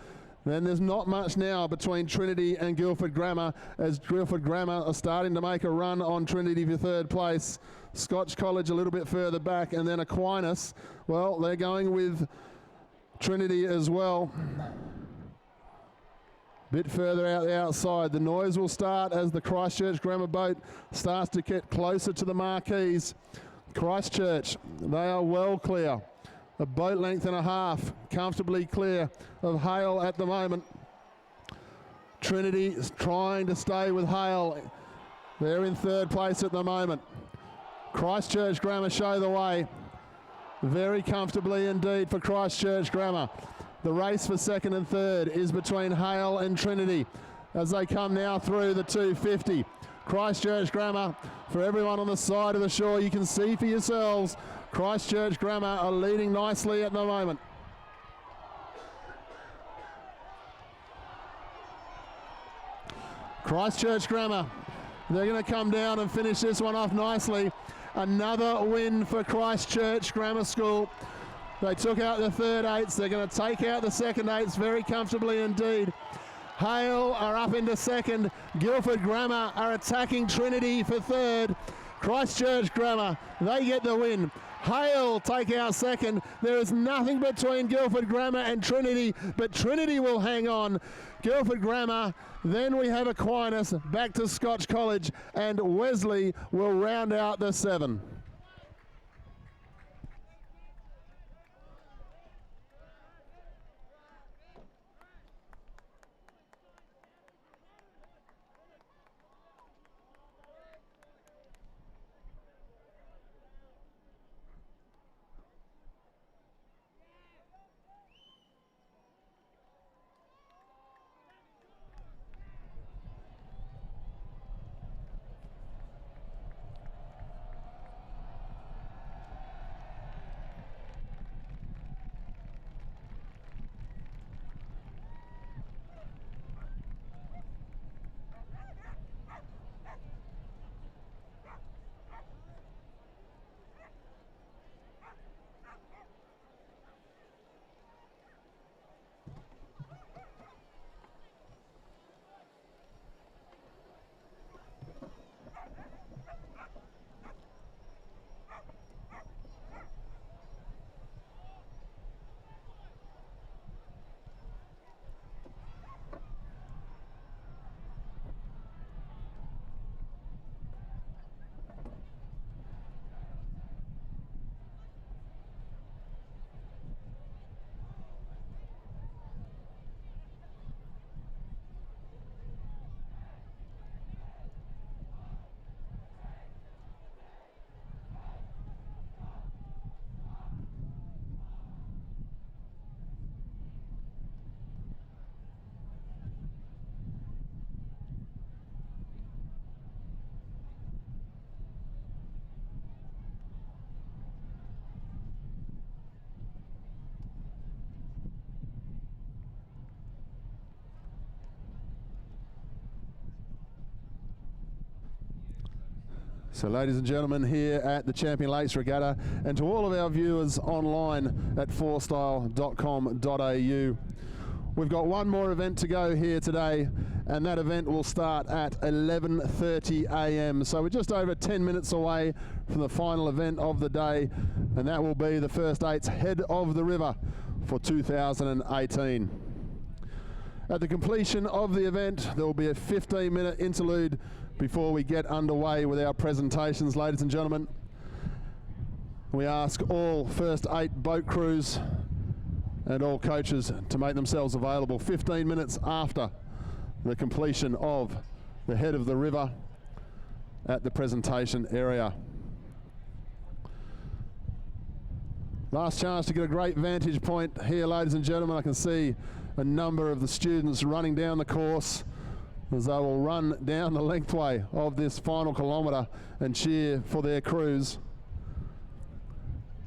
Then there's not much now between Trinity and Guildford Grammar as Guildford Grammar are starting to make a run on Trinity for third place. Scotch College a little bit further back, and then Aquinas, well, they're going with Trinity as well. Bit further out the outside. The noise will start as the Christchurch Grammar boat starts to get closer to the marquees. Christchurch, they are well clear. A boat length and a half, comfortably clear of Hale at the moment. Trinity is trying to stay with Hale. They're in third place at the moment. Christchurch Grammar show the way. Very comfortably indeed for Christchurch Grammar. The race for second and third is between Hale and Trinity as they come now through the 250. Christchurch Grammar, for everyone on the side of the shore, you can see for yourselves, Christchurch Grammar are leading nicely at the moment. Christchurch Grammar, they're going to come down and finish this one off nicely. Another win for Christchurch Grammar School. They took out the third eights. They're going to take out the second eights very comfortably indeed. Hale are up into second. Guildford Grammar are attacking Trinity for third. Christchurch Grammar, they get the win. Hale take out second. There is nothing between Guildford Grammar and Trinity, but Trinity will hang on. Guildford Grammar, then we have Aquinas, back to Scotch College, and Wesley will round out the 7. So ladies and gentlemen, here at the Champion Lakes Regatta, and to all of our viewers online at fourstyle.com.au, we've got one more event to go here today, and that event will start at 11:30 a.m. So we're just over 10 minutes away from the final event of the day, and that will be the First Eight's Head of the River for 2018. At the completion of the event, there will be a 15-minute interlude before we get underway with our presentations, ladies and gentlemen. We ask all First Eight boat crews and all coaches to make themselves available 15 minutes after the completion of the Head of the River at the presentation area. Last chance to get a great vantage point here, ladies and gentlemen. I can see a number of the students running down the course as they will run down the lengthway of this final kilometre and cheer for their crews.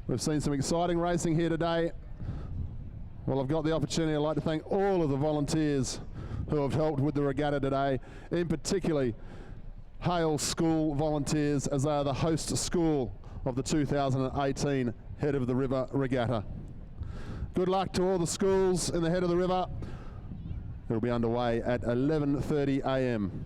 We've seen some exciting racing here today. Well, I've got the opportunity. I'd like to thank all of the volunteers who have helped with the regatta today, in particularly Hale School volunteers, as they are the host school of the 2018 Head of the River Regatta. Good luck to all the schools in the Head of the River. It'll be underway at 11:30 a.m.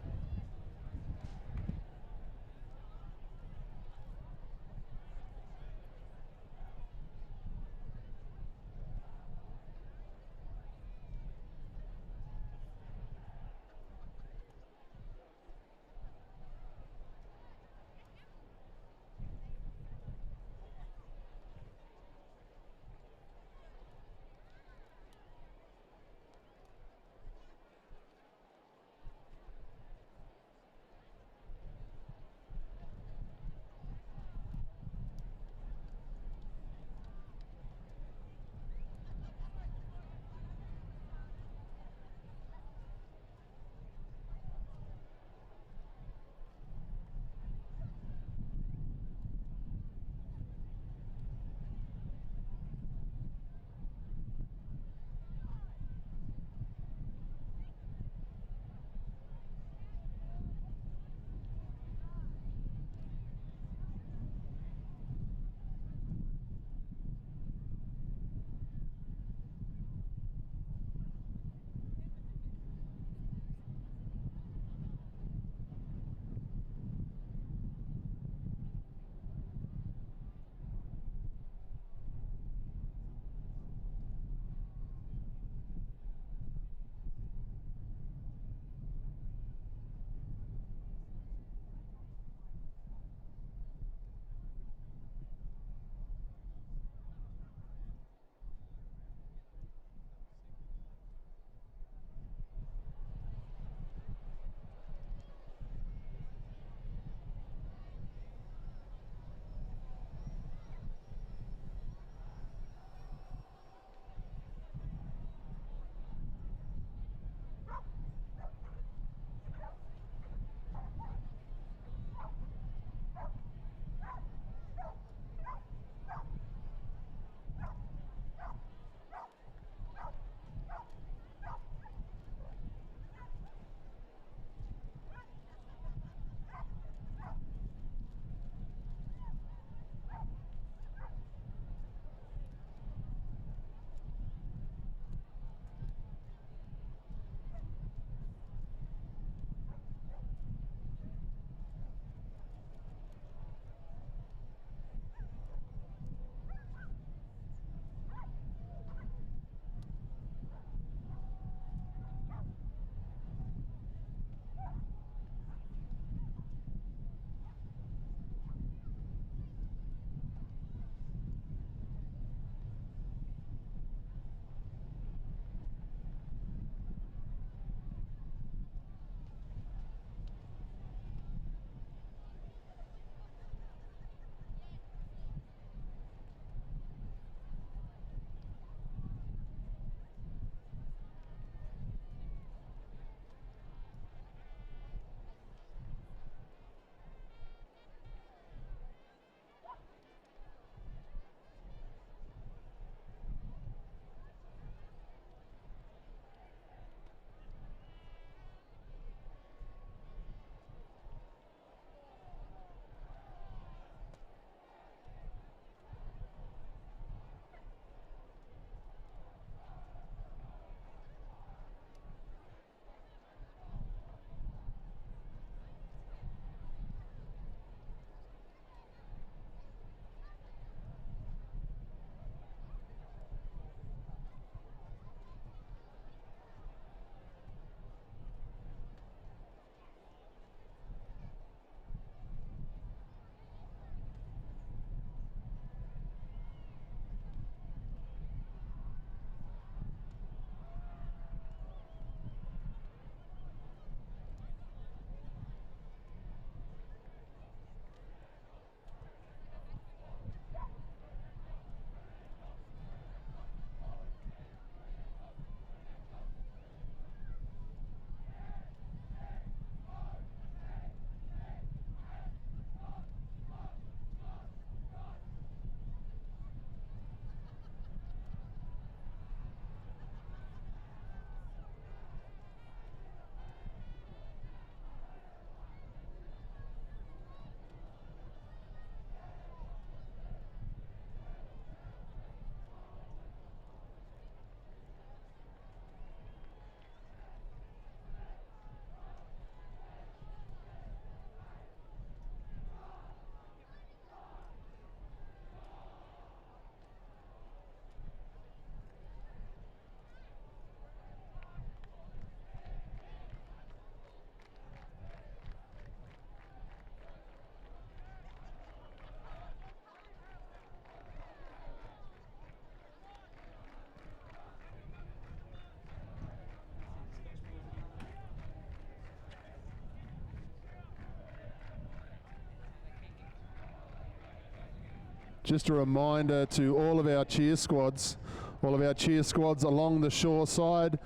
Just a reminder to all of our cheer squads along the shore side.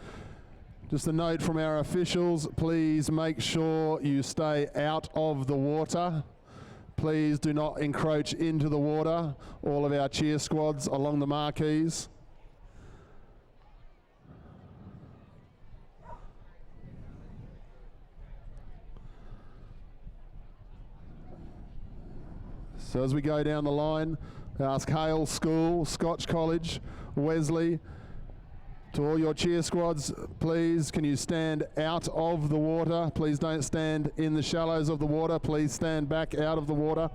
Just a note from our officials, please make sure you stay out of the water. Please do not encroach into the water, all of our cheer squads along the marquees. So as we go down the line, I ask Hale School, Scotch College, Wesley, to all your cheer squads, please can you stand out of the water? Please don't stand in the shallows of the water. Please stand back out of the water.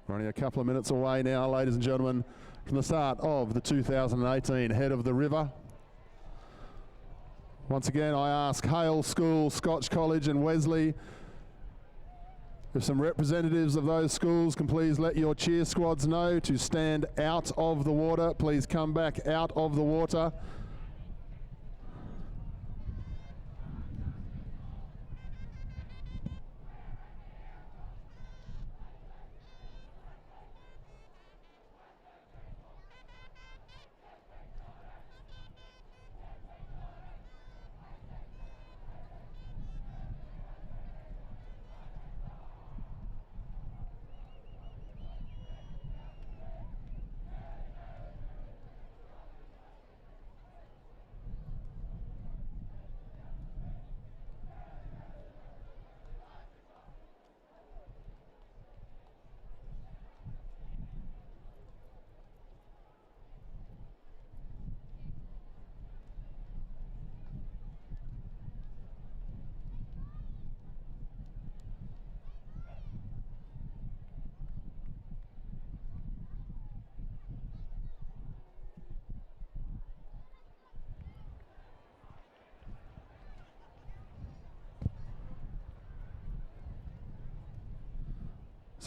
We're only a couple of minutes away now, ladies and gentlemen, from the start of the 2018 Head of the River. Once again, I ask Hale School, Scotch College and Wesley, if some representatives of those schools can please let your cheer squads know to stand out of the water. Please come back out of the water.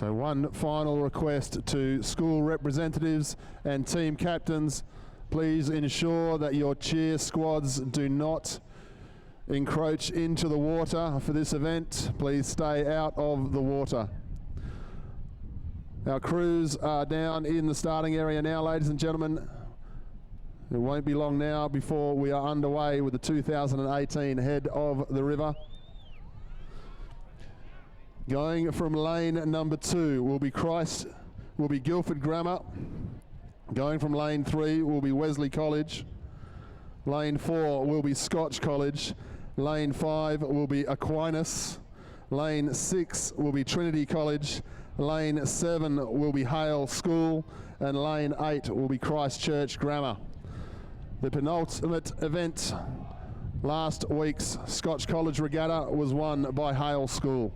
So one final request to school representatives and team captains, please ensure that your cheer squads do not encroach into the water for this event. Please stay out of the water. Our crews are down in the starting area now, ladies and gentlemen. It won't be long now before we are underway with the 2018 Head of the River. Going from lane number 2 will be Guildford Grammar. Going from lane 3 will be Wesley College. Lane 4 will be Scotch College. Lane 5 will be Aquinas. Lane 6 will be Trinity College. Lane 7 will be Hale School. And lane 8 will be Christchurch Grammar. The penultimate event, last week's Scotch College Regatta, was won by Hale School.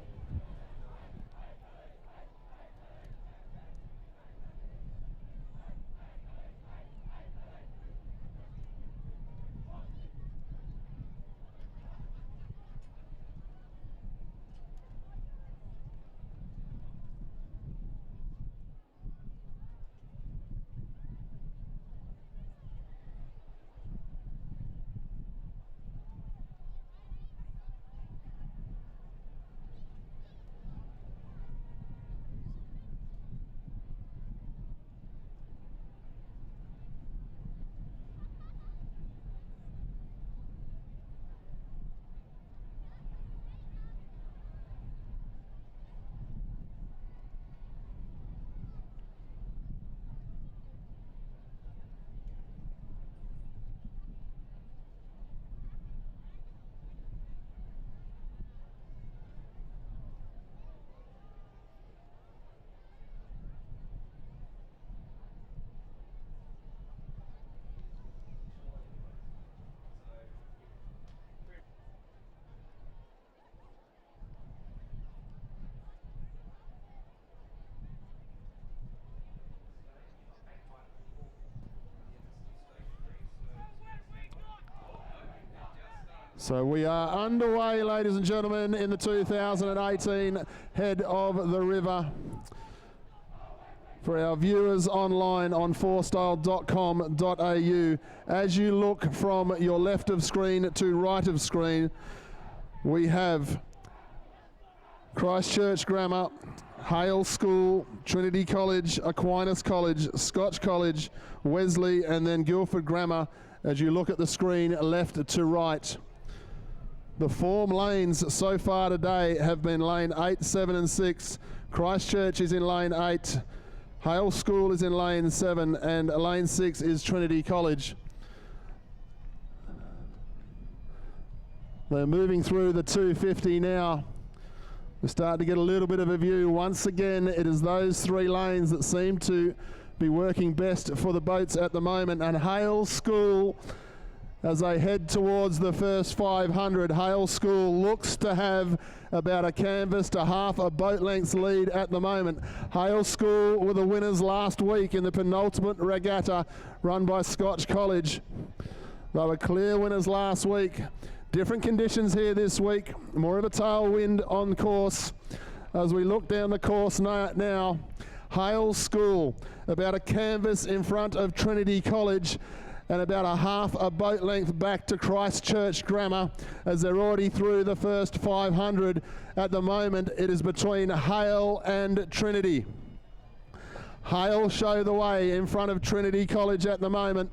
So we are underway, ladies and gentlemen, in the 2018 Head of the River. For our viewers online on fourstyle.com.au, as you look from your left of screen to right of screen, we have Christchurch Grammar, Hale School, Trinity College, Aquinas College, Scotch College, Wesley, and then Guildford Grammar as you look at the screen left to right. The form lanes so far today have been lane 8, 7 and 6. Christchurch is in lane 8. Hale School is in lane 7 and lane 6 is Trinity College. They're moving through the 250 now. We're starting to get a little bit of a view. Once again, it is those three lanes that seem to be working best for the boats at the moment. And Hale School, as they head towards the first 500, Hale School looks to have about a canvas to half a boat length's lead at the moment. Hale School were the winners last week in the penultimate regatta run by Scotch College. They were clear winners last week. Different conditions here this week, more of a tailwind on course. As we look down the course now, Hale School about a canvas in front of Trinity College and about a half a boat length back to Christchurch Grammar as they're already through the first 500. At the moment, it is between Hale and Trinity. Hale show the way in front of Trinity College at the moment.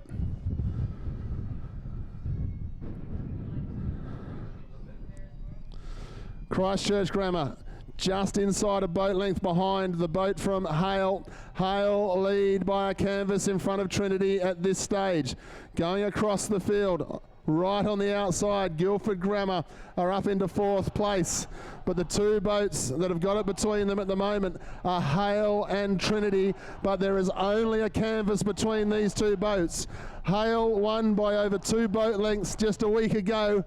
Christchurch Grammar just inside a boat length behind the boat from Hale. Hale lead by a canvas in front of Trinity at this stage. Going across the field, right on the outside, Guildford Grammar are up into 4th place. But the two boats that have got it between them at the moment are Hale and Trinity, but there is only a canvas between these two boats. Hale won by over 2 boat lengths just a week ago.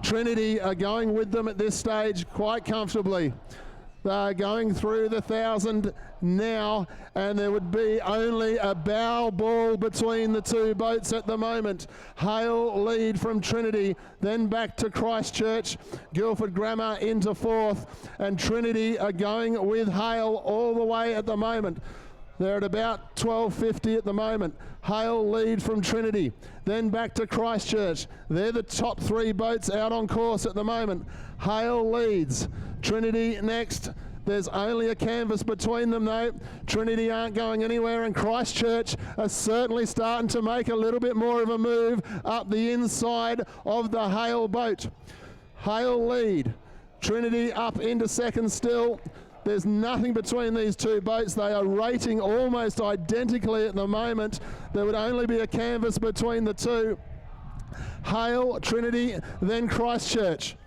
Trinity are going with them at this stage quite comfortably. They're going through the 1,000 now, and there would be only a bow ball between the two boats at the moment. Hale lead from Trinity, then back to Christchurch. Guildford Grammar into 4th, and Trinity are going with Hale all the way at the moment. They're at about 12.50 at the moment. Hale lead from Trinity, then back to Christchurch. They're the top 3 boats out on course at the moment. Hale leads. Trinity next. There's only a canvas between them though. Trinity aren't going anywhere, and Christchurch are certainly starting to make a little bit more of a move up the inside of the Hale boat. Hale lead. Trinity up into 2nd still. There's nothing between these two boats. They are rating almost identically at the moment. There would only be a canvas between the two. Hale, Trinity, then Christchurch.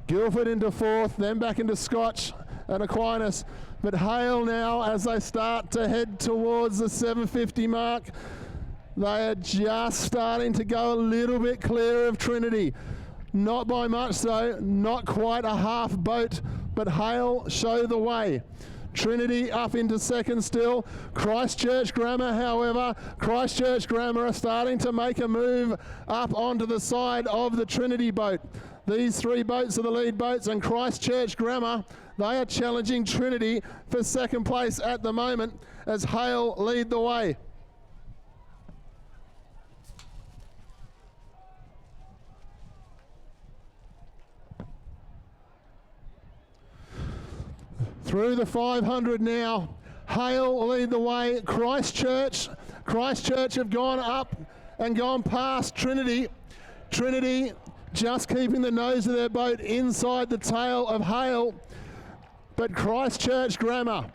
Guildford into 4th, then back into Scotch and Aquinas. But Hale now, as they start to head towards the 750 mark, they are just starting to go a little bit clear of Trinity. Not by much though, not quite a half boat, but Hale show the way. Trinity up into 2nd still. Christchurch Grammar, however, Christchurch Grammar are starting to make a move up onto the side of the Trinity boat. These 3 boats are the lead boats, and Christchurch Grammar, they are challenging Trinity for 2nd place at the moment as Hale lead the way. Through the 500 now, Hale lead the way. Christchurch have gone up and gone past Trinity. Trinity just keeping the nose of their boat inside the tail of Hale. But Christchurch Grammar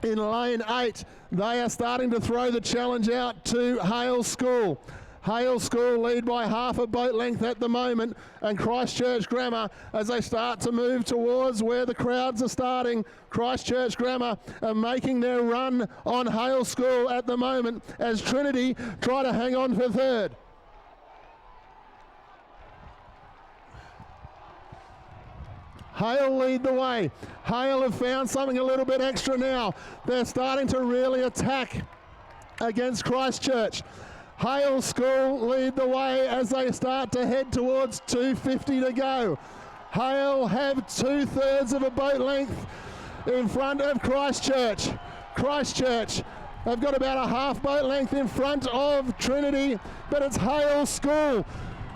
in lane 8, they are starting to throw the challenge out to Hale School. Hale School lead by half a boat length at the moment, and Christchurch Grammar, as they start to move towards where the crowds are starting, Christchurch Grammar are making their run on Hale School at the moment as Trinity try to hang on for 3rd. Hale lead the way. Hale have found something a little bit extra now. They're starting to really attack against Christchurch. Hale School lead the way as they start to head towards 2:50 to go. Hale have 2/3 of a boat length in front of Christchurch. Christchurch have got about a half boat length in front of Trinity, but it's Hale School,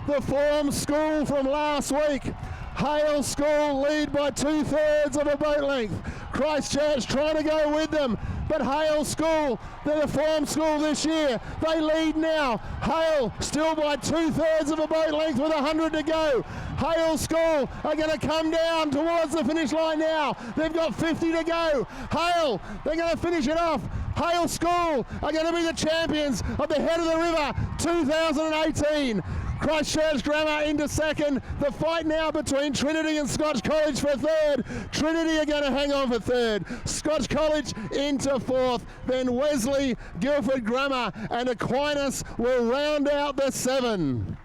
the form school from last week. Hale School lead by 2/3 of a boat length. Christchurch trying to go with them, but Hale School, they're the form school this year. They lead now. Hale still by 2/3 of a boat length with 100 to go. Hale School are going to come down towards the finish line now. They've got 50 to go. Hale, they're going to finish it off. Hale School are going to be the champions of the Head of the River 2018. Christchurch Grammar into second. The fight now between Trinity and Scotch College for third. Trinity are going to hang on for third. Scotch College into fourth. Then Wesley, Guildford Grammar and Aquinas will round out the 7.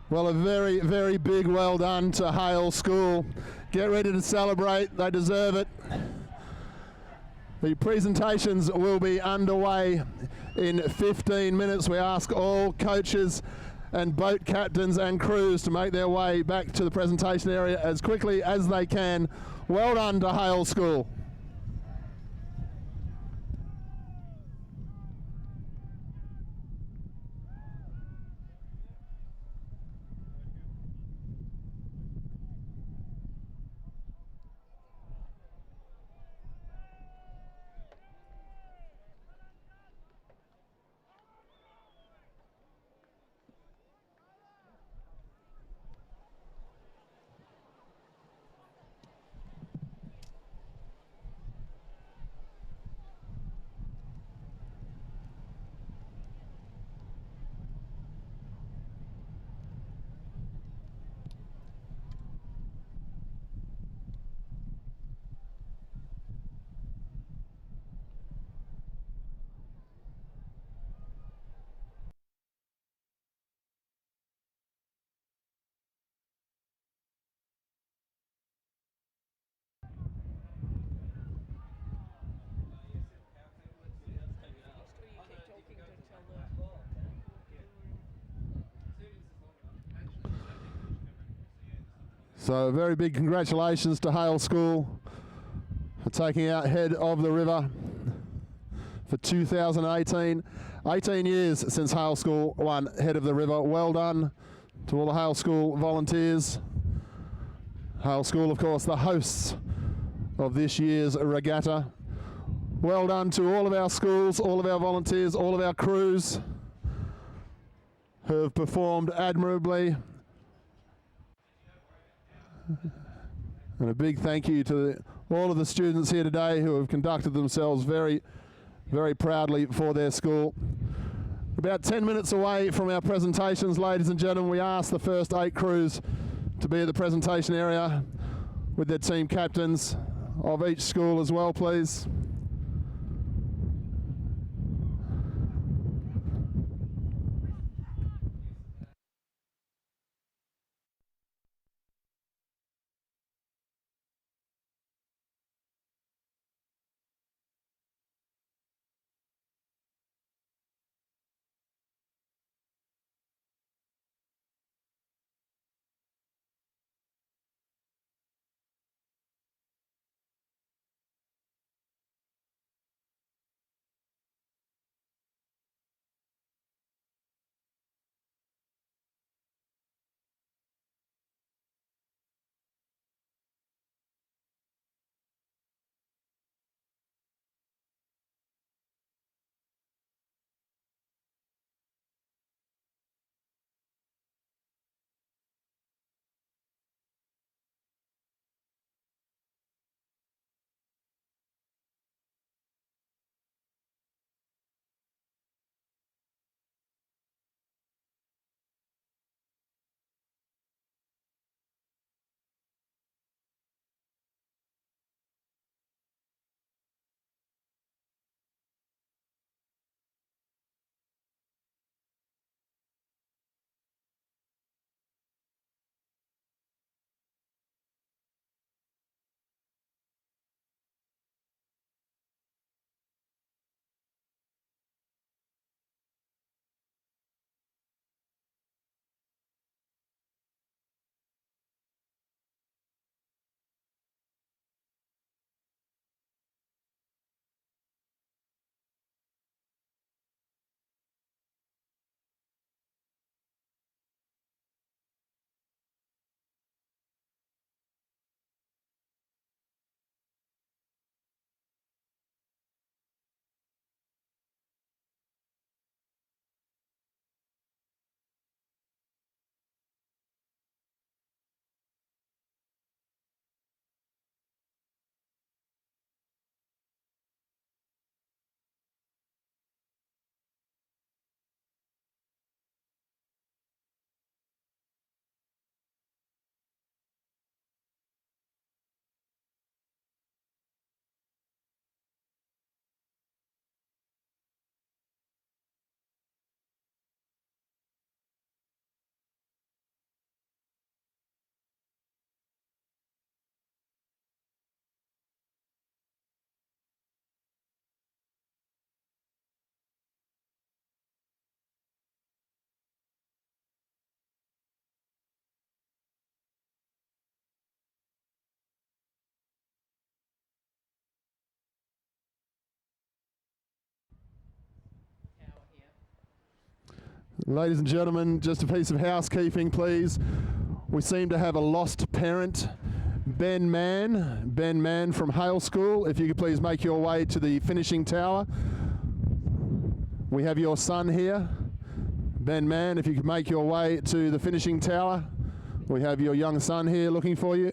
Well, a very, very big well done to Hale School. Get ready to celebrate. They deserve it. The presentations will be underway in 15 minutes. We ask all coaches and boat captains and crews to make their way back to the presentation area as quickly as they can. Well done to Hale School. So a very big congratulations to Hale School for taking out Head of the River for 2018. 18 years since Hale School won Head of the River. Well done to all the Hale School volunteers. Hale School, of course, the hosts of this year's regatta. Well done to all of our schools, all of our volunteers, all of our crews who have performed admirably. And a big thank you to all of the students here today who have conducted themselves very, very proudly for their school. About 10 minutes away from our presentations, ladies and gentlemen, we ask the first 8 crews to be at the presentation area with their team captains of each school as well, please. Ladies and gentlemen, just a piece of housekeeping, please. We seem to have a lost parent. Ben Mann from Hale School, if you could please make your way to the finishing tower. We have your son here. Ben Mann, if you could make your way to the finishing tower. We have your young son here looking for you.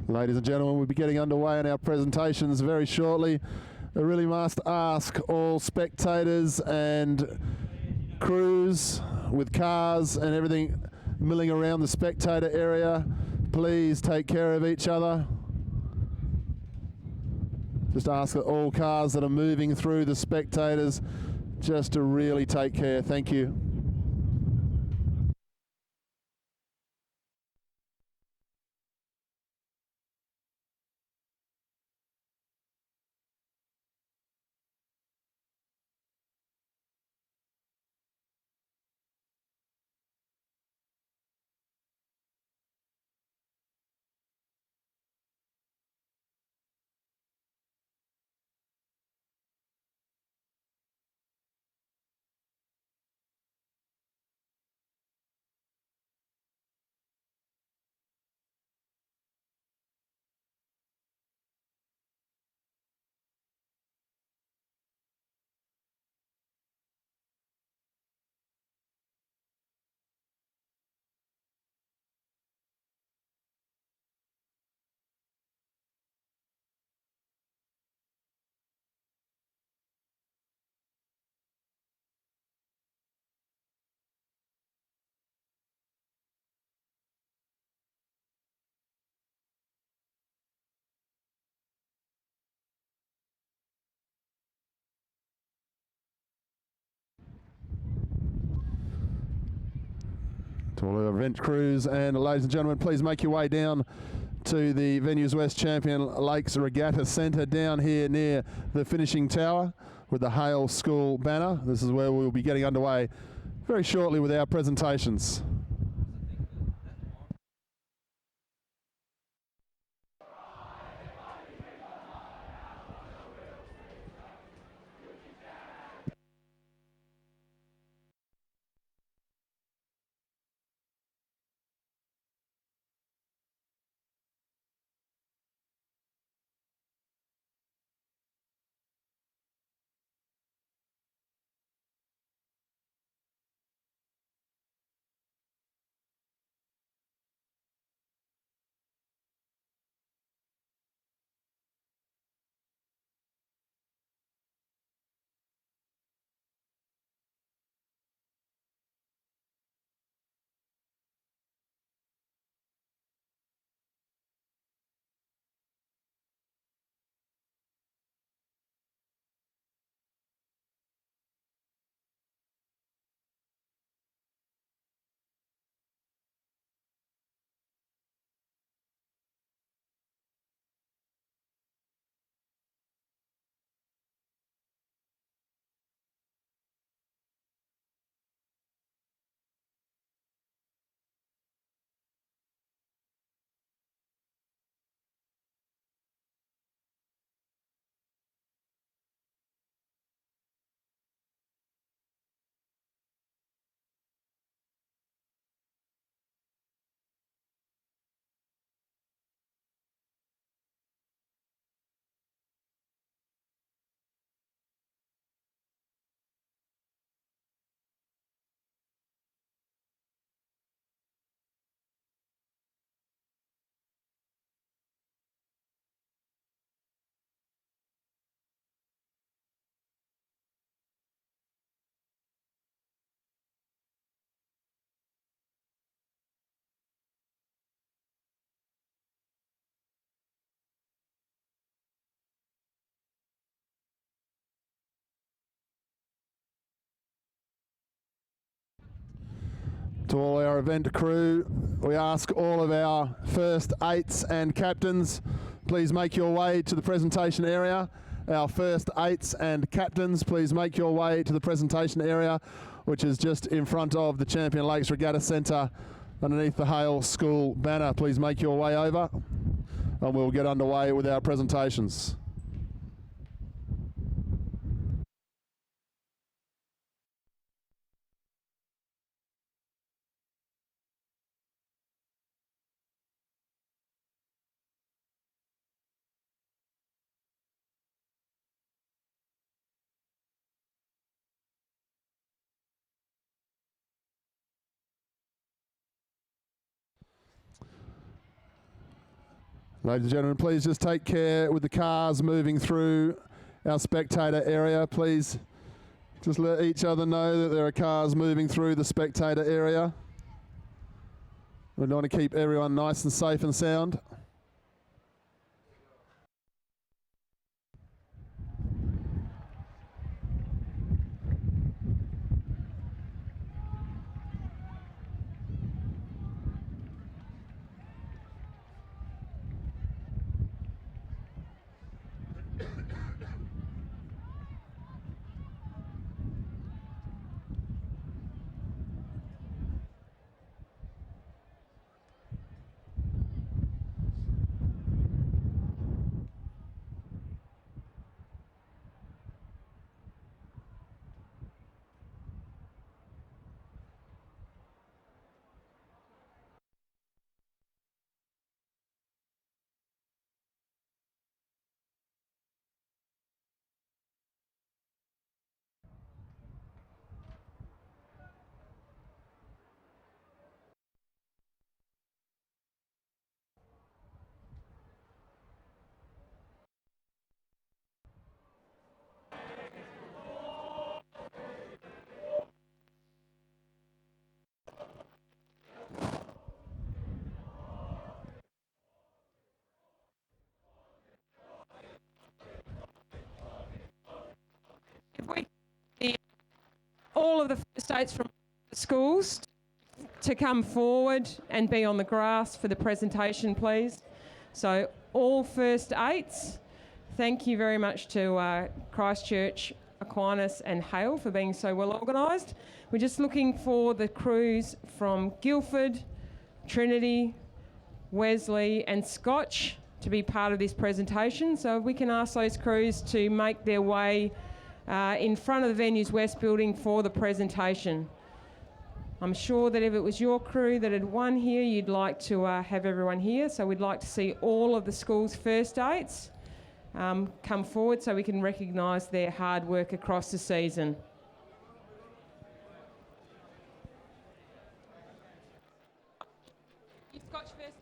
Ladies and gentlemen, we'll be getting underway in our presentations very shortly. I really must ask all spectators and crews with cars and everything milling around the spectator area, please take care of each other. Just ask that all cars that are moving through the spectators just to really take care. Thank you. To all our event crews and ladies and gentlemen, please make your way down to the Venues West Champion Lakes Regatta Centre down here near the finishing tower with the Hale School banner. This is where we'll be getting underway very shortly with our presentations. To all our event crew, we ask all of our first eights and captains, please make your way to the presentation area. Our first eights and captains, please make your way to the presentation area, which is just in front of the Champion Lakes Regatta Centre underneath the Hale School banner. Please make your way over and we'll get underway with our presentations. Ladies and gentlemen, please just take care with the cars moving through our spectator area. Please just let each other know that there are cars moving through the spectator area. We want to keep everyone nice and safe and sound. If we get all of the first eights from the schools to come forward and be on the grass for the presentation, please. So all first eights, thank you very much to Christchurch, Aquinas and Hale for being so well organised. We're just looking for the crews from Guildford, Trinity, Wesley and Scotch to be part of this presentation. So if we can ask those crews to make their way in front of the venue's west building for the presentation. I'm sure that if it was your crew that had won here, you'd like to have everyone here. So we'd like to see all of the school's first eights come forward so we can recognise their hard work across the season. Scotch first.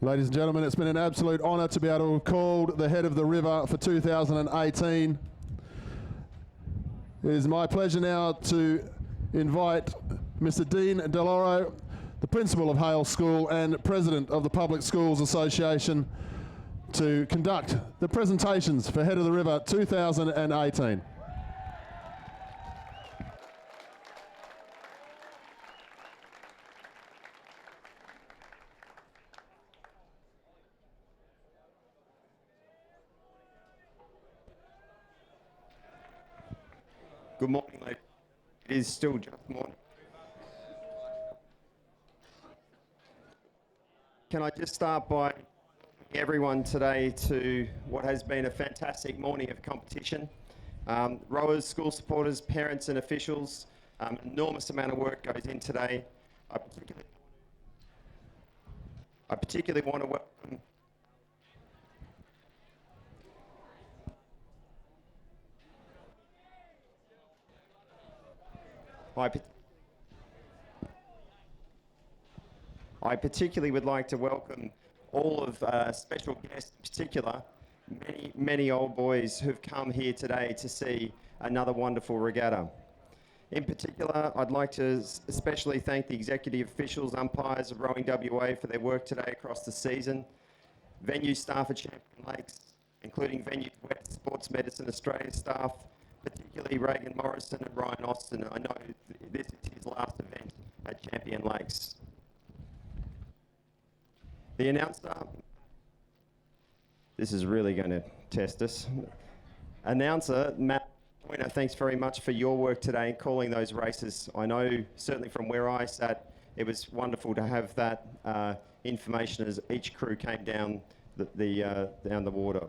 Ladies and gentlemen, it's been an absolute honour to be able to have called the Head of the River for 2018. It is my pleasure now to invite Mr. Dean Deloro, the Principal of Hale School and President of the Public Schools Association, to conduct the presentations for Head of the River 2018. Good morning, ladies. It is still just morning. Can I just start by thanking everyone today to what has been a fantastic morning of competition. Rowers, school supporters, parents and officials, enormous amount of work goes in today. I particularly want to welcome I particularly would like to welcome all of special guests, in particular, many old boys who've come here today to see another wonderful regatta. In particular, I'd like to especially thank the executive officials, umpires of Rowing WA for their work today across the season, venue staff at Champion Lakes, including Venue West Sports Medicine Australia staff, particularly Reagan Morrison and Ryan Austin. I know this is his last event at Champion Lakes. The announcer, this is really going to test us. Announcer, Matt Pointer, thanks very much for your work today calling those races. I know certainly from where I sat, it was wonderful to have that information as each crew came down down the water.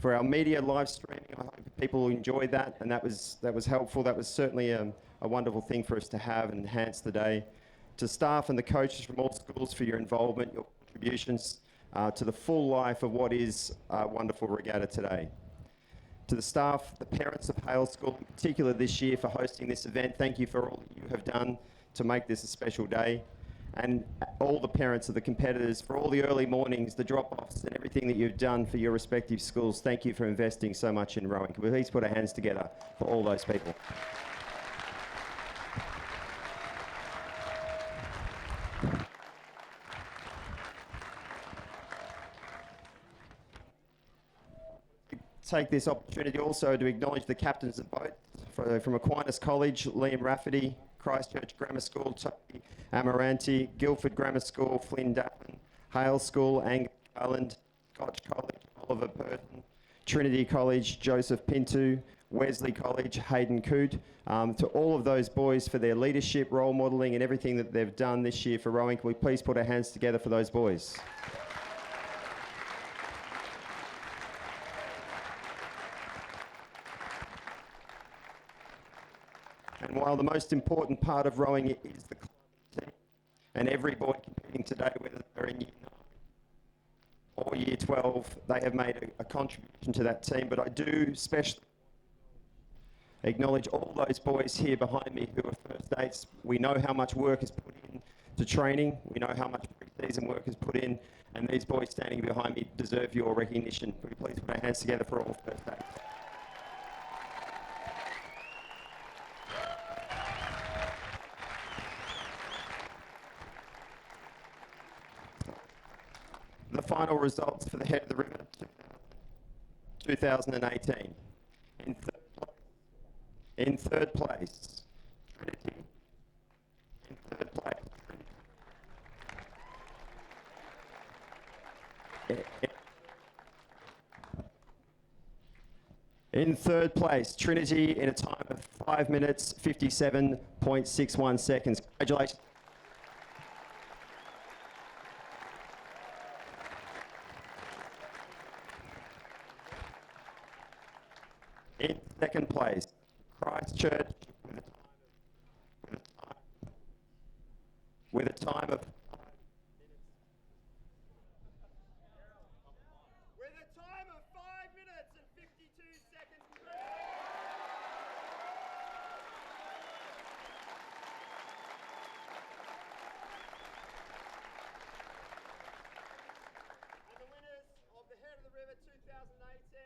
For our media live streaming, I hope people enjoyed that, and that was helpful. That was certainly a wonderful thing for us to have and enhance the day. To staff and the coaches from all schools for your involvement, your contributions to the full life of what is a wonderful regatta today. To the staff, the parents of Hale School in particular this year for hosting this event, thank you for all you have done to make this a special day. And all the parents of the competitors for all the early mornings, the drop-offs and everything that you've done for your respective schools. Thank you for investing so much in rowing. Can we please put our hands together for all those people? Take this opportunity also to acknowledge the captains of boats from Aquinas College, Liam Rafferty, Christchurch Grammar School, Toby Amaranti, Guildford Grammar School, Flynn Daffin, Hale School, Angus Garland, Scotch College, Oliver Burton, Trinity College, Joseph Pinto, Wesley College, Hayden Coote, to all of those boys for their leadership, role modelling and everything that they've done this year for rowing. Can we please put our hands together for those boys? And while the most important part of rowing is the club team, and every boy competing today, whether they're in year 9 or year 12, they have made a contribution to that team. But I do especially acknowledge all those boys here behind me who are first eights. We know how much work is put in to training. We know how much pre-season work is put in. And these boys standing behind me deserve your recognition. Can we please put our hands together for all first eights? The final results for the Head of the River 2018. In third place, Trinity. In third place, Trinity. In third place, Trinity in a time of 5 minutes, 57.61 seconds. Congratulations. In second place, Christchurch with a time of 5 minutes and 52 seconds. And the winners of the Head of the River 2018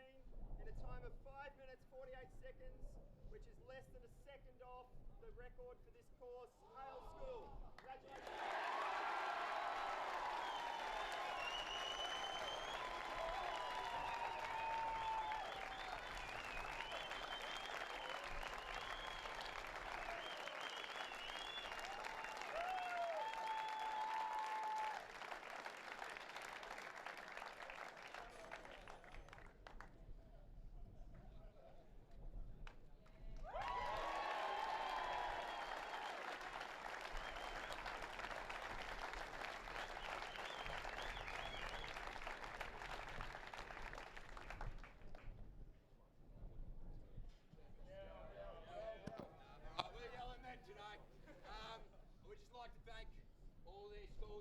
in a time of 5 minutes 48 seconds, which is less than a second off the record for this course, Hale School. Congratulations.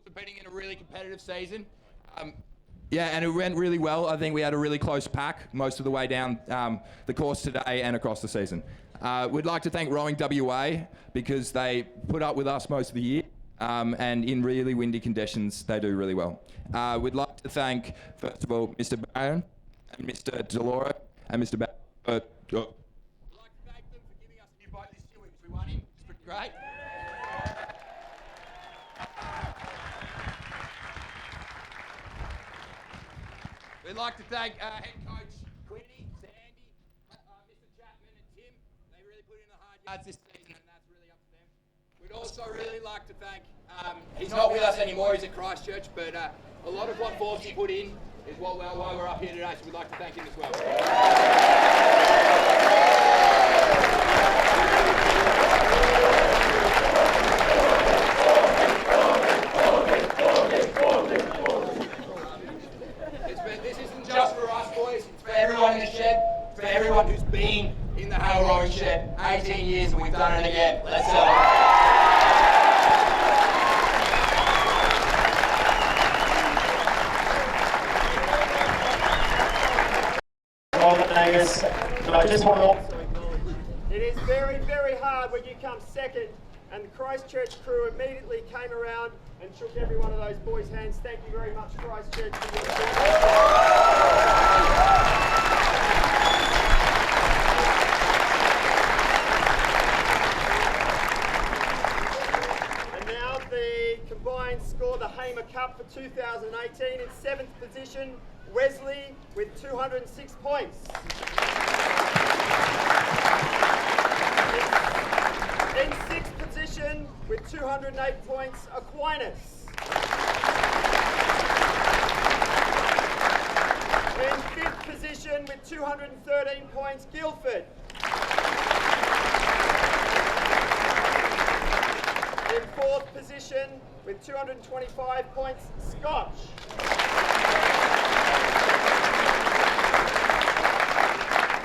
Competing in a really competitive season. Yeah, and it went really well. I think we had a really close pack most of the way down the course today and across the season. We'd like to thank Rowing WA because they put up with us most of the year, and in really windy conditions, they do really well. We'd like to thank, first of all, Mr. Barron and Mr. Delora and Mr. Barron. We'd like to thank them for giving us a new boat this year because we won him. It's pretty great. We'd like to thank head coach Quinny, Sandy, Mr. Chapman and Tim. They really put in the hard yards this season and that's really up to them. We'd also really like to thank, he's not with us anymore, he's at Christchurch, but a lot of what Forbesy put in is why we're up here today, so we'd like to thank him as well. This isn't just for us boys, it's for everyone in the shed, for everyone who's been in the Hale rowing shed 18 years and we've done it again. Let's celebrate. Angus, but I just want to also acknowledge it is very, very hard when you come second, and the Christchurch crew immediately came around and shook every one of those boys' hands. Thank you very much, Christchurch, for your support. And now the combined score, the Hamer Cup for 2018, in 7th position, Wesley with 206 points. In 6th position with 208 points, Aquinas. In 5th position with 213 points, Guildford. In 4th position with 225 points, Scotch.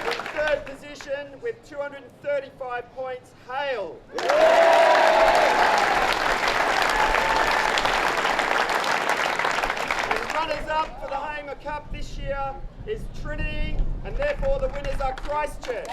In 3rd position with 235 points, Hale. The runners-up for the Hamer Cup this year is Trinity, and therefore the winners are Christchurch.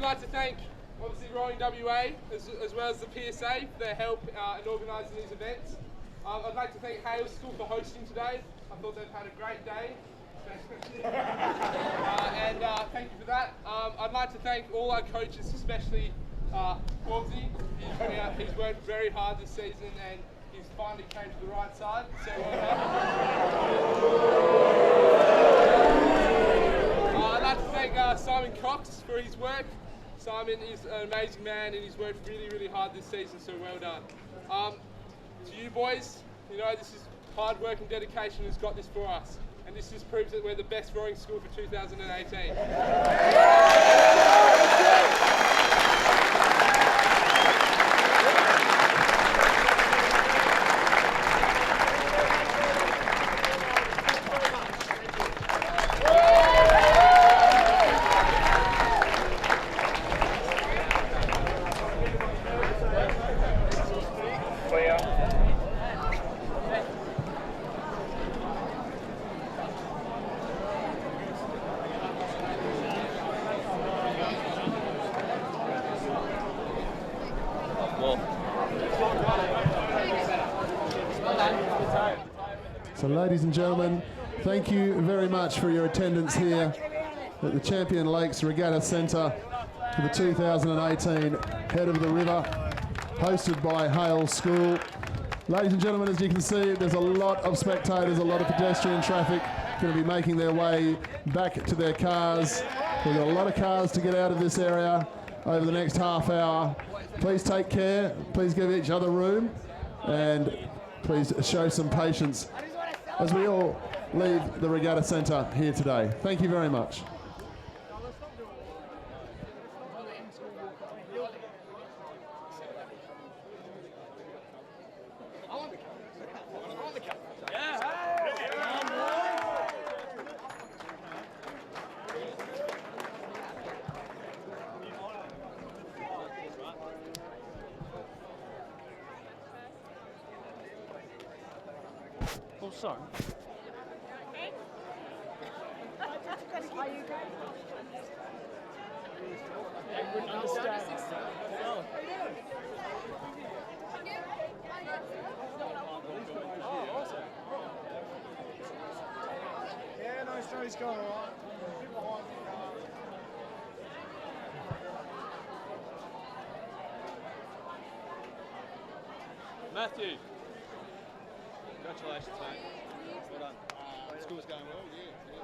Like to thank obviously Rowing WA as well as the PSA for their help in organising these events. I'd like to thank Hale School for hosting today. I thought they've had a great day. And thank you for that. I'd like to thank all our coaches, especially Forbesy. He's worked very hard this season and he's finally came to the right side. So I'd like to thank Simon Cox for his work. Simon is an amazing man and he's worked really, really hard this season, so well done. To you boys, you know, this is hard work and dedication has got this for us. And this just proves that we're the best rowing school for 2018. So ladies and gentlemen, thank you very much for your attendance here at the Champion Lakes Regatta Centre for the 2018 Head of the River, hosted by Hale School. Ladies and gentlemen, as you can see, there's a lot of spectators, a lot of pedestrian traffic going to be making their way back to their cars. We've got a lot of cars to get out of this area over the next half hour. Please take care, please give each other room, and please show some patience as we all leave the Regatta Centre here today. Thank you very much. Oh, sorry. Are you going? I wouldn't understand. Oh. Oh, awesome. Yeah, no, Australia's going all right. Matthew. Congratulations, mate. Well done. School's going well, yeah.